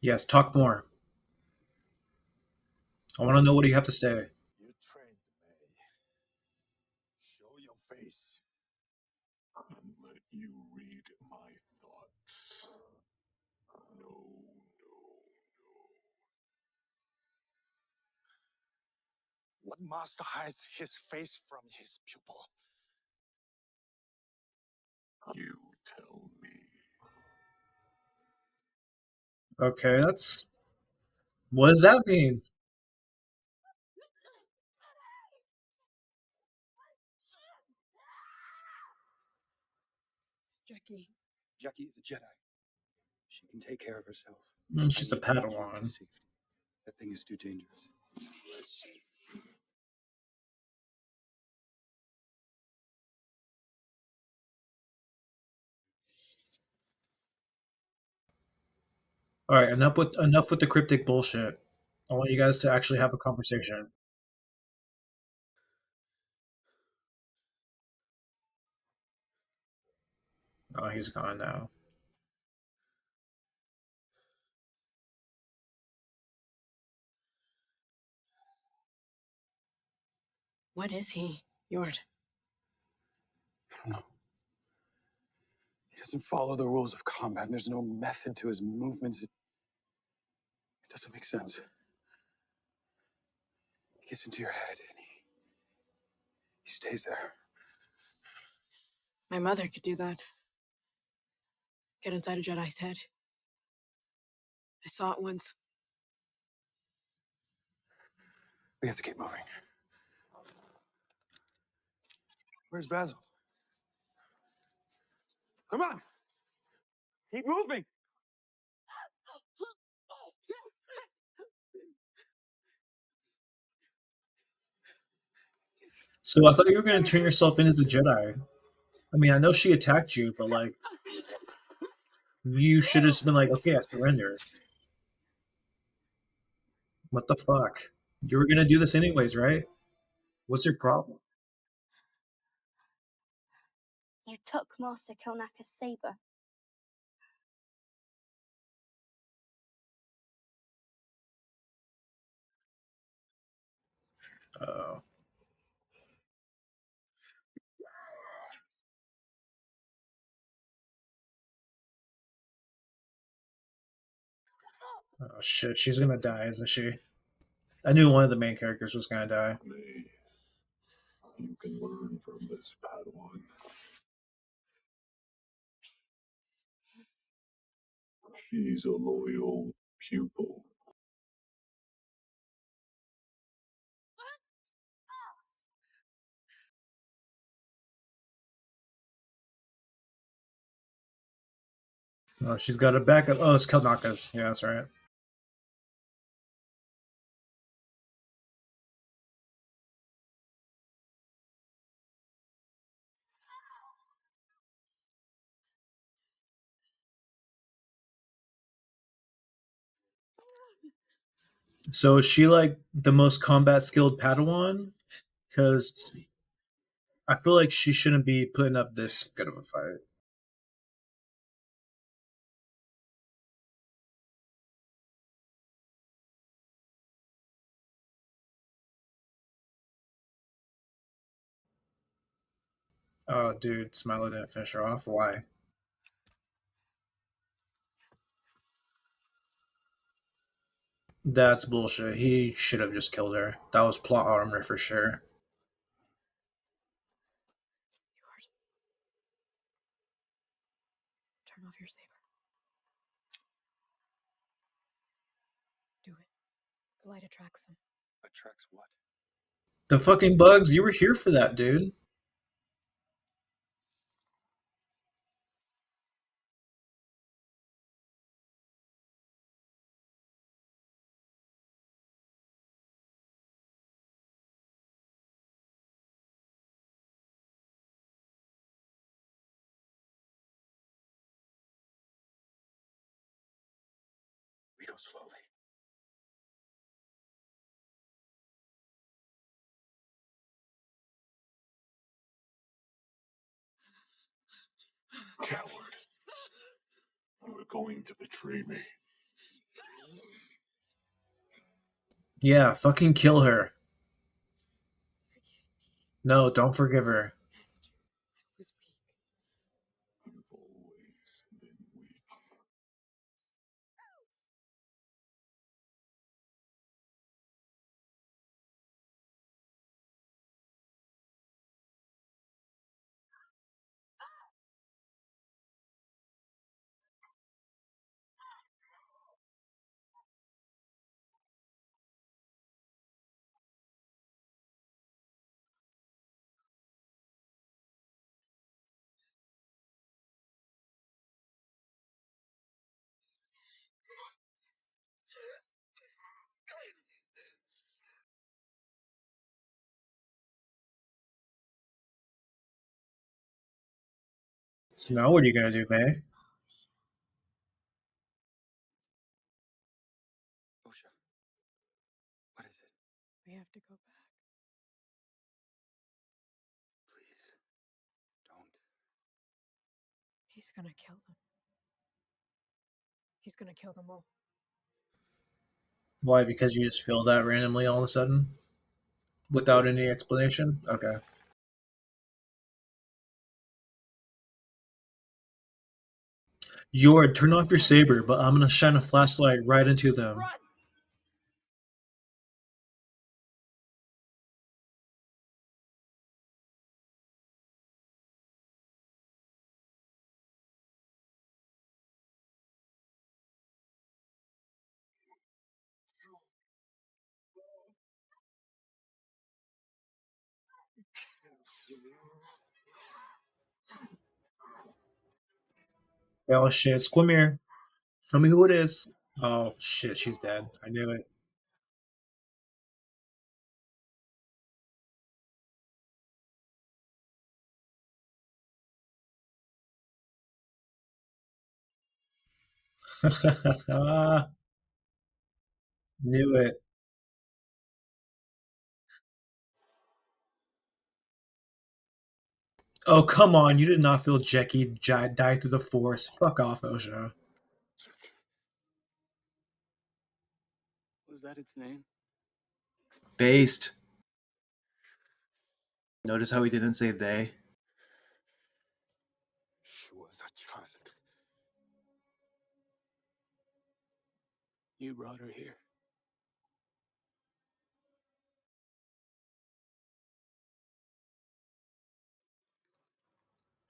Yes, talk more. I want to know what you have to say. You trained me. Show your face. And let you read my thoughts. No, no. What master hides his face from his pupil? You tell me. Okay, that's... What does that mean? Jackie. Jackie is a Jedi. She can take care of herself. She's a I need to get you to Padawan. safety. That thing is too dangerous. Let's see. All right, enough with the cryptic bullshit. I want you guys to actually have a conversation. Oh, he's gone now. What is he? Yord. I don't know. He doesn't follow the rules of combat, and there's no method to his movements. It doesn't make sense. He gets into your head, and he stays there. My mother could do that. Get inside a Jedi's head. I saw it once. We have to keep moving. Where's Basil? Come on! Keep moving! So I thought you were going to turn yourself into the Jedi. I mean, I know she attacked you, but like, you should have just been like, okay, I surrender. What the fuck? You were going to do this anyways, right? What's your problem? You took Master Kilnaka's saber. Oh. Oh shit, she's gonna die, isn't she? I knew one of the main characters was gonna die. May, you can learn from this Padawan. She's a loyal pupil. Oh, she's got a backup. Oh, it's Kalnaka's. Yeah, that's right. So is she like the most combat skilled Padawan? Because I feel like she shouldn't be putting up this good of a fight. Oh, dude, Smilo didn't finish her off. Why? That's bullshit. He should have just killed her. That was plot armor for sure. Turn off your saber. Do it. The light attracts them. Attracts what? The fucking bugs. You were here for that, dude. We go slowly. Coward. You were going to betray me. Yeah, fucking kill her. No, don't forgive her. Was weak. You've always been weak. So now what are you gonna do, May? Osha, what is it? We have to go back. Please, don't. He's gonna kill them. He's gonna kill them all. Why? Because you just feel that randomly all of a sudden? Without any explanation? Okay. Yord, turn off your saber, but I'm gonna shine a flashlight right into them. Run! Oh shit, Squimir. Show me who it is. Oh shit, she's dead. I knew it. Knew it. Oh, come on. You did not feel Jackie die through the force. Fuck off, Osha. Was that its name? Based. Notice how he didn't say they? She was a child. You brought her here.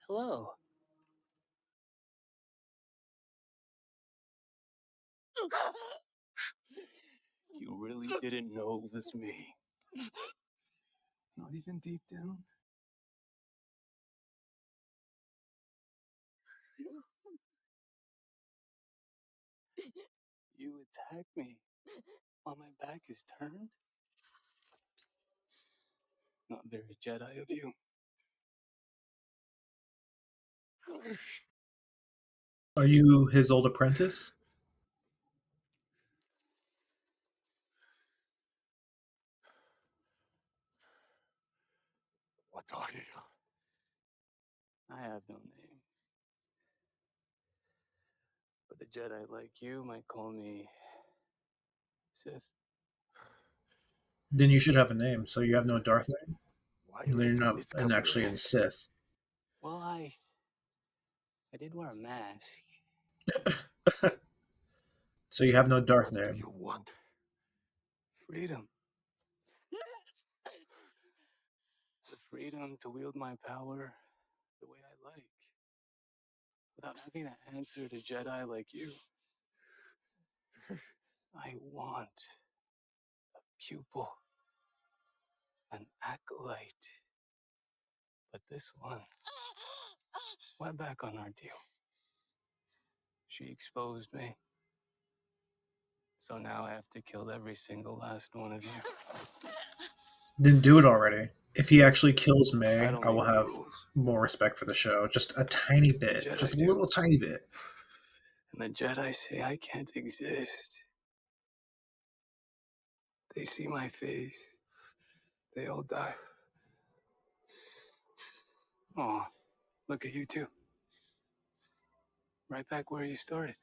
Hello. You really didn't know it was me. Not even deep down. You attacked me while my back is turned? Not very Jedi of you. Are you his old apprentice? What are you? I have no name. But the Jedi like you might call me Sith. Then you should have a name, so you have no Darth name. Why And then you're risk not and actually discovery? a Sith. Well, I did wear a mask. So you have no Darth What do name. you want? Freedom. The freedom to wield my power the way I like. Without having to answer to Jedi like you. I want a pupil. An acolyte. But this one went back on our deal. She exposed me. So now I have to kill every single last one of you. Then do it already. If he actually kills I May, don't I will make the have rules. more respect for the show. Just a tiny The bit. Jedi Just a do. little tiny bit. And the Jedi say I can't exist. They see my face. They all die. Aw, look at you two. Right back where you started.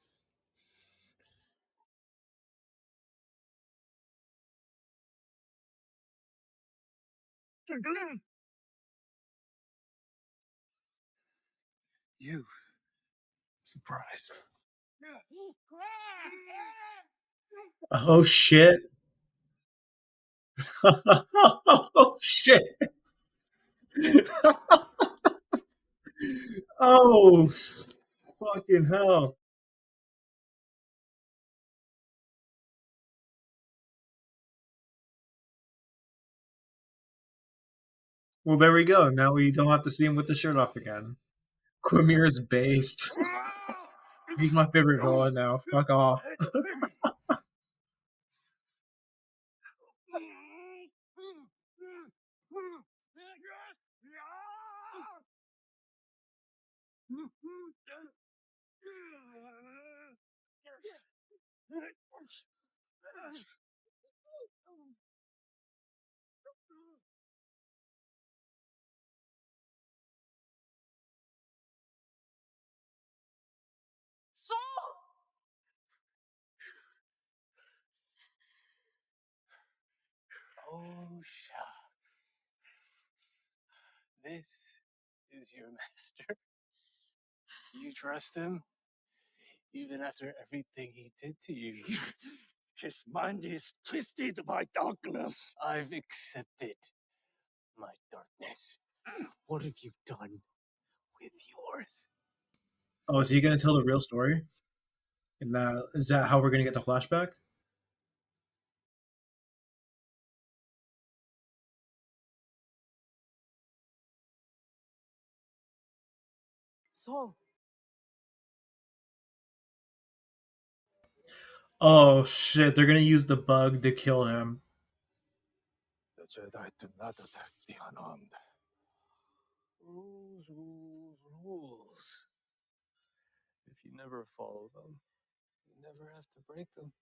You. Surprise. Oh shit. Oh shit. Oh fucking hell. Well, there we go. Now we don't have to see him with the shirt off again. Quimir is based. He's my favorite villain now. Fuck off. Oh, Sha. This is your master. You trust him? Even after everything he did to you. His mind is twisted by darkness. I've accepted my darkness. What have you done with yours? Oh, is he gonna tell the real story? And that is that how we're gonna get the flashback? So, Oh shit, they're gonna use the bug to kill him. The Jedi do not attack the unarmed. Rules, rules, rules. If you never follow them, never have to break them.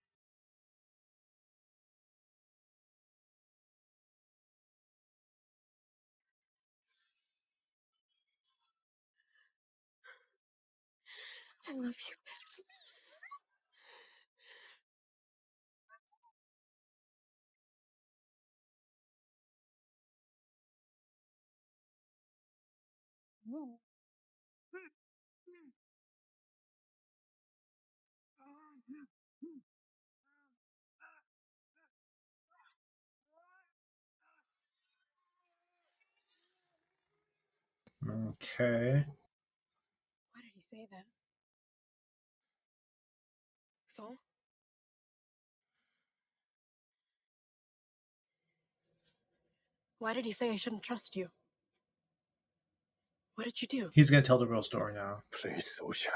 I love you. Okay. Why did he say that? So? Why did he say I shouldn't trust you? What did you do? He's gonna tell the real story now. Please, Osha.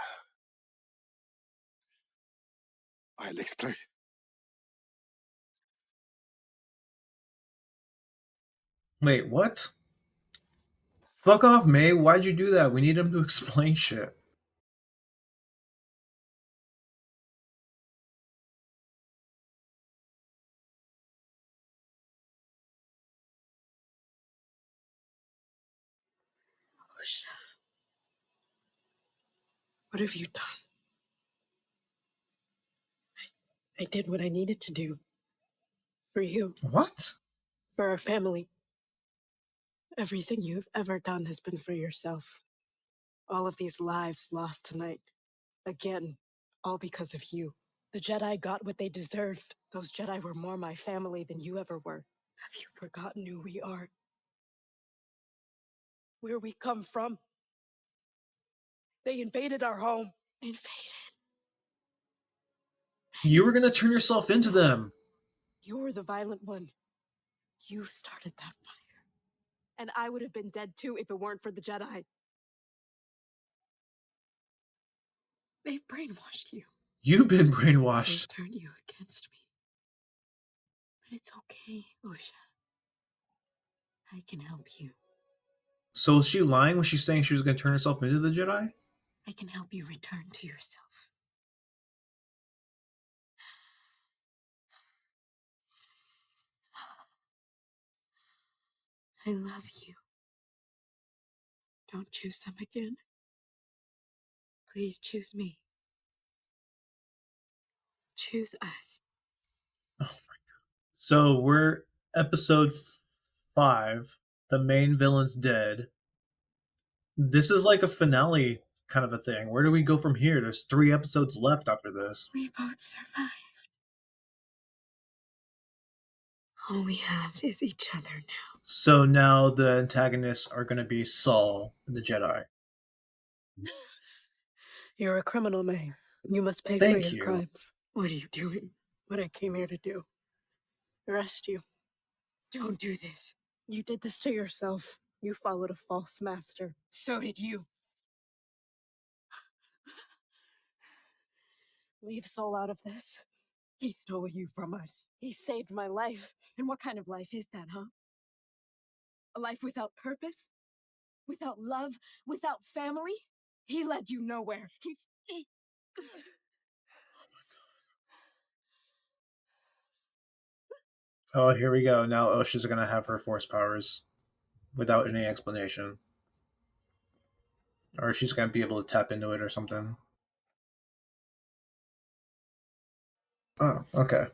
I'll explain. Wait, what? Fuck off, May. Why'd you do that? We need him to explain shit. Osha. What have you done? I did what I needed to do. For you. What? For our family. Everything you've ever done has been for yourself. All of these lives lost tonight. Again. All because of you. The Jedi got what they deserved. Those Jedi were more my family than you ever were. Have you forgotten who we are? Where we come from? They invaded our home. Invaded. You were gonna turn yourself into them. You're the violent one. You started that fire. And I would have been dead too if it weren't for the Jedi. They've brainwashed you. You've been They've brainwashed. turned you against me. But it's okay, Osha. I can help you. So is she lying when she's saying she was gonna turn herself into the Jedi? I can help you return to yourself. I love you. Don't choose them again. Please choose me. Choose us. So we're episode 5. The main villain's dead. This is like a finale kind of a thing. Where do we go from here? There's 3 episodes left after this. We both survived. All we have is each other now. So now the antagonists are going to be Saul and the Jedi. You're a criminal, May. You must pay for Thank your you. crimes. What are you doing? What I came here to do. Arrest you. Don't do this. You did this to yourself. You followed a false master. So did you. Leave Soul out of this. He stole you from us. He saved my life. And what kind of life is that, huh? A life without purpose? Without love? Without family? He led you nowhere. Oh, here we go. Now Osha's going to have her force powers without any explanation. Or she's going to be able to tap into it or something. Oh, okay.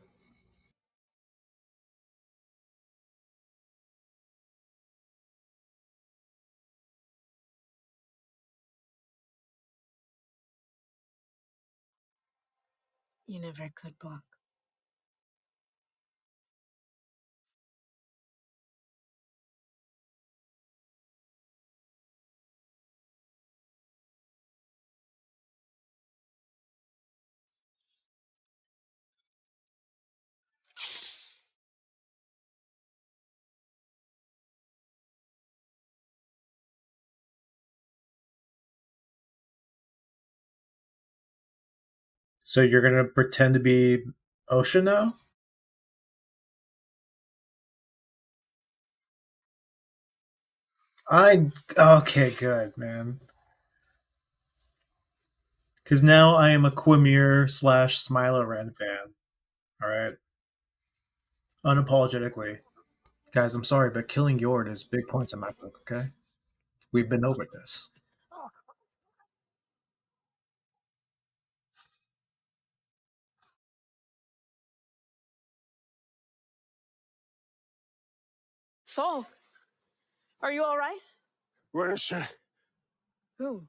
You never could block. So you're going to pretend to be Osha now? Okay, good, man. Because now I am a Quimir slash Smilo Ren fan. All right, unapologetically, guys. I'm sorry, but killing Yord is big points in my book. Okay, we've been over this. Saul, are you all right? Where is she? Who?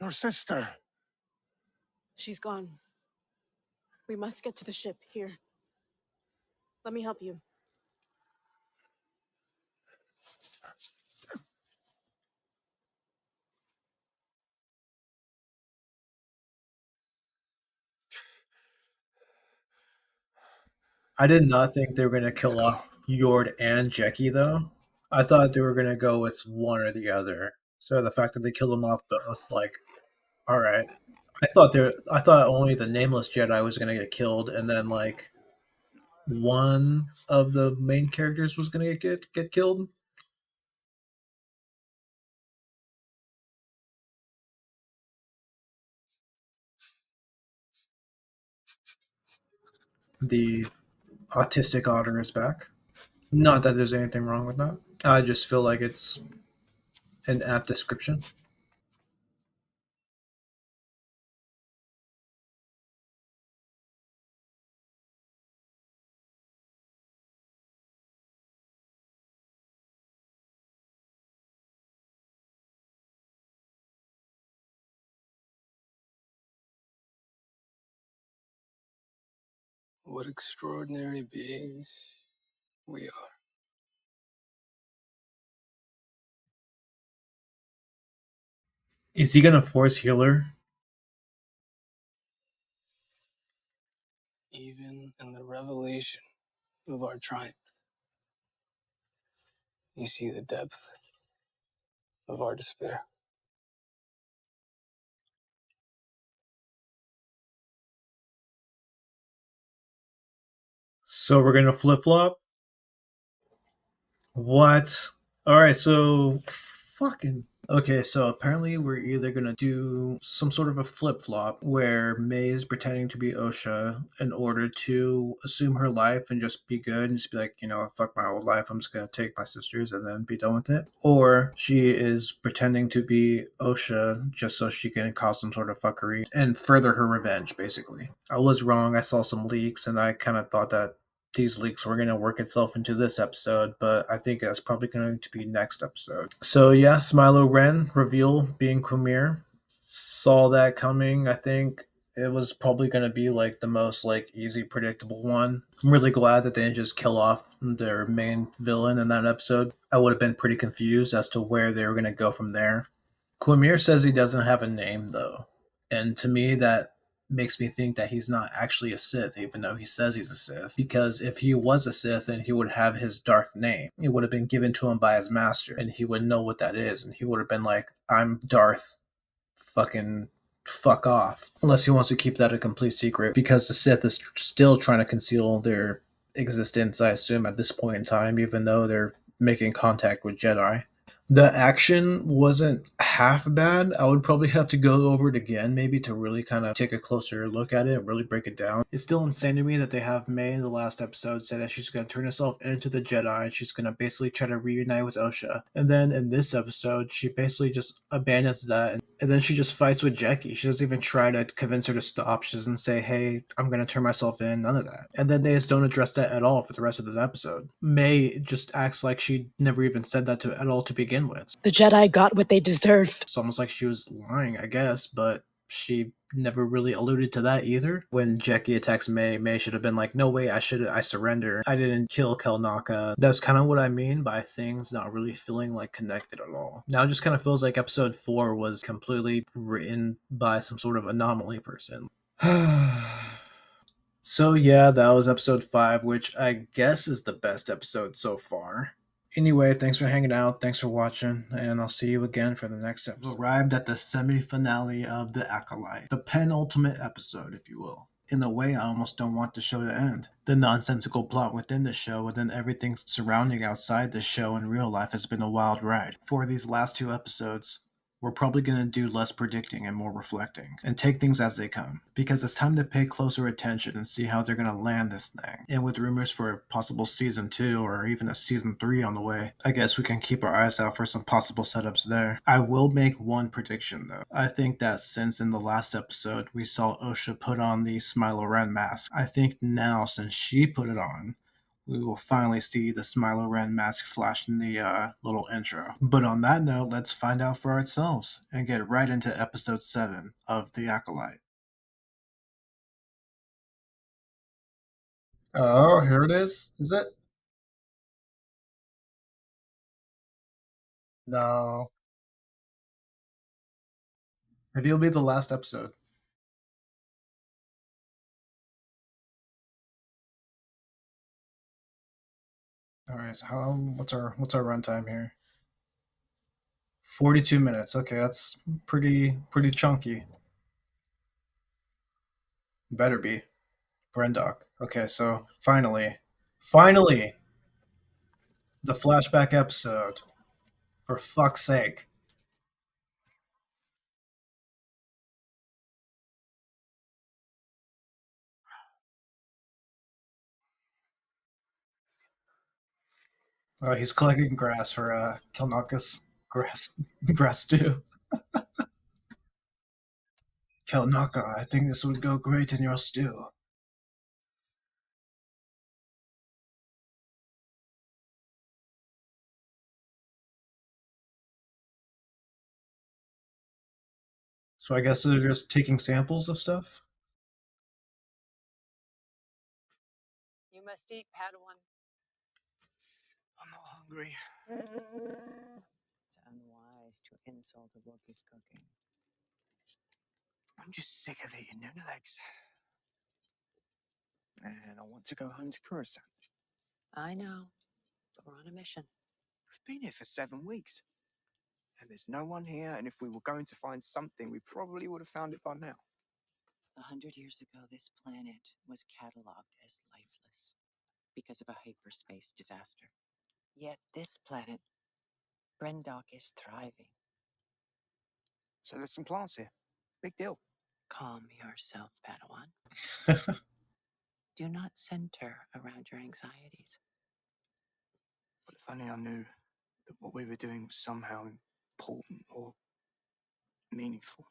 Your sister. She's gone. We must get to the ship. Here. Let me help you. I did not think they were going to kill off Yord and Jeki, though. I thought they were going to go with one or the other. So the fact that they killed them off both, like, all right. I thought only the nameless Jedi was going to get killed, and then like one of the main characters was going to get killed. The autistic otter is back. Not that there's anything wrong with that. I just feel like it's an apt description. What extraordinary beings we are. Is he going to force healer? Even in the revelation of our triumph, you see the depth of our despair. So we're going to flip flop? What? All right, so fucking okay. So apparently we're either gonna do some sort of a flip flop where May is pretending to be Osha in order to assume her life and just be good and just be like, you know, fuck my whole life. I'm just gonna take my sisters and then be done with it. Or she is pretending to be Osha just so she can cause some sort of fuckery and further her revenge. Basically, I was wrong. I saw some leaks and I kind of thought that these leaks were going to work itself into this episode, but I think that's probably going to be next episode. So yeah, Smilo Ren reveal being Kumir. Saw that coming. I think it was probably going to be like the most like easy predictable one. I'm really glad that they didn't just kill off their main villain in that episode. I would have been pretty confused as to where they were going to go from there. Quimir says he doesn't have a name though, and to me that makes me think that he's not actually a Sith, even though he says he's a Sith. Because if he was a Sith, then he would have his Darth name. It would have been given to him by his master, and he would know what that is, and he would have been like, "I'm Darth, fucking fuck off." Unless he wants to keep that a complete secret, because the Sith is still trying to conceal their existence, I assume, at this point in time, even though they're making contact with Jedi. The action wasn't half bad. I would probably have to go over it again, maybe to really kind of take a closer look at it and really break it down. It's still insane to me that they have May in the last episode say that she's going to turn herself into the Jedi and she's going to basically try to reunite with Osha. And then in this episode, she basically just abandons that and then she just fights with Jeki. She doesn't even try to convince her to stop. She doesn't say, hey, I'm going to turn myself in. None of that. And then they just don't address that at all for the rest of the episode. May just acts like she never even said that at all to begin with. The Jedi got what they deserved. It's almost like she was lying, I guess, but she never really alluded to that either. When Jeki attacks May should have been like, no way, I surrender. I didn't kill Kelnaka. That's kind of what I mean by things not really feeling like connected at all. Now it just kind of feels like episode 4 was completely written by some sort of anomaly person. So yeah, that was episode 5, which I guess is the best episode so far. Anyway, thanks for hanging out, thanks for watching, and I'll see you again for the next episode. We've arrived at the semi-finale of The Acolyte, the penultimate episode, if you will. In a way, I almost don't want the show to end. The nonsensical plot within the show and then everything surrounding outside the show in real life has been a wild ride. For these last 2 episodes, we're probably going to do less predicting and more reflecting and take things as they come because it's time to pay closer attention and see how they're going to land this thing. And with rumors for a possible season 2 or even a season 3 on the way, I guess we can keep our eyes out for some possible setups there. I will make one prediction though. I think that since in the last episode we saw Osha put on the Smilo Ren mask, I think now since she put it on, we will finally see the Smilo Ren mask flash in the little intro. But on that note, let's find out for ourselves and get right into episode 7 of The Acolyte. Oh, here it is. Is it? No. Maybe it'll be the last episode. All right. So what's our runtime here? 42 minutes. Okay, that's pretty chunky. Better be. Brendock. Okay, so finally, the flashback episode. For fuck's sake. He's collecting grass for Kelnaka's grass stew. Kelnaka, I think this would go great in your stew. So I guess they're just taking samples of stuff? You must eat, Padawan. I'm not hungry. It's unwise to insult a Wookiee's cooking. I'm just sick of eating noodle legs. And I want to go home to Coruscant. I know, but we're on a mission. We've been here for 7 weeks. And there's no one here, and if we were going to find something, we probably would have found it by now. 100 years ago, this planet was cataloged as lifeless because of a hyperspace disaster. Yet this planet, Brendock, is thriving. So there's some plants here. Big deal. Calm yourself, Padawan. Do not center around your anxieties. But if only I knew that what we were doing was somehow important or meaningful.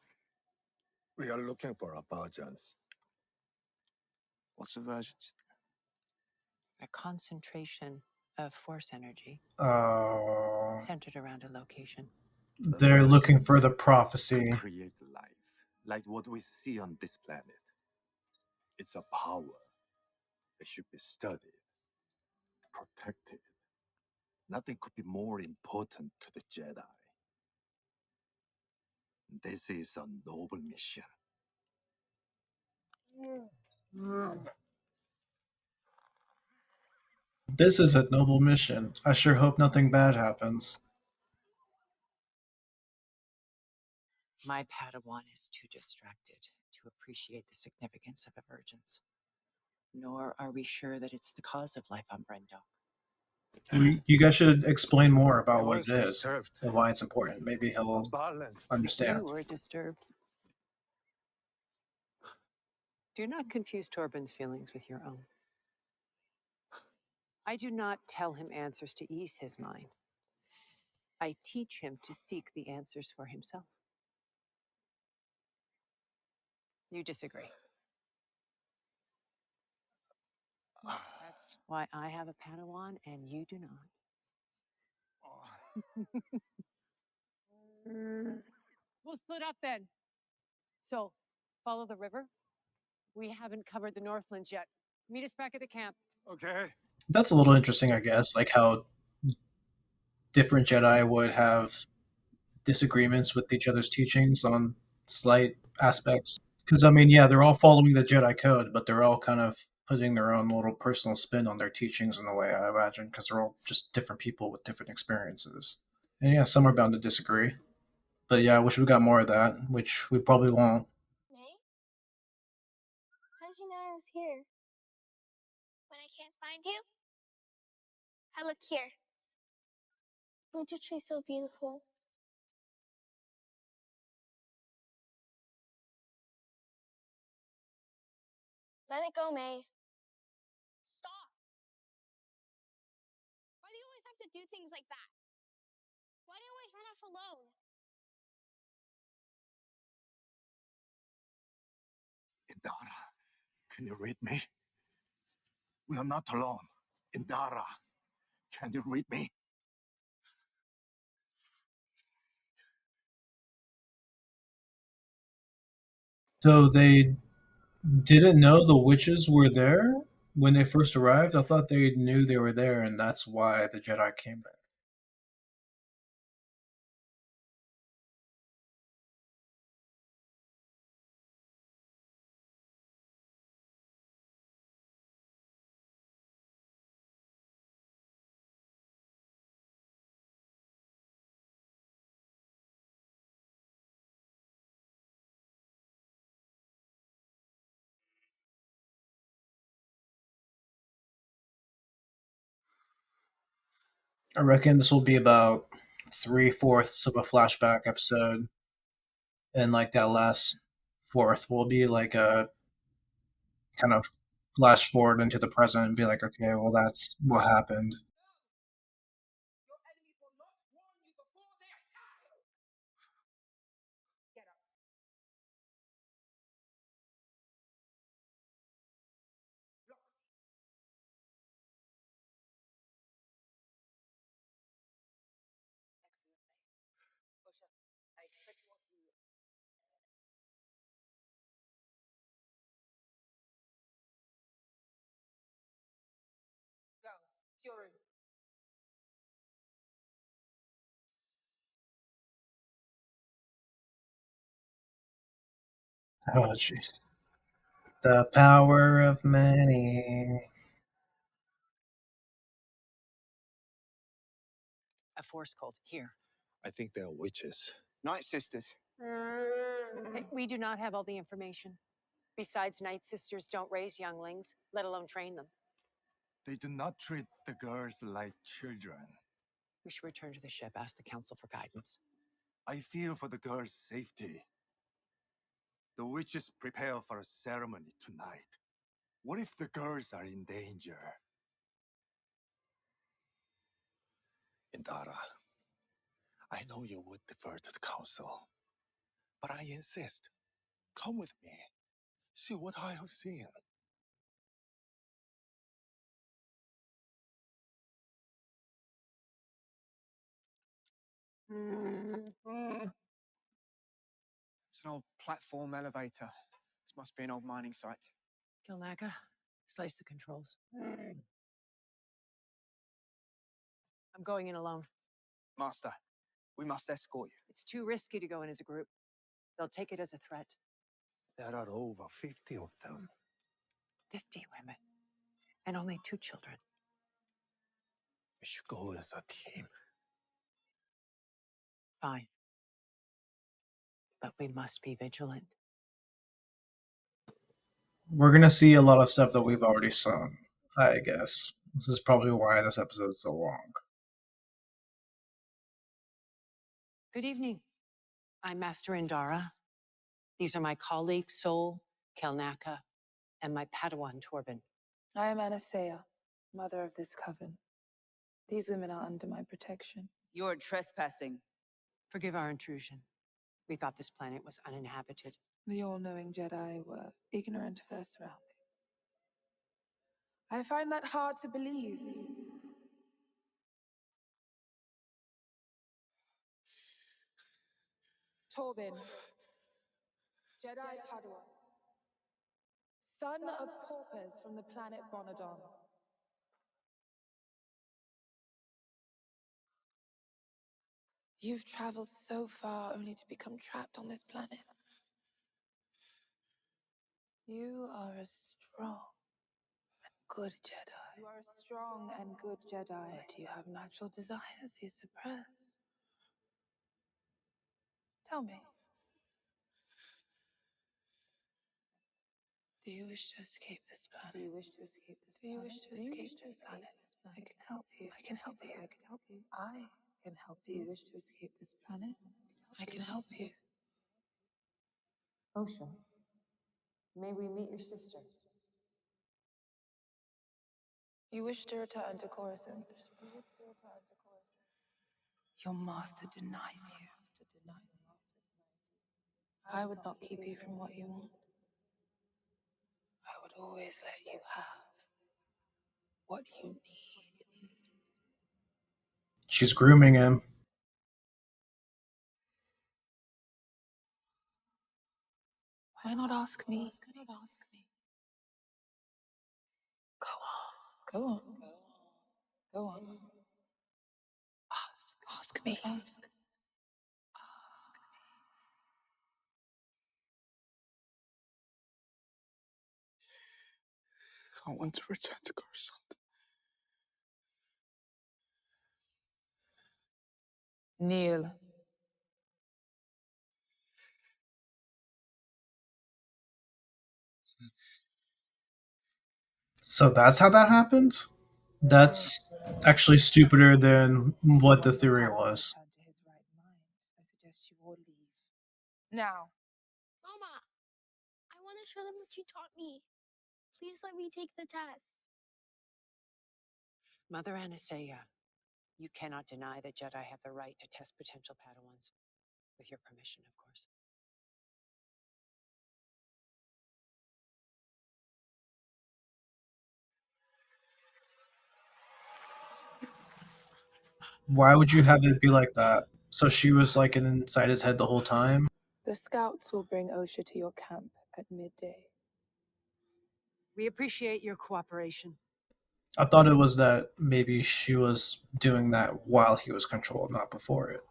We are looking for a virgins. What's a virgins? A concentration of force energy Oh. centered around a location. They're looking for the prophecy. Create life, like what we see on this planet. It's a power that should be studied, protected. Nothing could be more important to the Jedi. This is a noble mission. This is a noble mission. I sure hope nothing bad happens. My Padawan is too distracted to appreciate the significance of emergence. Nor are we sure that it's the cause of life on Brendock. You guys should explain more about I what it was is disturbed. and why it's important. Maybe he'll understand. You were disturbed. Do not confuse Torben's feelings with your own. I do not tell him answers to ease his mind. I teach him to seek the answers for himself. You disagree. That's why I have a Padawan and you do not. We'll split up then. So, follow the river. We haven't covered the Northlands yet. Meet us back at the camp. Okay. That's a little interesting, I guess, like how different Jedi would have disagreements with each other's teachings on slight aspects. Because, I mean, yeah, they're all following the Jedi Code, but they're all kind of putting their own little personal spin on their teachings in a way, I imagine, because they're all just different people with different experiences. And yeah, some are bound to disagree. But yeah, I wish we got more of that, which we probably won't. May? How did you know I was here? When I can't find you? I look here. Winter tree's so beautiful. Let it go, May. Stop. Why do you always have to do things like that? Why do you always run off alone? Indara, can you read me? We are not alone. Indara, can you read me? So they didn't know the witches were there when they first arrived? I thought they knew they were there, and that's why the Jedi came there. I reckon this will be about 3/4 of a flashback episode, and like that last fourth will be like a kind of flash forward into the present and be like, okay, well, that's what happened. I expect more from you. Go. It's your room. Oh, jeez. The power of many. A force cult here. I think they are witches. Night Sisters. We do not have all the information. Besides, Night Sisters don't raise younglings, let alone train them. They do not treat the girls like children. We should return to the ship, ask the council for guidance. I fear for the girls' safety. The witches prepare for a ceremony tonight. What if the girls are in danger? Indara, I know you would defer to the council, but I insist. Come with me. See what I have seen. It's an old platform elevator. This must be an old mining site. Kilnaka, slice the controls. I'm going in alone. Master, we must escort you. It's too risky to go in as a group. They'll take it as a threat. There are over 50 of them. 50 women. And only 2 children. We should go as a team. Fine. But we must be vigilant. We're gonna see a lot of stuff that we've already seen, I guess. This is probably why this episode is so long. Good evening. I'm Master Indara. These are my colleagues, Sol, Kelnaka, and my Padawan, Torben. I am Anastasia, mother of this coven. These women are under my protection. You're trespassing. Forgive our intrusion. We thought this planet was uninhabited. The all-knowing Jedi were ignorant of their surroundings. I find that hard to believe. Torben, Jedi Padawan, son of paupers from the planet Bonadon. You've traveled so far only to become trapped on this planet. You are a strong and good Jedi. You are a strong and good Jedi. But you have natural desires you suppress. Tell me. Do you wish to escape this planet? Do you wish to escape this planet? Do you wish to escape this planet? I can help you. I can help you. I can help you. I can help you. Do you wish to escape this planet? I can help you. Osha, may we meet your sister? You wish to return to Coruscant. Your master denies you. I would not keep you from what you want. I would always let you have what you need. She's grooming him. Why not ask me? Go on. Go on. Ask me. I want to return to Coruscant. Kneel. So that's how that happened? That's actually stupider than what the theory was. I suggest you all leave. Now. Mama, I want to show them what you taught me. Please let me take the test. Mother Anastasia, you cannot deny that Jedi have the right to test potential Padawans. With your permission, of course. Why would you have it be like that? So she was like inside his head the whole time? The scouts will bring Osha to your camp at midday. We appreciate your cooperation. I thought it was that maybe she was doing that while he was controlled, not before it.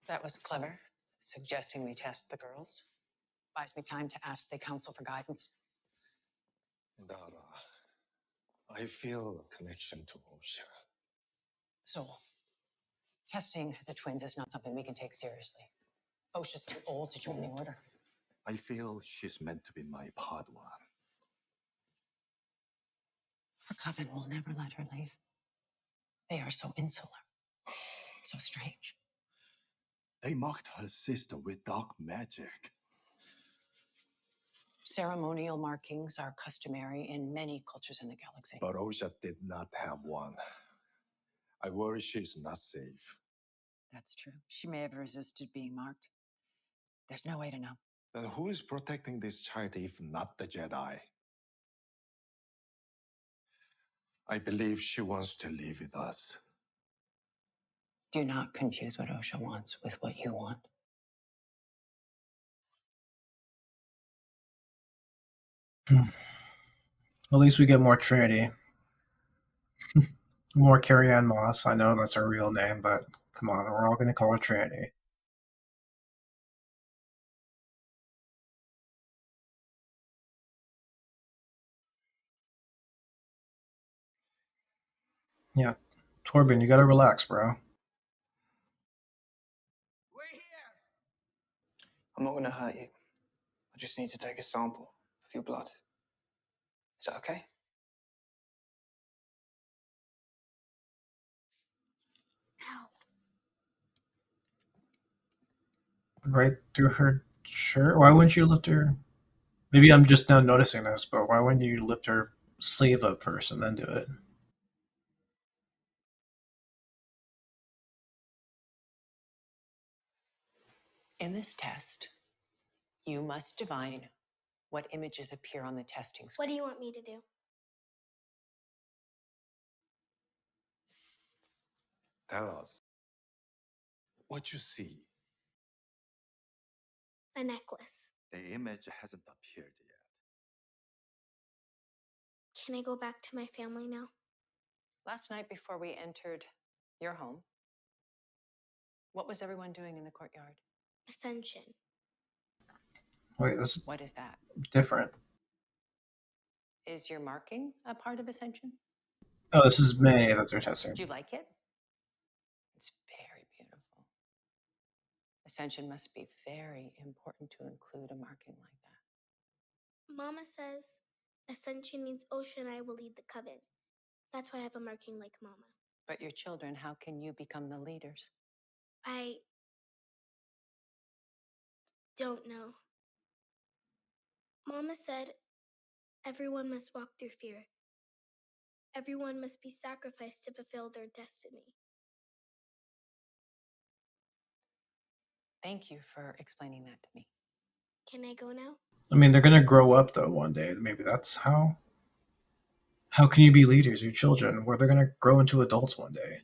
That was clever, suggesting we test the girls. Buys me time to ask the council for guidance. Dara, I feel a connection to Osha. So, testing the twins is not something we can take seriously. OSHA's too old to join the order. I feel she's meant to be my Padawan. Her coven will never let her leave. They are so insular, so strange. They mocked her sister with dark magic. Ceremonial markings are customary in many cultures in the galaxy. But Osha did not have one. I worry she's not safe. That's true. She may have resisted being marked. There's no way to know. Then who is protecting this child if not the Jedi? I believe she wants to live with us. Do not confuse what OSHA wants with what you want. At least we get more Trinity. More Carrie Ann Moss. I know that's her real name, but come on, we're all going to call her Trinity. Yeah. Torben, you got to relax, bro. I'm not going to hurt you. I just need to take a sample of your blood. Is that okay? Right through her shirt? Why wouldn't you lift her? Maybe I'm just now noticing this, but why wouldn't you lift her sleeve up first and then do it? In this test, you must divine what images appear on the testing screen. What do you want me to do? Tell us what you see. A necklace. The image hasn't appeared yet. Can I go back to my family now? Last night before we entered your home, what was everyone doing in the courtyard? Ascension. Wait, this is What is that? different. Is your marking a part of Ascension? Oh, this is May that they're testing. Do you like it? It's very beautiful. Ascension must be very important to include a marking like that. Mama says Ascension means Osha and I will lead the coven. That's why I have a marking like Mama. But your children, how can you become the leaders? I don't know. Mama said everyone must walk through fear. Everyone must be sacrificed to fulfill their destiny. Thank you for explaining that to me. Can I go now? I mean, they're gonna grow up though one day. Maybe that's how. How can you be leaders, your children, where they're gonna grow into adults one day?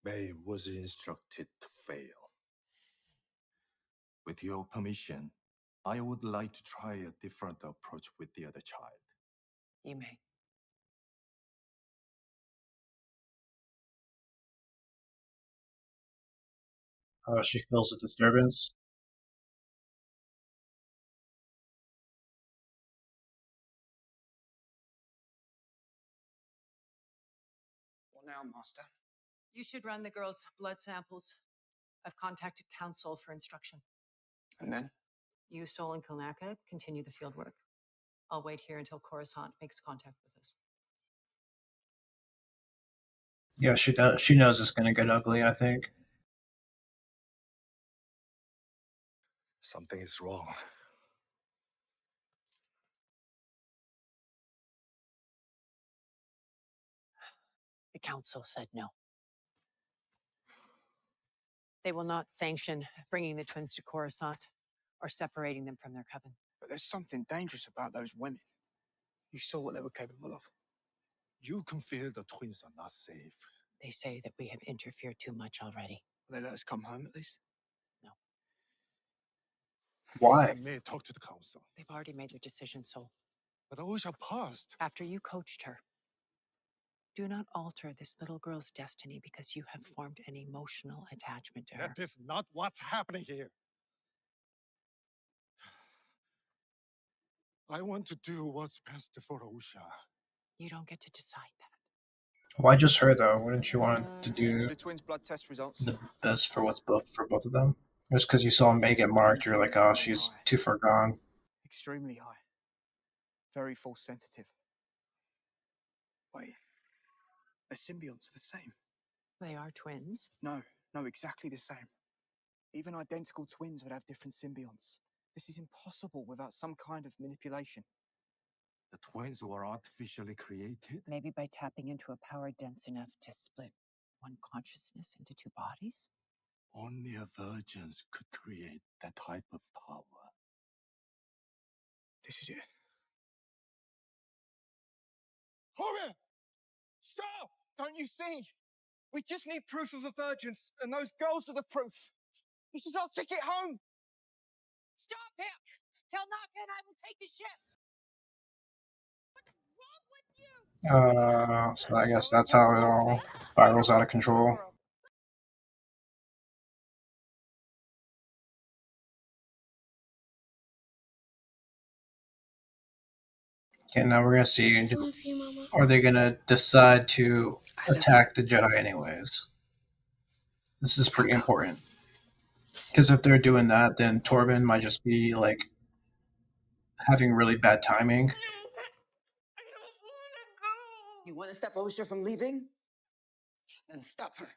May was instructed to fail. With your permission, I would like to try a different approach with the other child. You may. She feels a disturbance. Well, now, Master. You should run the girls' blood samples. I've contacted council for instruction. And then? You, Sol, and Kilnaka continue the field work. I'll wait here until Coruscant makes contact with us. Yeah, she does. She knows it's gonna get ugly. I think. Something is wrong. The council said no. They will not sanction bringing the twins to Coruscant or separating them from their coven. But there's something dangerous about those women. You saw what they were capable of. You can feel the twins are not safe. They say that we have interfered too much already. Will they let us come home at least? No. Why? I may talk to the council. They've already made their decision, Sol. But Osha passed. After you coached her. Do not alter this little girl's destiny because you have formed an emotional attachment to her. That is not what's happening here. I want to do what's best for Osha. You don't get to decide that. Why just her though? Wouldn't you want to do The twins' blood test results. the best for what's both for both of them? Just because you saw May get marked, you're like, oh, she's too far gone. Extremely high. Very force sensitive. Wait. Their symbionts are the same. They are twins? No, exactly the same. Even identical twins would have different symbionts. This is impossible without some kind of manipulation. The twins were artificially created? Maybe by tapping into a power dense enough to split one consciousness into two bodies? Only a virgin could create that type of power. This is it. Homer! Stop! Don't you see? We just need proof of a virgins, and those girls are the proof. This is our ticket home. Stop him! Kilnaka and I will take the ship. So I guess that's how it all spirals out of control. Okay, now we're gonna see. I love you, Mama. Are they gonna decide to attack the Jedi anyways? This is pretty important. Because if they're doing that, then Torben might just be like having really bad timing. You want to stop Osha from leaving? Then stop her.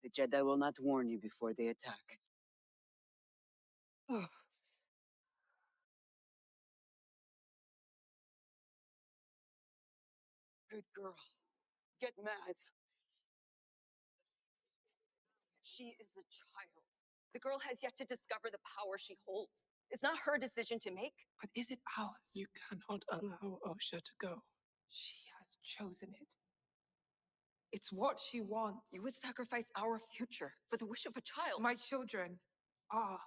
The Jedi will not warn you before they attack. Good girl. Get mad. She is a child. The girl has yet to discover the power she holds. It's not her decision to make. But is it ours? You cannot allow Osha to go. She has chosen it. It's what she wants. You would sacrifice our future for the wish of a child. My children are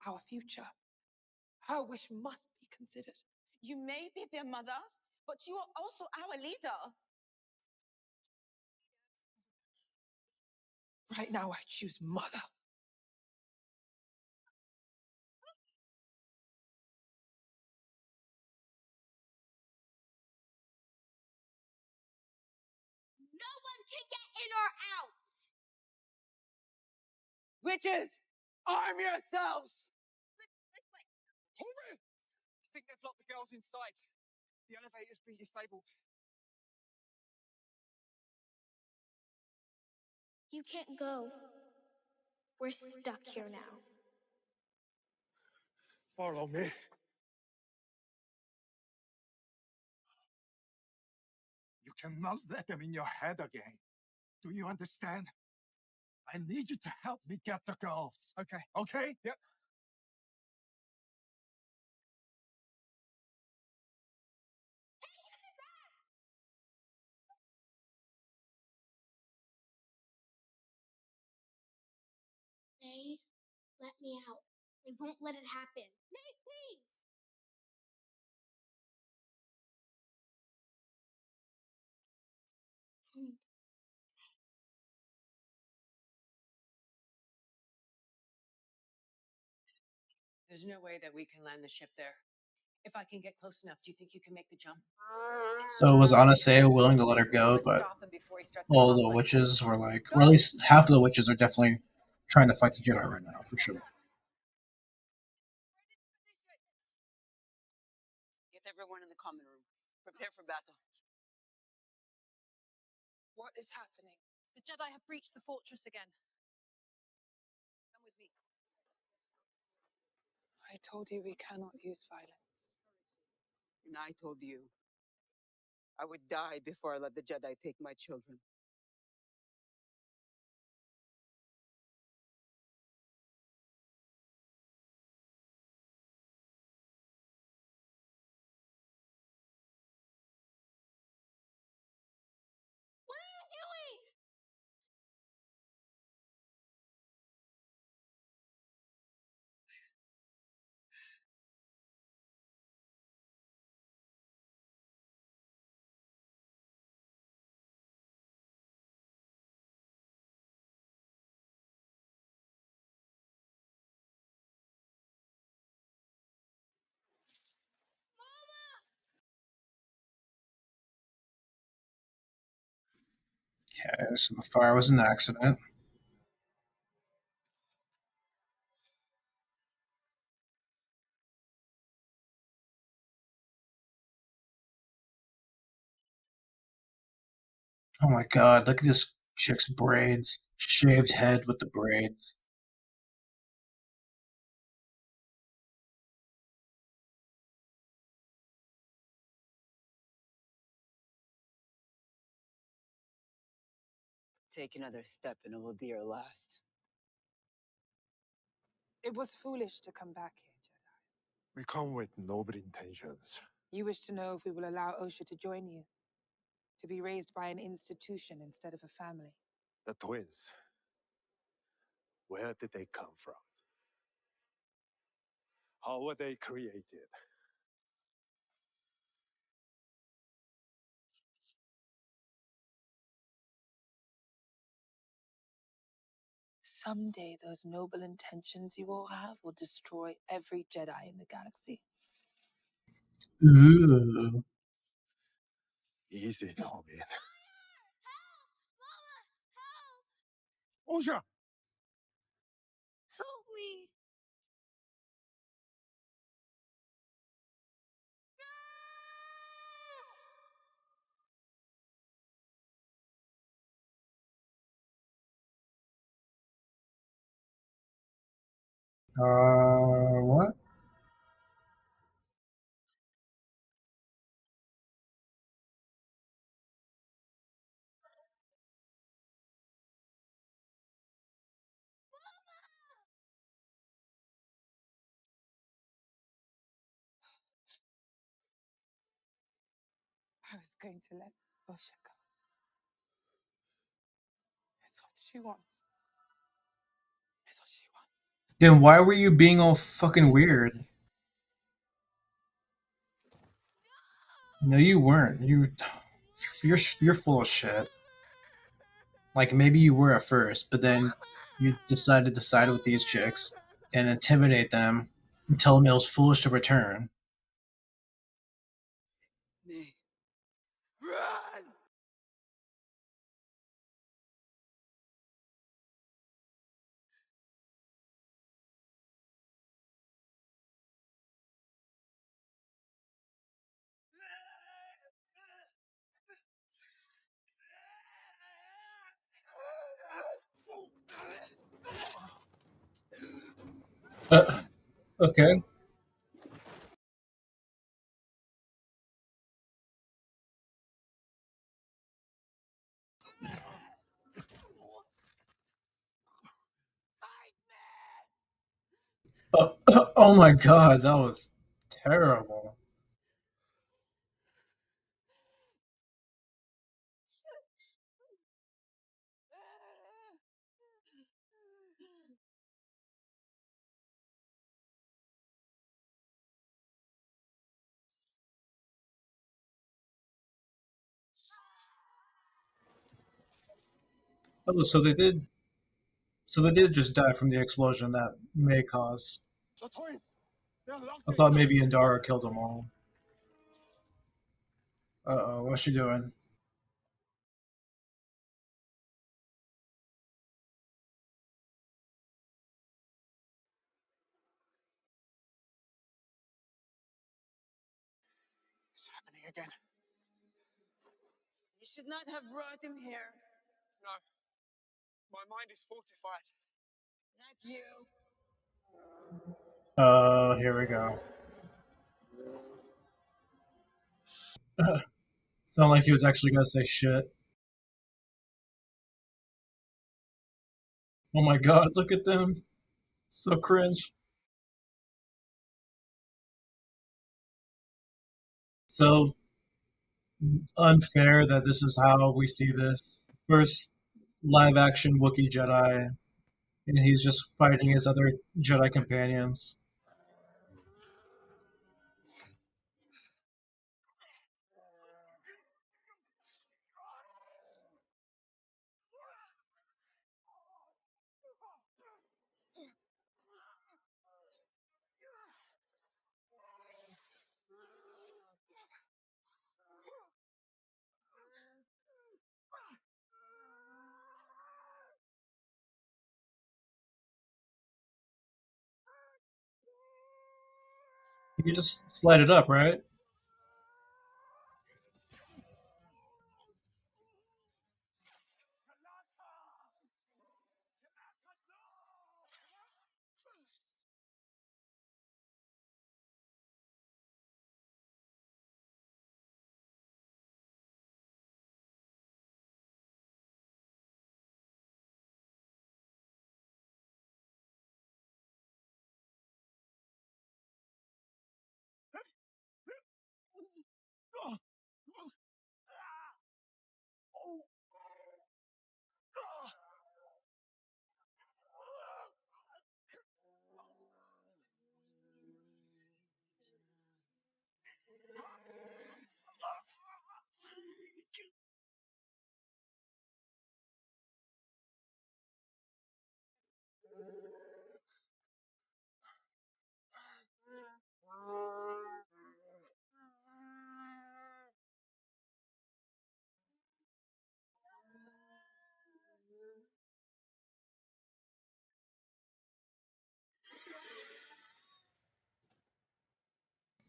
our future. Her wish must be considered. You may be their mother, but you are also our leader. Right now, I choose mother. No one can get in or out. Witches, arm yourselves! girls inside. The elevator's been disabled. You can't go. We're stuck here now. Follow me. You cannot let them in your head again. Do you understand? I need you to help me get the girls. Okay. Okay? Yep. May, let me out. I won't let it happen. May, please! There's no way that we can land the ship there. If I can get close enough, do you think you can make the jump? So was Anasea willing to let her go, but Stop him before he starts a all the conflict. witches were like, or at least half of the witches are definitely trying to fight the Jedi right now, for sure. Get everyone in the common room. Prepare for battle. What is happening? The Jedi have breached the fortress again. Come with me. I told you we cannot use violence. And I told you I would die before I let the Jedi take my children. What are you doing? Okay, so the fire was an accident. Oh my god, look at this chick's braids. Shaved head with the braids. Take another step and it will be your last. It was foolish to come back here, Jedi. We come with noble intentions. You wish to know if we will allow Osha to join you, to be raised by an institution instead of a family. The twins. Where did they come from? How were they created? Someday, those noble intentions you all have will destroy every Jedi in the galaxy. Ooh. Easy now, man. Help! Osha! Help me! What? I was going to let Osha go. It's what she wants. It's what she wants. Then why were you being all fucking weird? No, you weren't. You're full of shit. Like maybe you were at first, but then you decided to side with these chicks and intimidate them and tell them it was foolish to return. Me. Run! Okay. Oh my god, that was terrible. Oh, so they did just die from the explosion that May caused. I thought maybe Indara killed them all. Uh oh, what's she doing? It's happening again. You should not have brought him here. No. My mind is fortified. Not you. Here we go. Sound like he was actually gonna say shit. Oh my god, look at them. So cringe. So unfair that this is how we see this. First live action Wookiee Jedi, and he's just fighting his other Jedi companions. You just slide it up, right?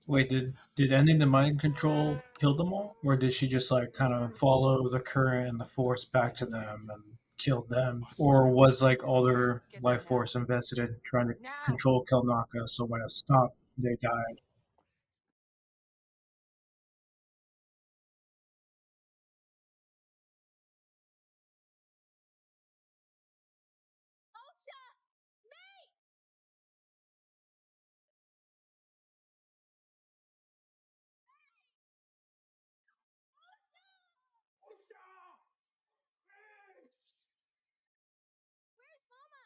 Wait, did ending the mind control kill them all, or did she just like kind of follow the current and the force back to them and killed them, or was like all their life force invested in trying to control Kelnaka, so when it stopped, they died? Where's Mama?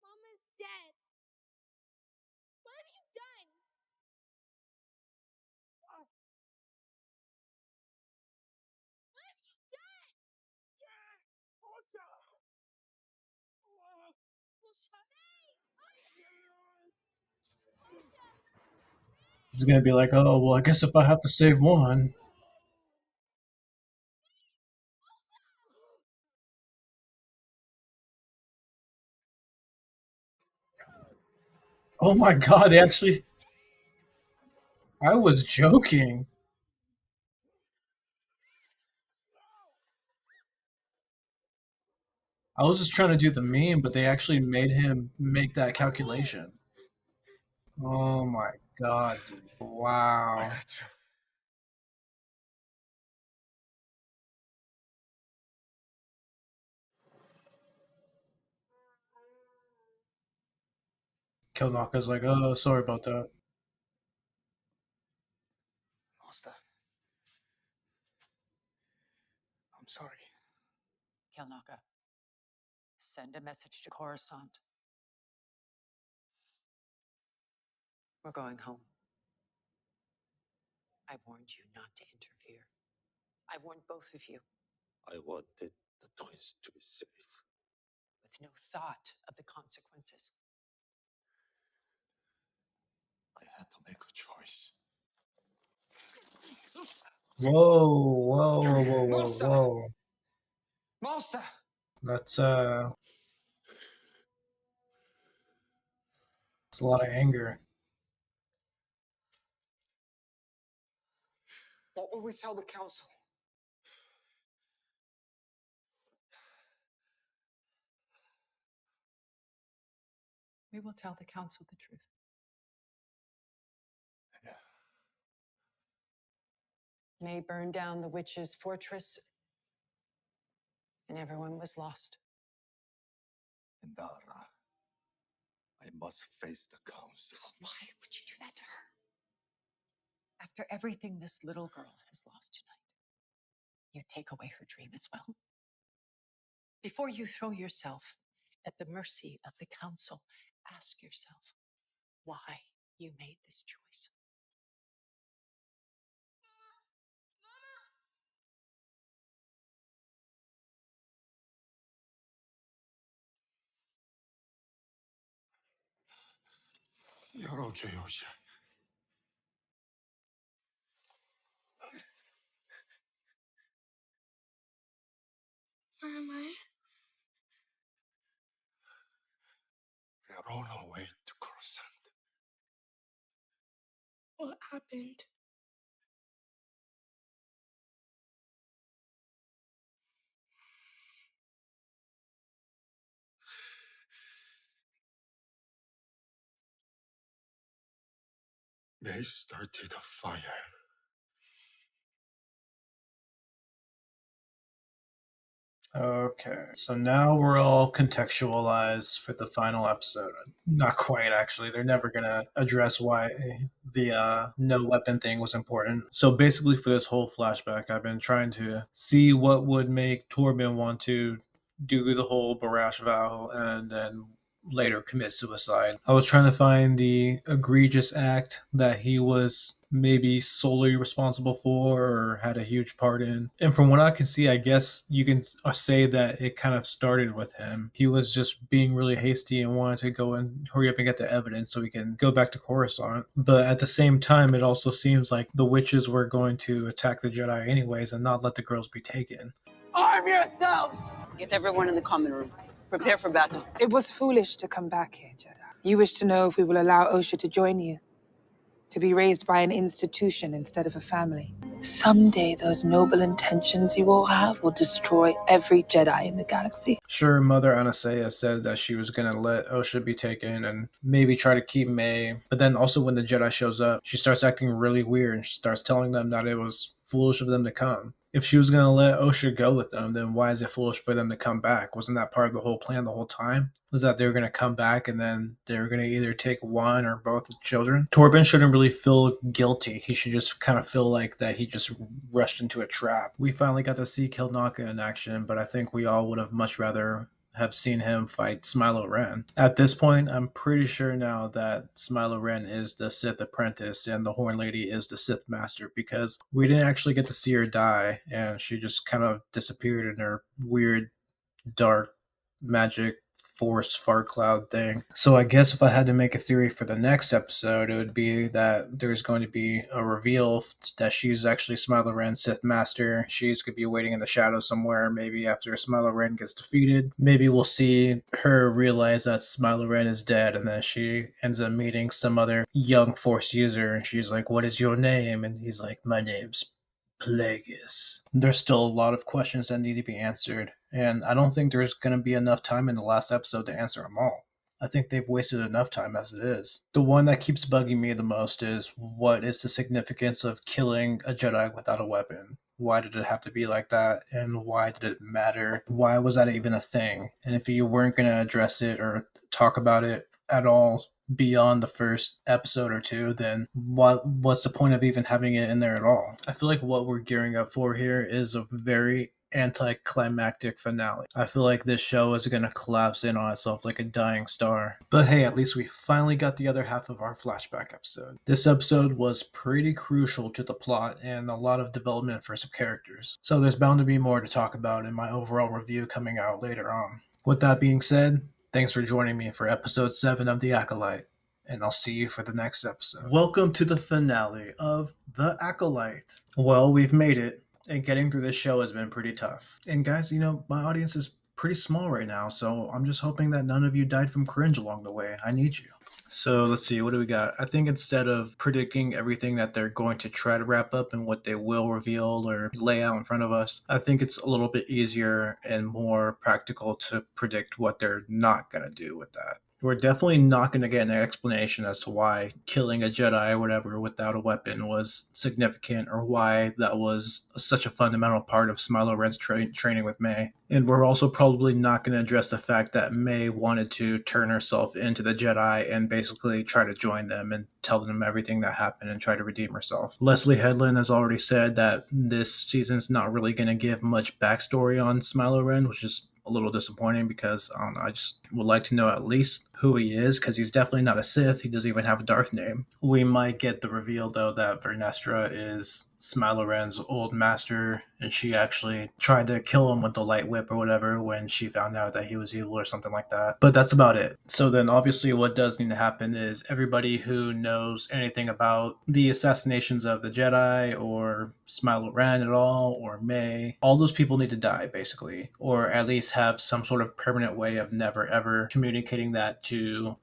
Mama's dead. What have you done? What have you done? It's gonna be like, oh well, I guess if I have to save one. Oh my god, they actually. I was joking. I was just trying to do the meme, but they actually made him make that calculation. Oh my god, dude. Wow. Kilnaka's like, oh, sorry about that. Master. I'm sorry. Kilnaka, send a message to Coruscant. We're going home. I warned you not to interfere. I warned both of you. I wanted the twins to be safe. With no thought of the consequences. I had to make a choice. Whoa, whoa, whoa, whoa, Master! whoa. Master! That's it's a lot of anger. What will we tell the council? We will tell the council the truth. Yeah. May burned down the witch's fortress, and everyone was lost. Indara, I must face the council. Why would you do that to her? After everything this little girl has lost tonight, you take away her dream as well? Before you throw yourself at the mercy of the council, ask yourself why you made this choice. You're okay, Osha. Where am I? We are on our way to Coruscant. What happened? They started a fire. Okay, so now we're all contextualized for the final episode. Not quite, actually. They're never gonna address why the no weapon thing was important. So basically, for this whole flashback, I've been trying to see what would make Torben want to do the whole Barash vow and then later commit suicide. I was trying to find the egregious act that he was maybe solely responsible for or had a huge part in. And from what I can see, I guess you can say that it kind of started with him. He was just being really hasty and wanted to go and hurry up and get the evidence so he can go back to Coruscant. But at the same time, it also seems like the witches were going to attack the Jedi anyways and not let the girls be taken. Arm yourselves! Get everyone in the common room. Prepare for battle. It was foolish to come back here, Jedi. You wish to know if we will allow Osha to join you, to be raised by an institution instead of a family. Someday, those noble intentions you all have will destroy every Jedi in the galaxy. Sure, Mother Anastasia said that she was going to let Osha be taken and maybe try to keep May. But then also when the Jedi shows up, she starts acting really weird and she starts telling them that it was foolish of them to come. If she was going to let Osha go with them, then why is it foolish for them to come back? Wasn't that part of the whole plan the whole time? Was that they were going to come back and then they were going to either take one or both the children? Torben shouldn't really feel guilty. He should just kind of feel like that he just rushed into a trap. We finally got to see Kilnaka in action, but I think we all would have much rather have seen him fight Smilo Ren. At this point, I'm pretty sure now that Smilo Ren is the Sith apprentice and the Horn Lady is the Sith master because we didn't actually get to see her die and she just kind of disappeared in her weird dark magic force fart cloud thing. So I guess if I had to make a theory for the next episode, it would be that there's going to be a reveal that she's actually Smilo Ren's Sith Master. She's going to be waiting in the shadows somewhere, maybe after Smilo Ren gets defeated. Maybe we'll see her realize that Smilo Ren is dead and then she ends up meeting some other young force user and she's like, what is your name? And he's like, my name's Plagueis. There's still a lot of questions that need to be answered, and I don't think there's going to be enough time in the last episode to answer them all. I think they've wasted enough time as it is. The one that keeps bugging me the most is what is the significance of killing a Jedi without a weapon? Why did it have to be like that? And why did it matter? Why was that even a thing? And if you weren't going to address it or talk about it at all beyond the first episode or two, then what's the point of even having it in there at all? I feel like what we're gearing up for here is a very anticlimactic finale. I feel like this show is going to collapse in on itself like a dying star. But hey, at least we finally got the other half of our flashback episode. This episode was pretty crucial to the plot and a lot of development for some characters. So there's bound to be more to talk about in my overall review coming out later on. With that being said, thanks for joining me for episode 7 of The Acolyte, and I'll see you for the next episode. Welcome to the finale of The Acolyte. Well, we've made it, and getting through this show has been pretty tough. And guys, my audience is pretty small right now, so I'm just hoping that none of you died from cringe along the way. I need you. So let's see, what do we got? I think instead of predicting everything that they're going to try to wrap up and what they will reveal or lay out in front of us, I think it's a little bit easier and more practical to predict what they're not going to do with that. We're definitely not going to get an explanation as to why killing a Jedi or whatever without a weapon was significant or why that was such a fundamental part of Smiler Ren's training with May. And we're also probably not going to address the fact that May wanted to turn herself into the Jedi and basically try to join them and tell them everything that happened and try to redeem herself. Leslie Headland has already said that this season's not really going to give much backstory on Smiler Ren, which is a little disappointing because I don't know, I just would like to know at least who he is, because he's definitely not a Sith. He doesn't even have a Darth name. We might get the reveal though that Vernestra is Smiler Ren's old master, and she actually tried to kill him with the light whip or whatever when she found out that he was evil or something like that. But that's about it. So then obviously what does need to happen is everybody who knows anything about the assassinations of the Jedi or Smiler Ren at all or May, all those people need to die basically, or at least have some sort of permanent way of never ever communicating that to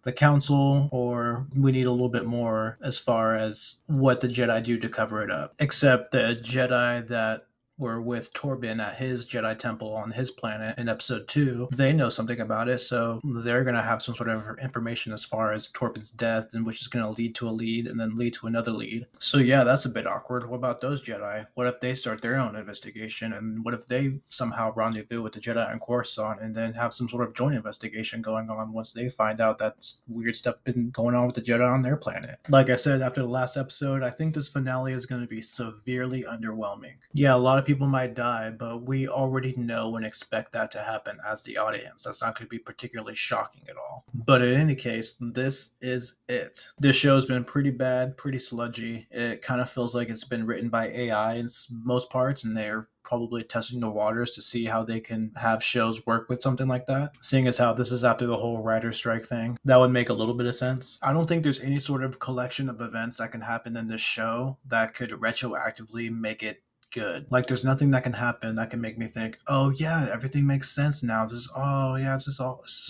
the council, or we need a little bit more as far as what the Jedi do to cover it up. Except the Jedi that were with Torben at his Jedi temple on his planet in episode 2, they know something about it, so they're going to have some sort of information as far as Torben's death, and which is going to lead to a lead and then lead to another lead. So yeah, that's a bit awkward. What about those Jedi? What if they start their own investigation, and what if they somehow rendezvous with the Jedi on Coruscant and then have some sort of joint investigation going on once they find out that weird stuff been going on with the Jedi on their planet? Like I said after the last episode, I think this finale is going to be severely underwhelming. Yeah, a lot of people might die, but we already know and expect that to happen as the audience. That's not going to be particularly shocking at all. But in any case, this is it. This show's been pretty bad, pretty sludgy. It kind of feels like it's been written by AI in most parts, and they're probably testing the waters to see how they can have shows work with something like that. Seeing as how this is after the whole writer strike thing, that would make a little bit of sense. I don't think there's any sort of collection of events that can happen in this show that could retroactively make it good. Like there's nothing that can happen that can make me think, oh yeah, everything makes sense now. This is this is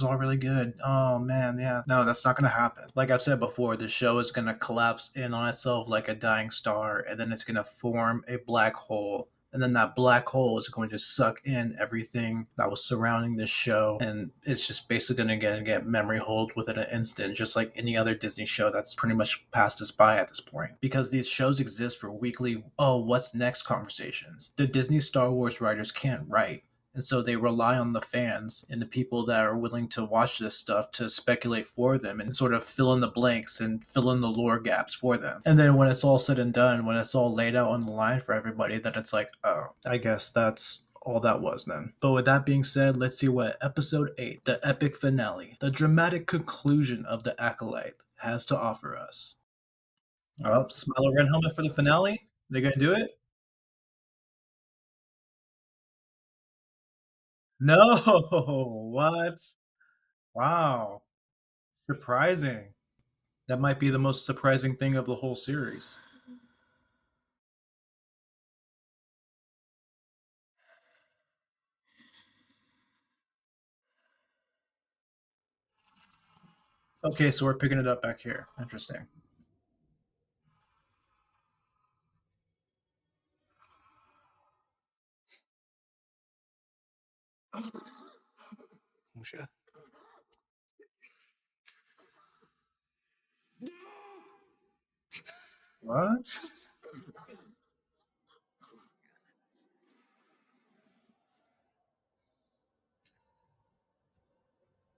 all really good. Oh man, yeah. No, that's not gonna happen. Like I've said before, the show is gonna collapse in on itself like a dying star, and then it's gonna form a black hole, and then that black hole is going to suck in everything that was surrounding this show, and it's just basically going to get memory hold within an instant, just like any other Disney show that's pretty much passed us by at this point. Because these shows exist for weekly, oh, what's next conversations. The Disney Star Wars writers can't write. And so they rely on the fans and the people that are willing to watch this stuff to speculate for them and sort of fill in the blanks and fill in the lore gaps for them. And then when it's all said and done, when it's all laid out on the line for everybody, then it's like, oh, I guess that's all that was then. But with that being said, let's see what episode 8, the epic finale, the dramatic conclusion of The Acolyte, has to offer us. Oh, Smiler Red Helmet for the finale? They're going to do it? No! What? Wow. Surprising. That might be the most surprising thing of the whole series. Okay, so we're picking it up back here. Interesting. Osha. What?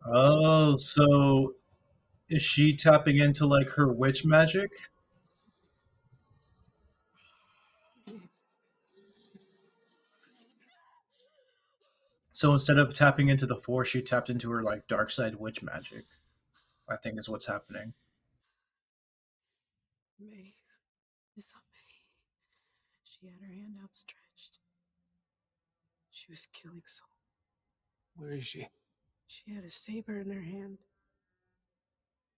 Oh, so is she tapping into like her witch magic? So instead of tapping into the force, she tapped into her like dark side witch magic. I think is what's happening. May. I saw May. She had her hand outstretched. She was killing Soul. Where is she? She had a saber in her hand.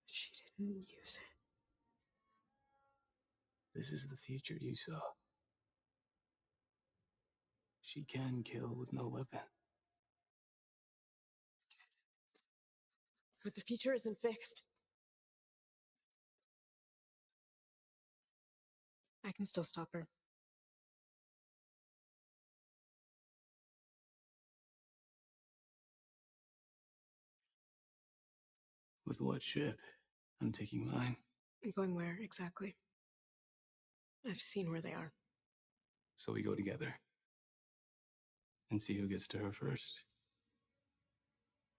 But she didn't use it. This is the future you saw. She can kill with no weapon. But the future isn't fixed. I can still stop her. With what ship? I'm taking mine. Going where exactly? I've seen where they are. So we go together. And see who gets to her first.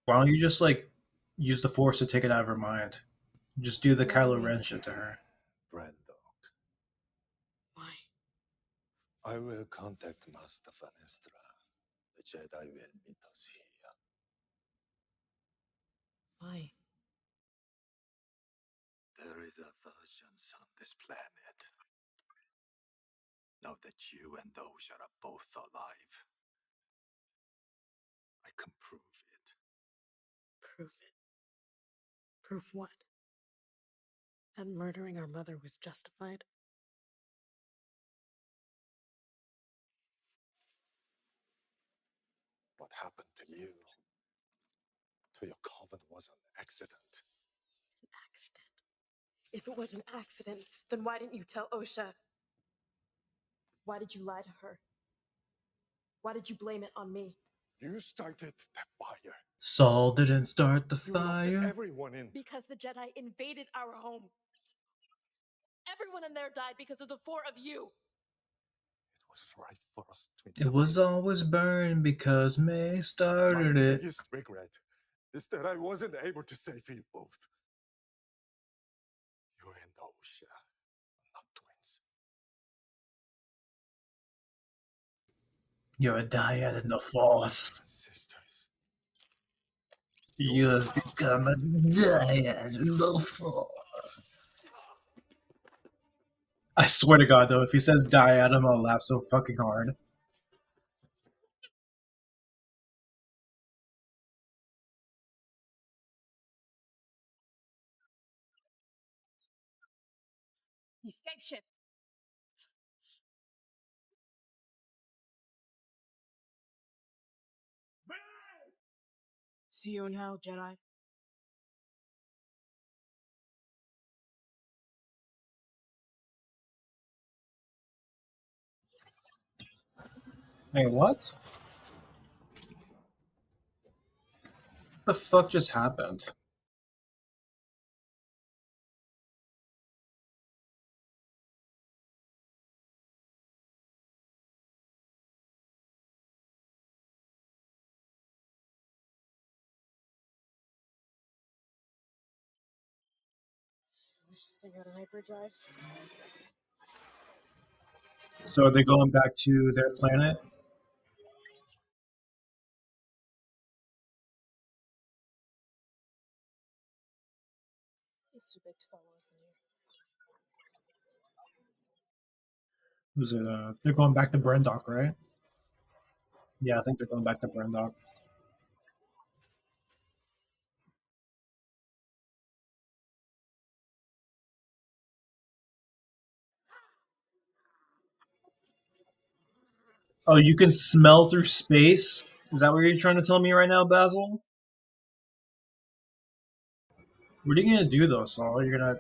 Why don't you just like use the force to take it out of her mind? Just do the Why Kylo me? Ren shit to her. Brando, Why? I will contact Master Vanestra. The Jedi will meet us here. Why? There is a vengeance on this planet. Now that you and those are both alive, I can prove it. Prove it. Prove what? That murdering our mother was justified? What happened to you, to your coven, was an accident. An accident? If it was an accident, then why didn't you tell Osha? Why did you lie to her? Why did you blame it on me? You started that fire. Saul didn't start the You locked fire. everyone in. Because the Jedi invaded our home. Everyone in there died because of the four of you. It was right for us to It was intervene. always burned because May My started it. biggest regret is that I wasn't able to save you both. You and Osha are not twins. You're a dyad in the force. Sisters. You have become a dyad in the force. I swear to God, though, if he says dyad, I'm gonna laugh so fucking hard. The escape ship. See you in hell, Jedi. Hey, what? The fuck just happened? I wish this thing had a hyperdrive. So are they going back to their planet? It's too big to follow us in here. Was it? They're going back to Brendok, right? Yeah, I think they're going back to Brendok. Oh, you can smell through space? Is that what you're trying to tell me right now, Basil? What are you gonna do though, Saul? You're not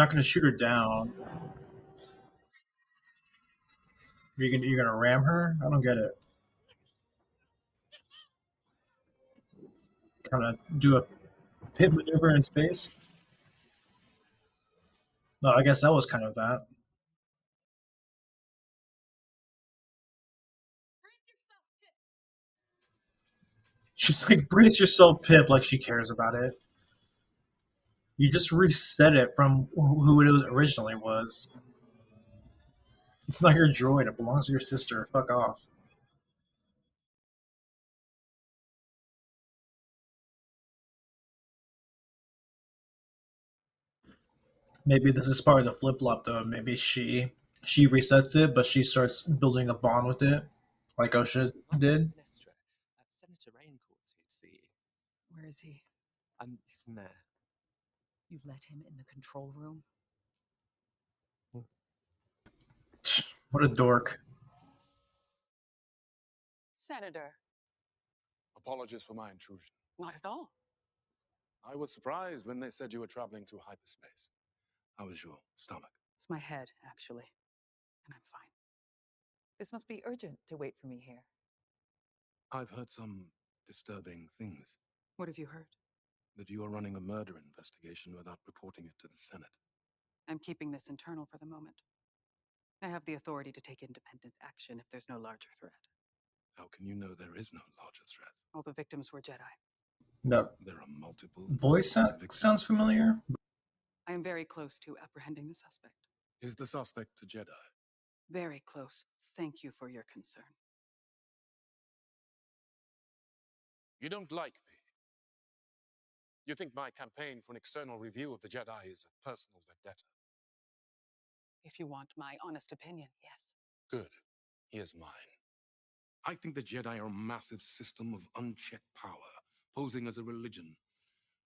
gonna shoot her down. You're gonna ram her? I don't get it. kind of do a pit maneuver in space. No, I guess that was kind of that. She's like, brace yourself, Pip, like she cares about it. You just reset it from who it originally was. It's not your droid, it belongs to your sister. Fuck off. Maybe this is part of the flip flop though. Maybe she resets it, but she starts building a bond with it, like Osha did. Senator Raincourt's here to see you. Where is he? He's in there. You let him in the control room? What a dork. Senator. Apologies for my intrusion. Not at all. I was surprised when they said you were traveling through hyperspace. How is your stomach? It's my head, actually. And I'm fine. This must be urgent to wait for me here. I've heard some disturbing things. What have you heard? That you are running a murder investigation without reporting it to the Senate. I'm keeping this internal for the moment. I have the authority to take independent action if there's no larger threat. How can you know there is no larger threat? All the victims were Jedi. The There are multiple voice sounds familiar. I am very close to apprehending the suspect. Is the suspect a Jedi? Very close. Thank you for your concern. You don't like me. You think my campaign for an external review of the Jedi is a personal vendetta. If you want my honest opinion, yes. Good. Here's mine. I think the Jedi are a massive system of unchecked power, posing as a religion,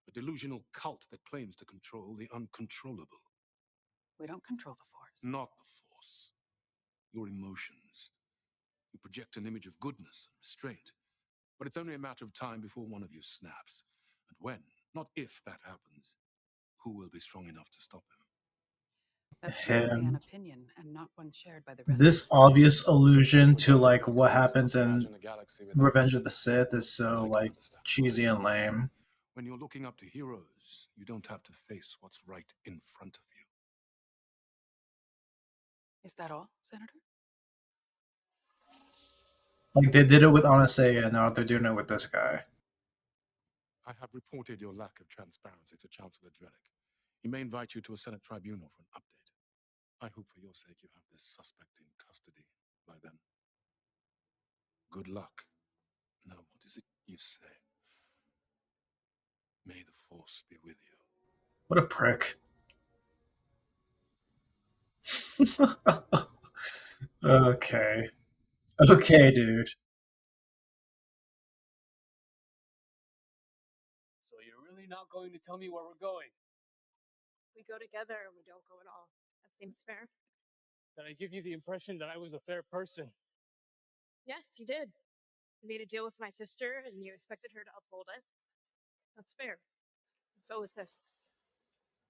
a delusional cult that claims to control the uncontrollable. We don't control the Force. Not the Force. Your emotions. You project an image of goodness and restraint. But it's only a matter of time before one of you snaps. And when, not if that happens, who will be strong enough to stop him? That's certainly an Him. opinion, and not one shared by the rest This of the obvious allusion to like what happens in Revenge of the Sith is so like cheesy and lame. When you're looking up to heroes, you don't have to face what's right in front of you. Is that all, Senator? Like they did it with Anasea, and now they're doing it with this guy. I have reported your lack of transparency to Chancellor Drellick. He may invite you to a Senate tribunal for an update. I hope for your sake you have this suspect in custody by then. Good luck. Now, what is it you say? May the Force be with you. What a prick. Okay. Okay, dude. So you're really not going to tell me where we're going? We go together or we don't go at all. That seems fair. Did I give you the impression that I was a fair person? Yes, you did. You made a deal with my sister and you expected her to uphold it. That's fair. So is this.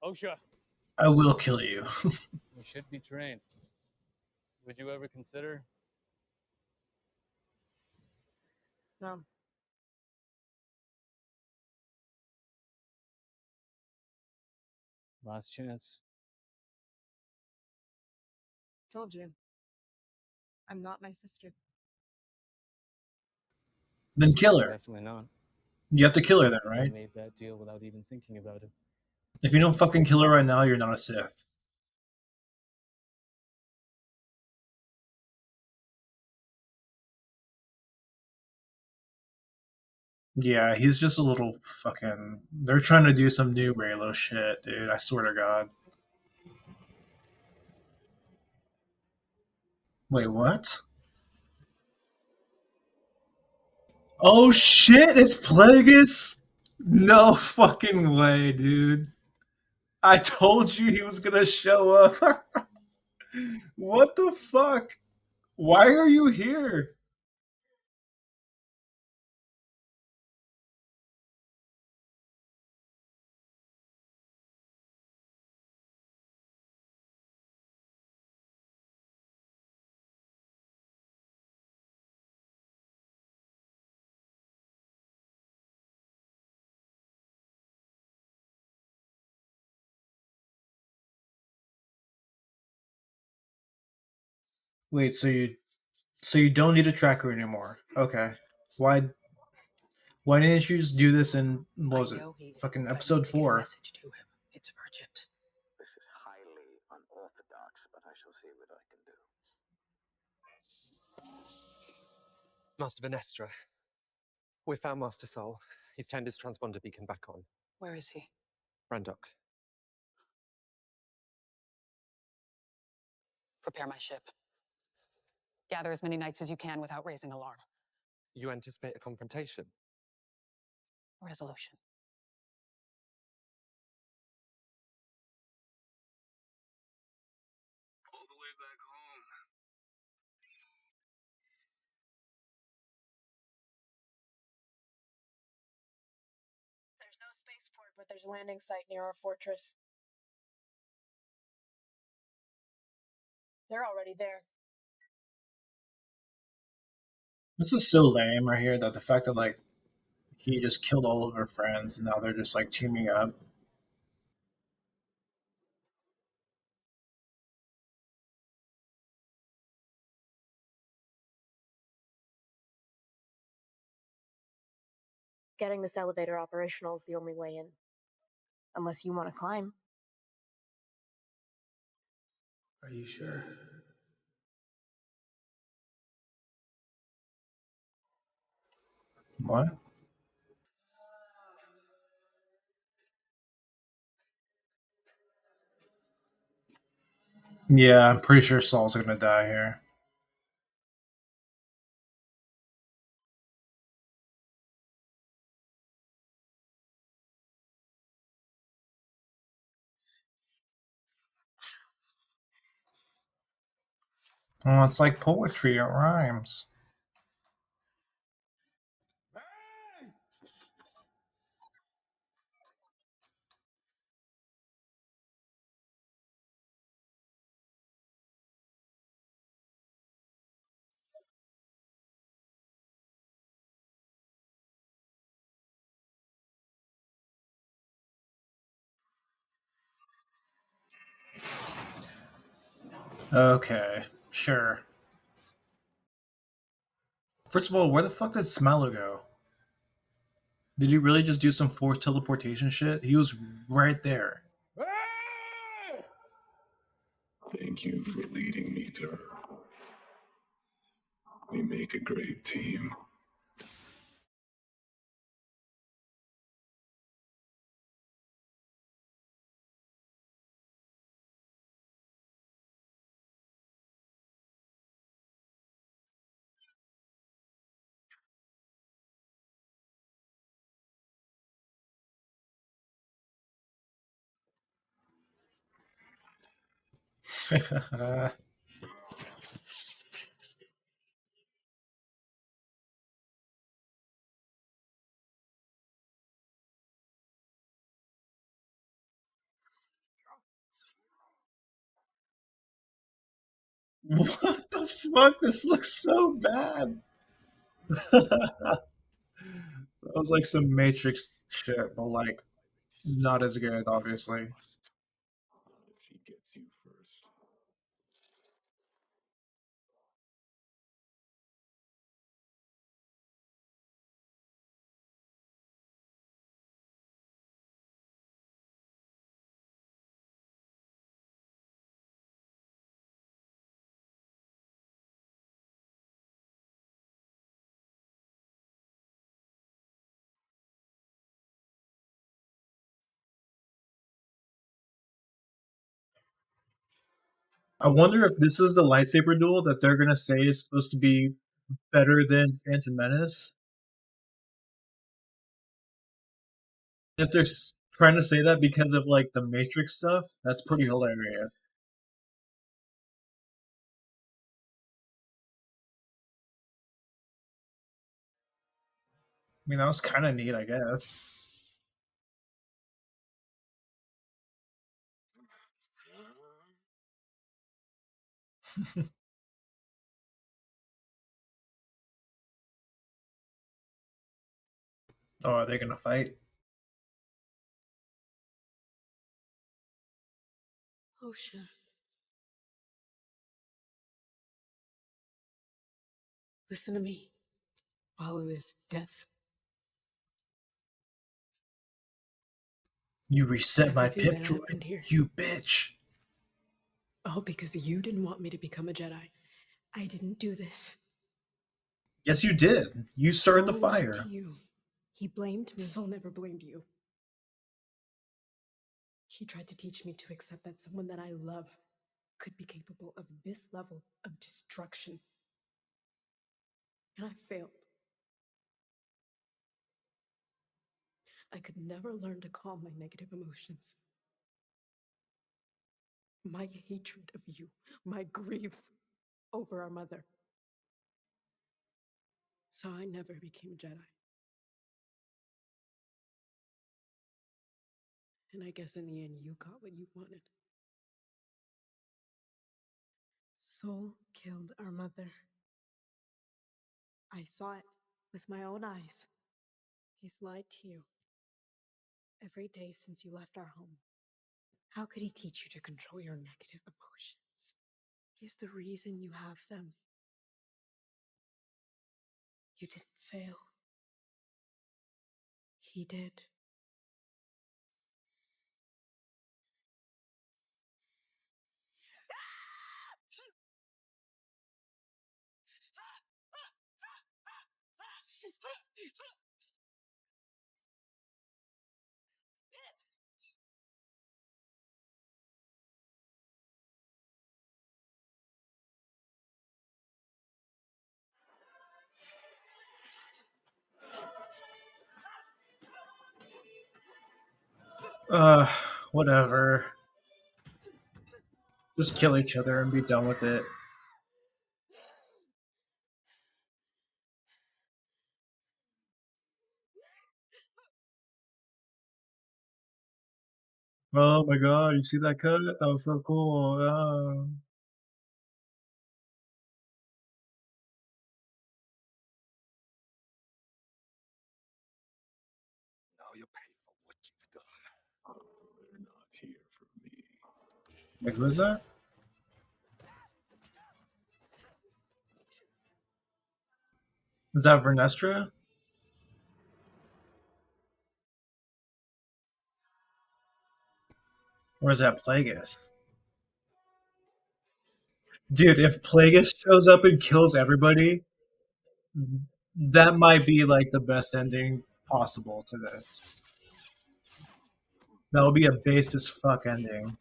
Osha, I will kill you. we should be trained. Would you ever consider? No. Last chance. Told you. I'm not my sister. Then kill her. Definitely not. You have to kill her then, I right? made that deal without even thinking about it. If you don't fucking kill her right now, you're not a Sith. Yeah, he's just a little fucking. They're trying to do some new Raylo shit, dude. I swear to God. Wait, what? Oh shit! It's Plagueis. No fucking way, dude. I told you he was gonna show up. What the fuck? Why are you here? Wait, so you don't need a tracker anymore? Okay. Why why didn't you just do this in what was it? Fucking episode 4? To him. It's urgent. This is highly unorthodox, but I shall see what I can do. Master Venestra, we found Master Soul. He's turned his transponder beacon back on. Where is he? Brandok. Prepare my ship. Gather as many knights as you can without raising alarm. You anticipate a confrontation? Resolution. All the way back home. There's no spaceport, but there's a landing site near our fortress. They're already there. This is so lame right here that the fact that like he just killed all of her friends and now they're just like teaming up. Getting this elevator operational is the only way in. Unless you want to climb. Are you sure? What? Yeah, I'm pretty sure Saul's gonna die here. Oh, it's like poetry, it rhymes. Okay, sure. First of all, where the fuck did Smello go? Did he really just do some forced teleportation shit? He was right there. Thank you for leading me to her. We make a great team. What the fuck? This looks so bad. That was like some Matrix shit, but like not as good, obviously. If she gets you first. I wonder if this is the lightsaber duel that they're gonna say is supposed to be better than Phantom Menace. If they're trying to say that because of like the Matrix stuff, that's pretty hilarious. I mean, that was kind of neat, I guess. Oh, are they gonna fight? Osha. Listen to me. Follow this death. You reset my Everything pip that droid, happened here. you bitch. All because you didn't want me to become a Jedi. I didn't do this. Yes, you did. You started the Soul lied fire. to you. He blamed me. Soul never blamed you. He tried to teach me to accept that someone that I love could be capable of this level of destruction. And I failed. I could never learn to calm my negative emotions. My hatred of you, my grief over our mother. So I never became a Jedi. And I guess in the end, you got what you wanted. Soul killed our mother. I saw it with my own eyes. He's lied to you every day since you left our home. How could he teach you to control your negative emotions? He's the reason you have them. You didn't fail. He did. Whatever. Just kill each other and be done with it. Oh my god, you see that cut? That was so cool. Now you pay for what you've done. They're not here for me. Wait, who is that? Is that Vernestra? Or is that Plagueis? Dude, if Plagueis shows up and kills everybody, that might be like the best ending possible to this. That would be a base as fuck ending.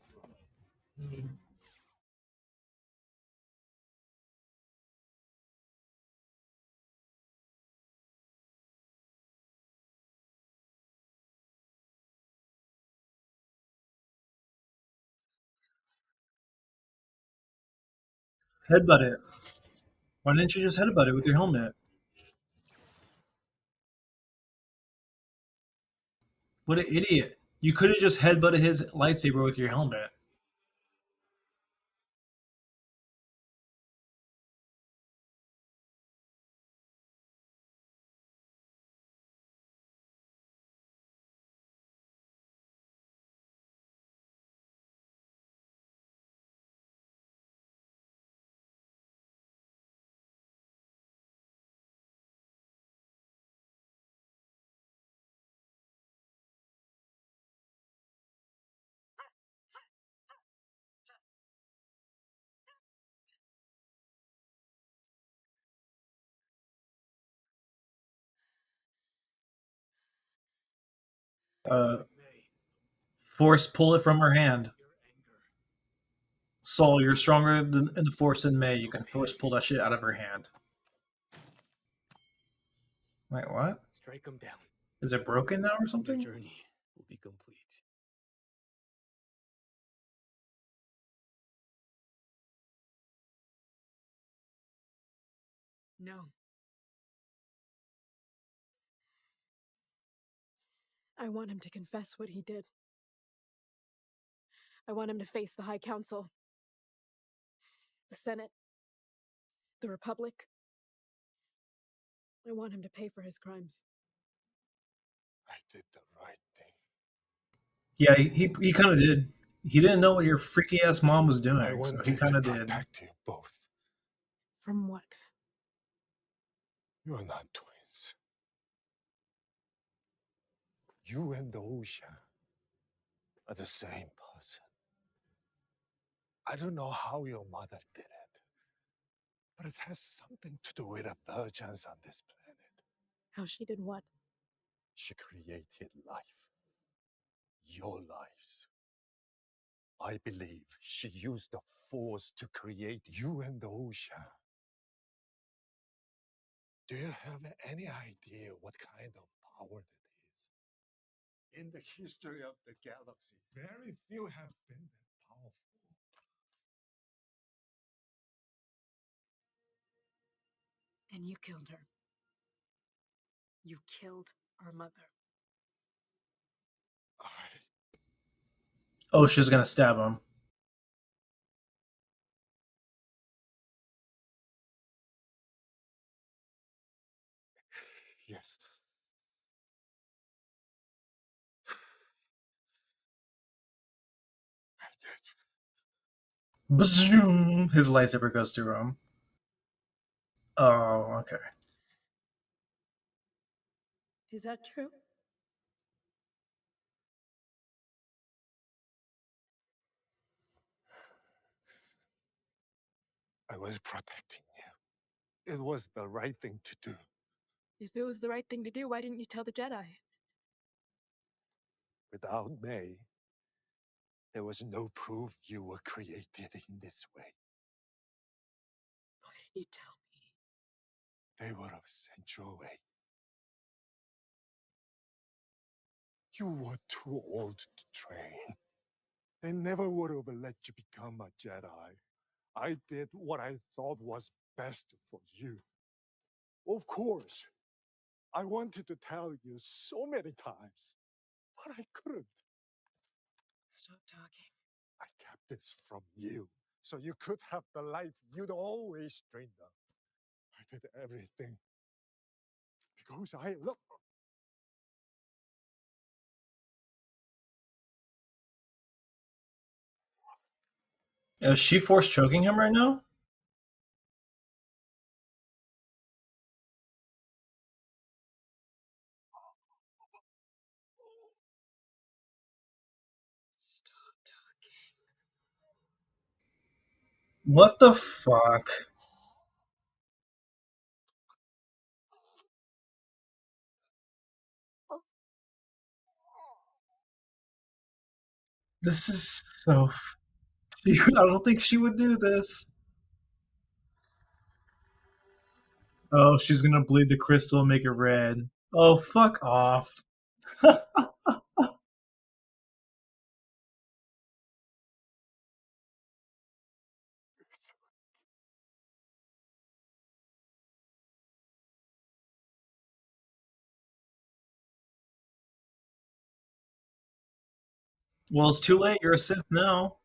Headbutt it. Why didn't you just headbutt it with your helmet? What an idiot. You could have just headbutted his lightsaber with your helmet. Uh, Force pull it from her hand. Saul, you're stronger than in the Force than May. You can force pull that shit out of her hand. Wait, what? Strike them down. Is it broken now or Your something? journey will be complete. No. I want him to confess what he did. I want him to face the High Council, the Senate, the Republic. I want him to pay for his crimes. I did the right thing. Yeah, he kind of did. He didn't know what your freaky ass mom was I doing, so he wanted kind to of did. protect you both. From what? You're not twins. You and the ocean are the same person. I don't know how your mother did it, but it has something to do with the virgins on this planet. How she did what? She created life. Your lives. I believe she used the Force to create you and the ocean. Do you have any idea what kind of power that is? In the history of the galaxy, very few have been that powerful. And you killed her. You killed our mother. Oh, she's gonna stab him. Yes. I did. Bzoom! His lightsaber goes through him. Oh, okay. Is that true? I was protecting you. It was the right thing to do. If it was the right thing to do, why didn't you tell the Jedi? Without May, there was no proof you were created in this way. Why didn't you tell me? They would have sent you away. You were too old to train. They never would have let you become a Jedi. I did what I thought was best for you. Of course, I wanted to tell you so many times, but I couldn't. Stop talking. I kept this from you, so you could have the life you'd always dreamed of. I did everything because I love. Is she force choking him right now? Stop talking. What the fuck? This is so. I don't think she would do this. Oh, she's gonna bleed the crystal and make it red. Oh, fuck off. Well, it's too late. You're a Sith now.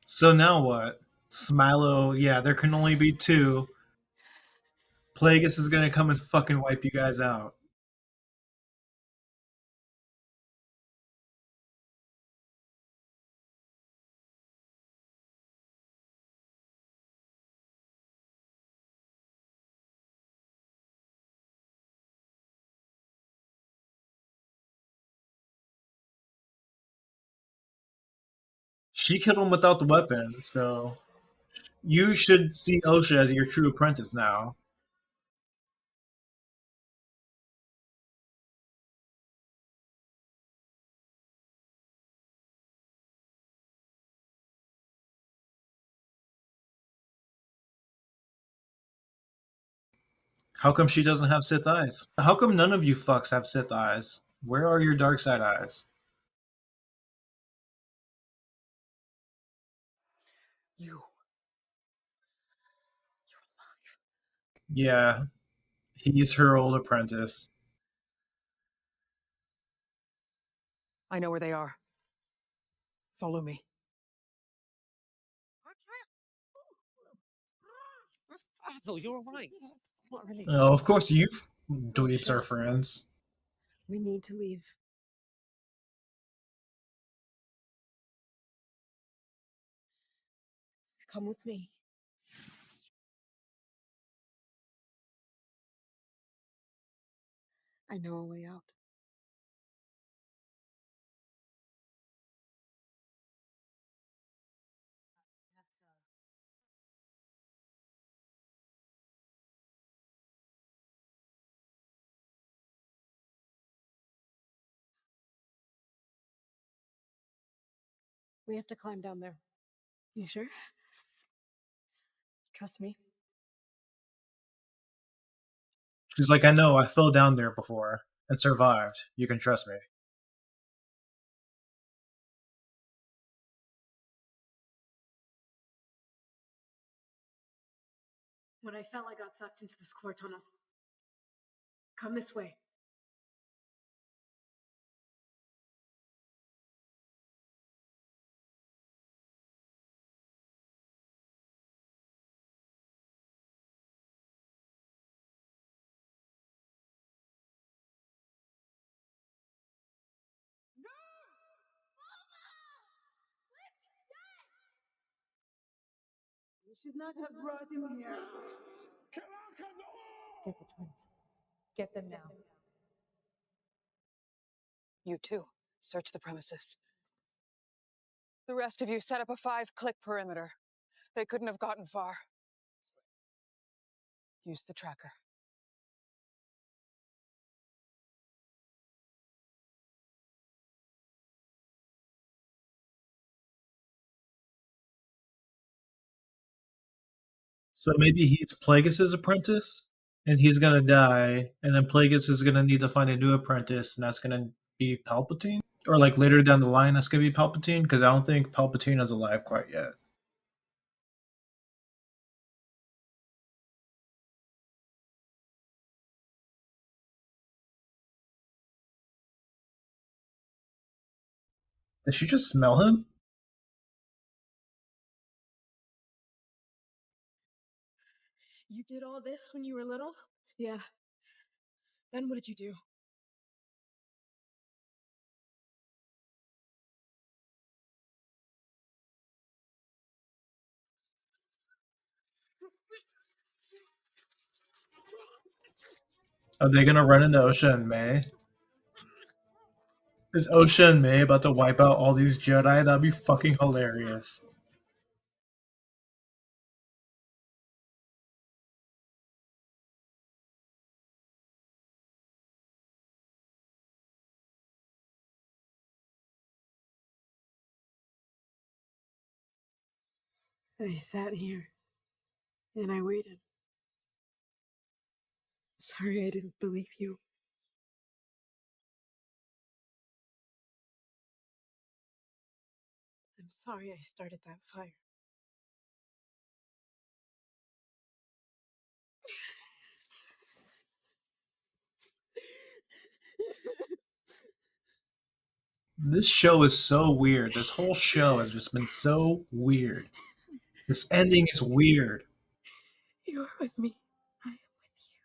So now what? Smilo, yeah, there can only be two. Plagueis is gonna come and fucking wipe you guys out. She killed him without the weapon, so you should see Osha as your true apprentice now. How come she doesn't have Sith eyes? How come none of you fucks have Sith eyes? Where are your dark side eyes? You. Yeah, he's her old apprentice. I know where they are. Follow me. Basil, you're right. Already. Oh, of course you No, dweebs shut are up. friends. We need to leave. Come with me. I know a way out. We have to climb down there. You sure? Trust me. She's like, I know, I fell down there before and survived. You can trust me. When I fell, I got sucked into this core tunnel. Come this way. You should not have brought him here. Get the twins. Get them now. You too. Search the premises. The rest of you set up a 5-click perimeter. They couldn't have gotten far. Use the tracker. So maybe he's Plagueis' apprentice, and he's gonna die, and then Plagueis is gonna need to find a new apprentice, and that's gonna be Palpatine? Or like later down the line, that's gonna be Palpatine? Because I don't think Palpatine is alive quite yet. Did she just smell him? You did all this when you were little? Yeah. Then what did you do? Are they gonna run into Osha and May? Is Osha and May about to wipe out all these Jedi? That'd be fucking hilarious. I sat here and I waited. Sorry I didn't believe you. I'm sorry I started that fire. This show is so weird. This whole show has just been so weird. This ending is weird. You're with me. I am with you.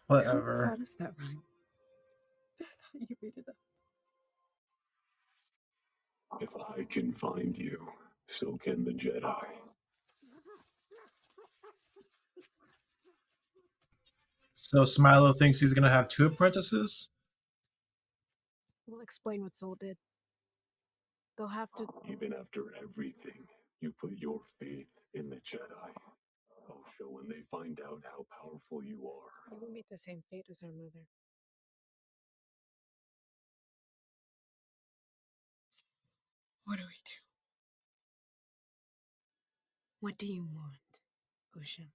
Who Whatever. taught us that rhyme? I thought you made it up. If I can find you, so can the Jedi. So Smilo thinks he's gonna have two apprentices? We'll explain what Soul did. They'll have to. Even after everything, you put your faith in the Jedi. I'll show when they find out how powerful you are. You will meet the same fate as our mother. What do we do? What do you want, Ocean?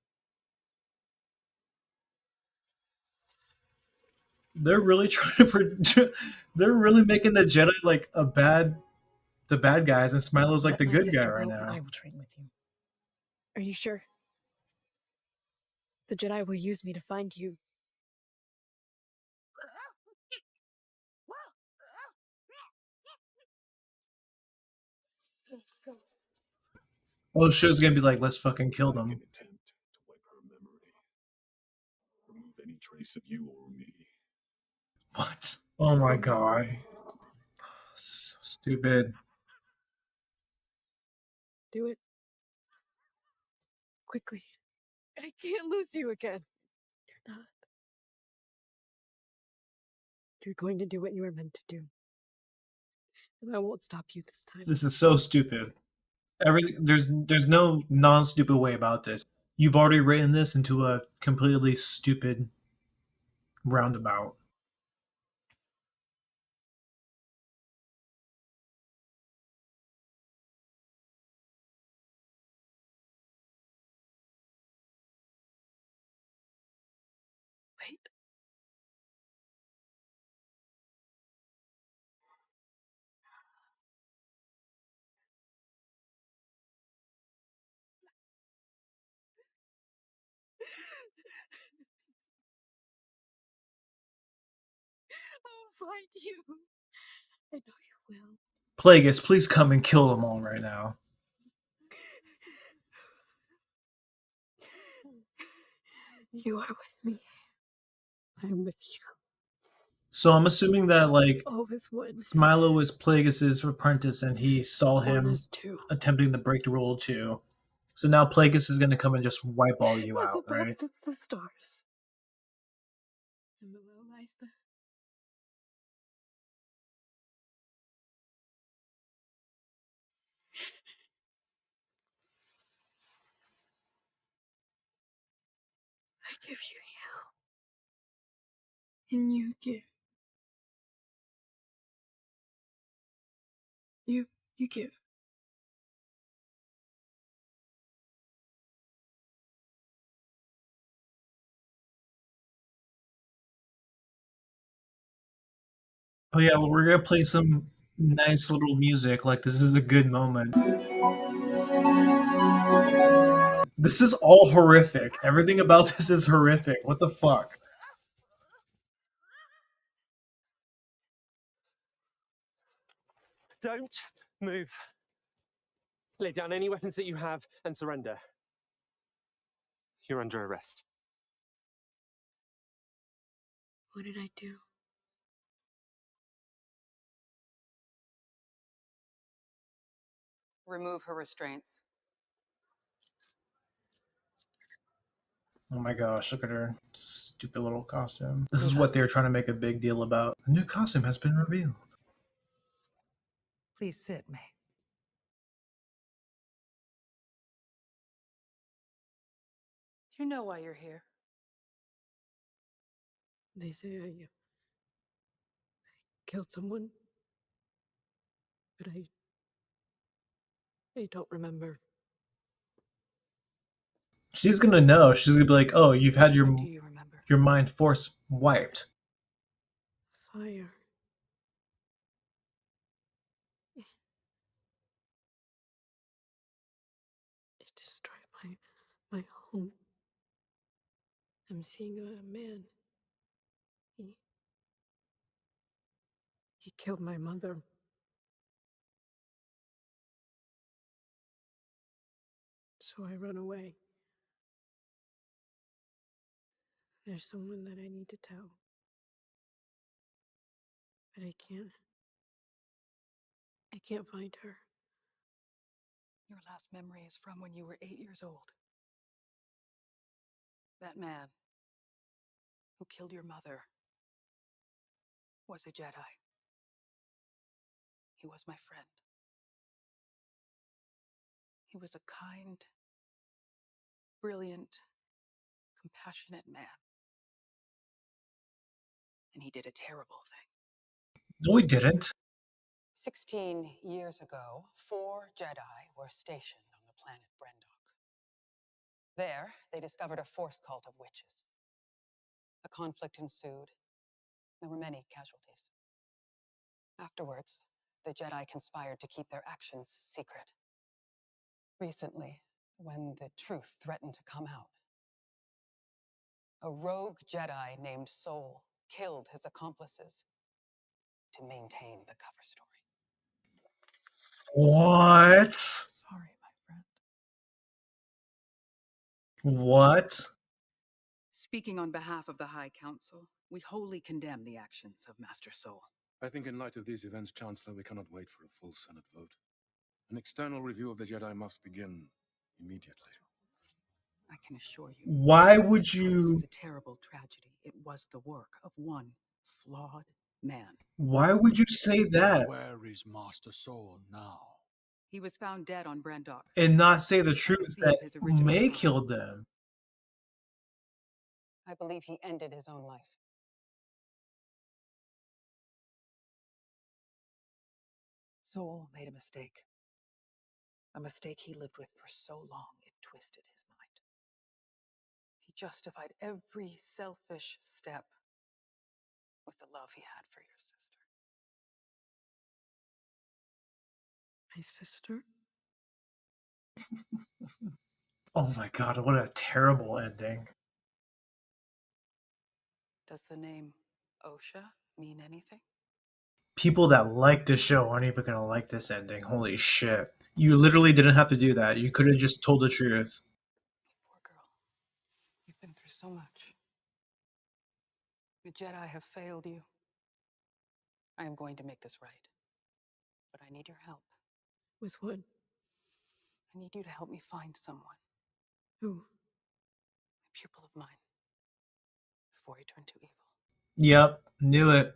They're really trying to they're really making the Jedi like the bad guys, and Smilo's like Let the my good guy sister right go, and I now. will train with you. Are you sure? The Jedi will use me to find you. Go. Oh, show's gonna be like, let's fucking kill them. Attempt to wipe her memory. choice of you or me. What? Oh my god. So stupid. Do it. Quickly. I can't lose you again. You're not. You're going to do what you were meant to do. And I won't stop you this time. This is so stupid. There's no non-stupid way about this. You've already written this into a completely stupid roundabout. Wait. I'll find you. I know you will. Plagueis, please come and kill them all right now. You are with me. I'm with you. So I'm assuming that like Always one. Smilo was Plagueis' apprentice and he saw One him is two. attempting to break the rule too. So now Plagueis is gonna come and just wipe all you As out, above right? sits the stars. And below lies the I give you. And you give. You give. Oh yeah, well, we're gonna play some nice little music. Like this is a good moment. This is all horrific. Everything about this is horrific. What the fuck? Don't move. Lay down any weapons that you have and surrender. You're under arrest. What did I do? Remove her restraints. Oh my gosh, look at her stupid little costume. This Who is what has they're to? trying to make a big deal about. A new costume has been revealed. Please sit, May. Do you know why you're here? They say I killed someone. But I don't remember. She's gonna know. She's gonna be like, "Oh, you've had What do you remember? your mind force wiped." Fire. It destroyed my home. I'm seeing a man. He killed my mother. So I run away. There's someone that I need to tell. But I can't. I can't find her. Your last memory is from when you were 8 years old. That man who killed your mother was a Jedi. He was my friend. He was a kind, brilliant, compassionate man. And he did a terrible thing. No, he didn't. 16 years ago, 4 Jedi were stationed on the planet Brendok. There, they discovered a force cult of witches. A conflict ensued. There were many casualties. Afterwards, the Jedi conspired to keep their actions secret. Recently, when the truth threatened to come out, a rogue Jedi named Soul killed his accomplices to maintain the cover story. What? Sorry, my friend. What? Speaking on behalf of the High Council, we wholly condemn the actions of Master Soul. I think in light of these events, Chancellor, we cannot wait for a full Senate vote. An external review of the Jedi must begin immediately. I can assure you. Why would This you? is a terrible tragedy. It was the work of one flawed man. Why would you say that Where is Master Soul now? He was found dead on Brendok. and not say the At the truth scene that of his original May crime. killed them? I believe he ended his own life. Soul made a mistake. A mistake he lived with for so long it twisted his mind. He justified every selfish step with the love he had for your sister. My sister? Oh my god, what a terrible ending. Does the name OSHA mean anything? People that like this show aren't even gonna like this ending. Holy shit. You literally didn't have to do that. You could have just told the truth. Poor girl. You've been through so much. The Jedi have failed you. I am going to make this right. But I need your help. With what? I need you to help me find someone. Who? A pupil of mine. Before he turned to evil. Yep, knew it.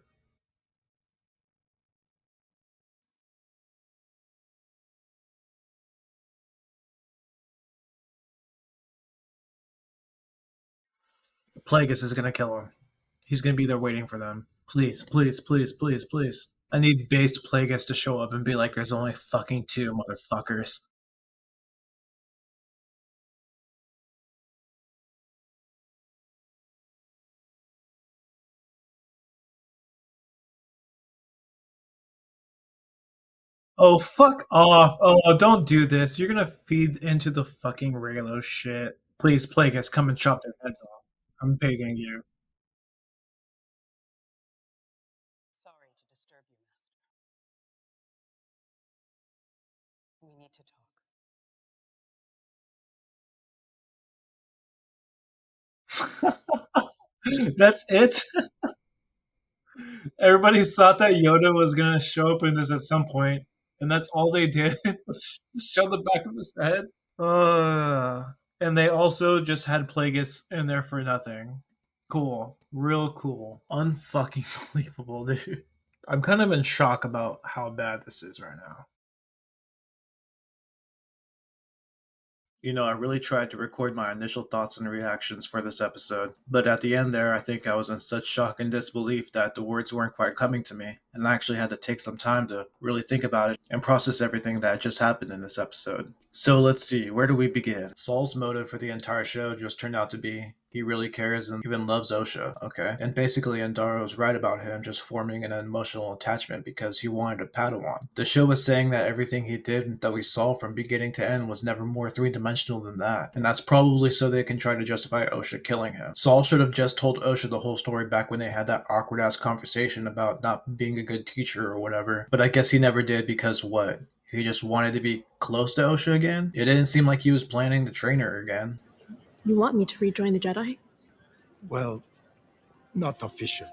Plagueis is gonna kill him. He's gonna be there waiting for them. Please, please, please, please, please. I need based Plagueis to show up and be like, there's only fucking 2 motherfuckers. Oh, fuck off. Oh, don't do this. You're gonna feed into the fucking Raylo shit. Please, Plagueis, come and chop their heads off. I'm begging you. Sorry to disturb you, Master. We need to talk. That's it? Everybody thought that Yoda was gonna show up in this at some point, and that's all they did was show the back of his head. And they also just had Plagueis in there for nothing. Cool. Real cool. Unfucking believable, dude. I'm kind of in shock about how bad this is right now. You know, I really tried to record my initial thoughts and reactions for this episode, but at the end there, I think I was in such shock and disbelief that the words weren't quite coming to me, and I actually had to take some time to really think about it and process everything that just happened in this episode. So let's see, where do we begin? Saul's motive for the entire show just turned out to be he really cares and even loves OSHA, okay? And basically, Endaro was right about him just forming an emotional attachment because he wanted a Padawan. The show was saying that everything he did that we saw from beginning to end was never more three-dimensional than that. And that's probably so they can try to justify OSHA killing him. Saul should have just told OSHA the whole story back when they had that awkward-ass conversation about not being a good teacher or whatever. But I guess he never did because what? He just wanted to be close to OSHA again? It didn't seem like he was planning to train her again. You want me to rejoin the Jedi? Well, not officially.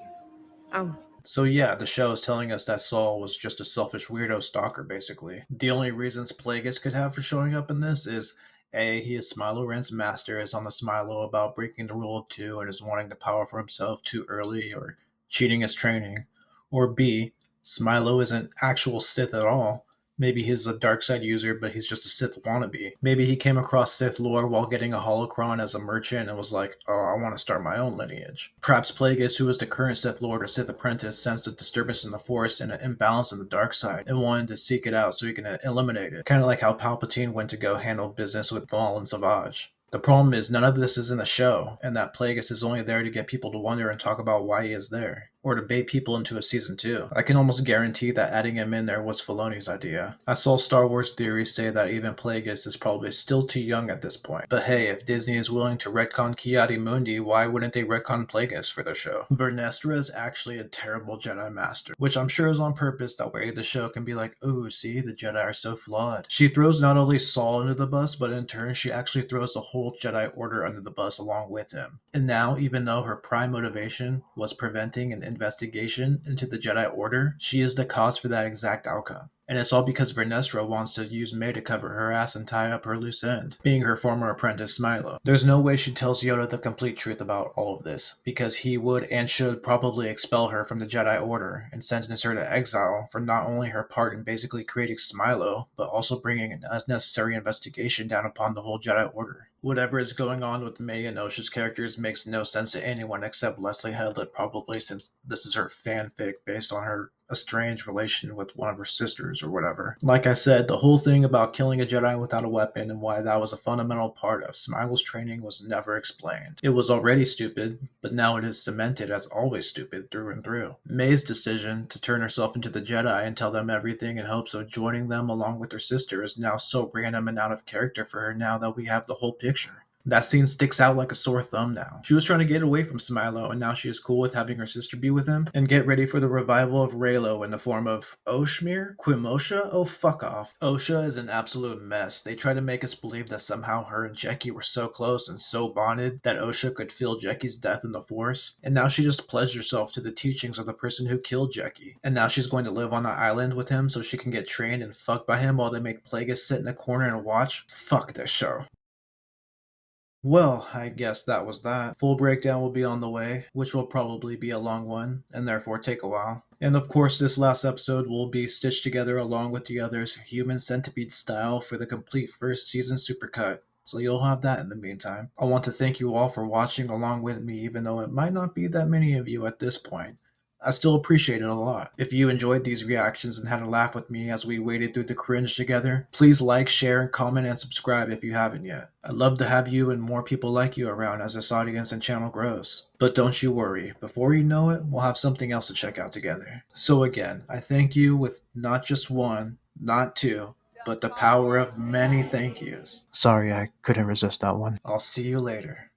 Oh. So yeah, the show is telling us that Saul was just a selfish weirdo stalker, basically. The only reasons Plagueis could have for showing up in this is A, he is Smilo Ren's master, is on the Smilo about breaking the rule of 2 and is wanting the power for himself too early or cheating his training. Or B, Smilo isn't actual Sith at all. Maybe he's a dark side user, but he's just a Sith wannabe. Maybe he came across Sith lore while getting a holocron as a merchant and was like, oh, I want to start my own lineage. Perhaps Plagueis, who is the current Sith Lord or Sith apprentice, sensed a disturbance in the Force and an imbalance in the dark side and wanted to seek it out so he can eliminate it. Kind of like how Palpatine went to go handle business with Maul and Savage. The problem is none of this is in the show, and that Plagueis is only there to get people to wonder and talk about why he is there. or to bait people into a season 2. I can almost guarantee that adding him in there was Filoni's idea. I saw Star Wars theories say that even Plagueis is probably still too young at this point. But hey, if Disney is willing to retcon Ki-Adi-Mundi, why wouldn't they retcon Plagueis for their show? Vernestra is actually a terrible Jedi Master, which I'm sure is on purpose, that way the show can be like, oh, see, the Jedi are so flawed. She throws not only Saul under the bus, but in turn she actually throws the whole Jedi Order under the bus along with him. And now, even though her prime motivation was preventing an investigation into the Jedi Order, she is the cause for that exact outcome. And it's all because Vernestra wants to use May to cover her ass and tie up her loose end, being her former apprentice Smilo. There's no way she tells Yoda the complete truth about all of this, because he would and should probably expel her from the Jedi Order and sentence her to exile for not only her part in basically creating Smilo, but also bringing an unnecessary investigation down upon the whole Jedi Order. Whatever is going on with May and Osha's characters makes no sense to anyone except Leslie Headland, probably, since this is her fanfic based on her estranged relation with one of her sisters or whatever. Like I said, the whole thing about killing a Jedi without a weapon and why that was a fundamental part of Smile's training was never explained. It was already stupid, but now it is cemented as always stupid through and through. May's decision to turn herself into the Jedi and tell them everything in hopes of joining them along with her sister is now so random and out of character for her now that we have the whole picture. That scene sticks out like a sore thumb now. She was trying to get away from Smilo, and now she is cool with having her sister be with him, and get ready for the revival of Raylo in the form of Oshmir? Quimosha? Oh, fuck off. Osha is an absolute mess. They try to make us believe that somehow her and Jecki were so close and so bonded that Osha could feel Jecki's death in the Force, and now she just pledged herself to the teachings of the person who killed Jecki. And now she's going to live on the island with him so she can get trained and fucked by him while they make Plagueis sit in a corner and watch? Fuck this show. Well, I guess that was that. Full breakdown will be on the way, which will probably be a long one, and therefore take a while. And of course, this last episode will be stitched together along with the others, human centipede style, for the complete first season supercut. So you'll have that in the meantime. I want to thank you all for watching along with me, even though it might not be that many of you at this point. I still appreciate it a lot. If you enjoyed these reactions and had a laugh with me as we waded through the cringe together, please like, share, and comment and subscribe if you haven't yet. I'd love to have you and more people like you around as this audience and channel grows. But don't you worry, before you know it, we'll have something else to check out together. So again, I thank you with not just one, not two, but the power of many thank yous. Sorry, I couldn't resist that one. I'll see you later.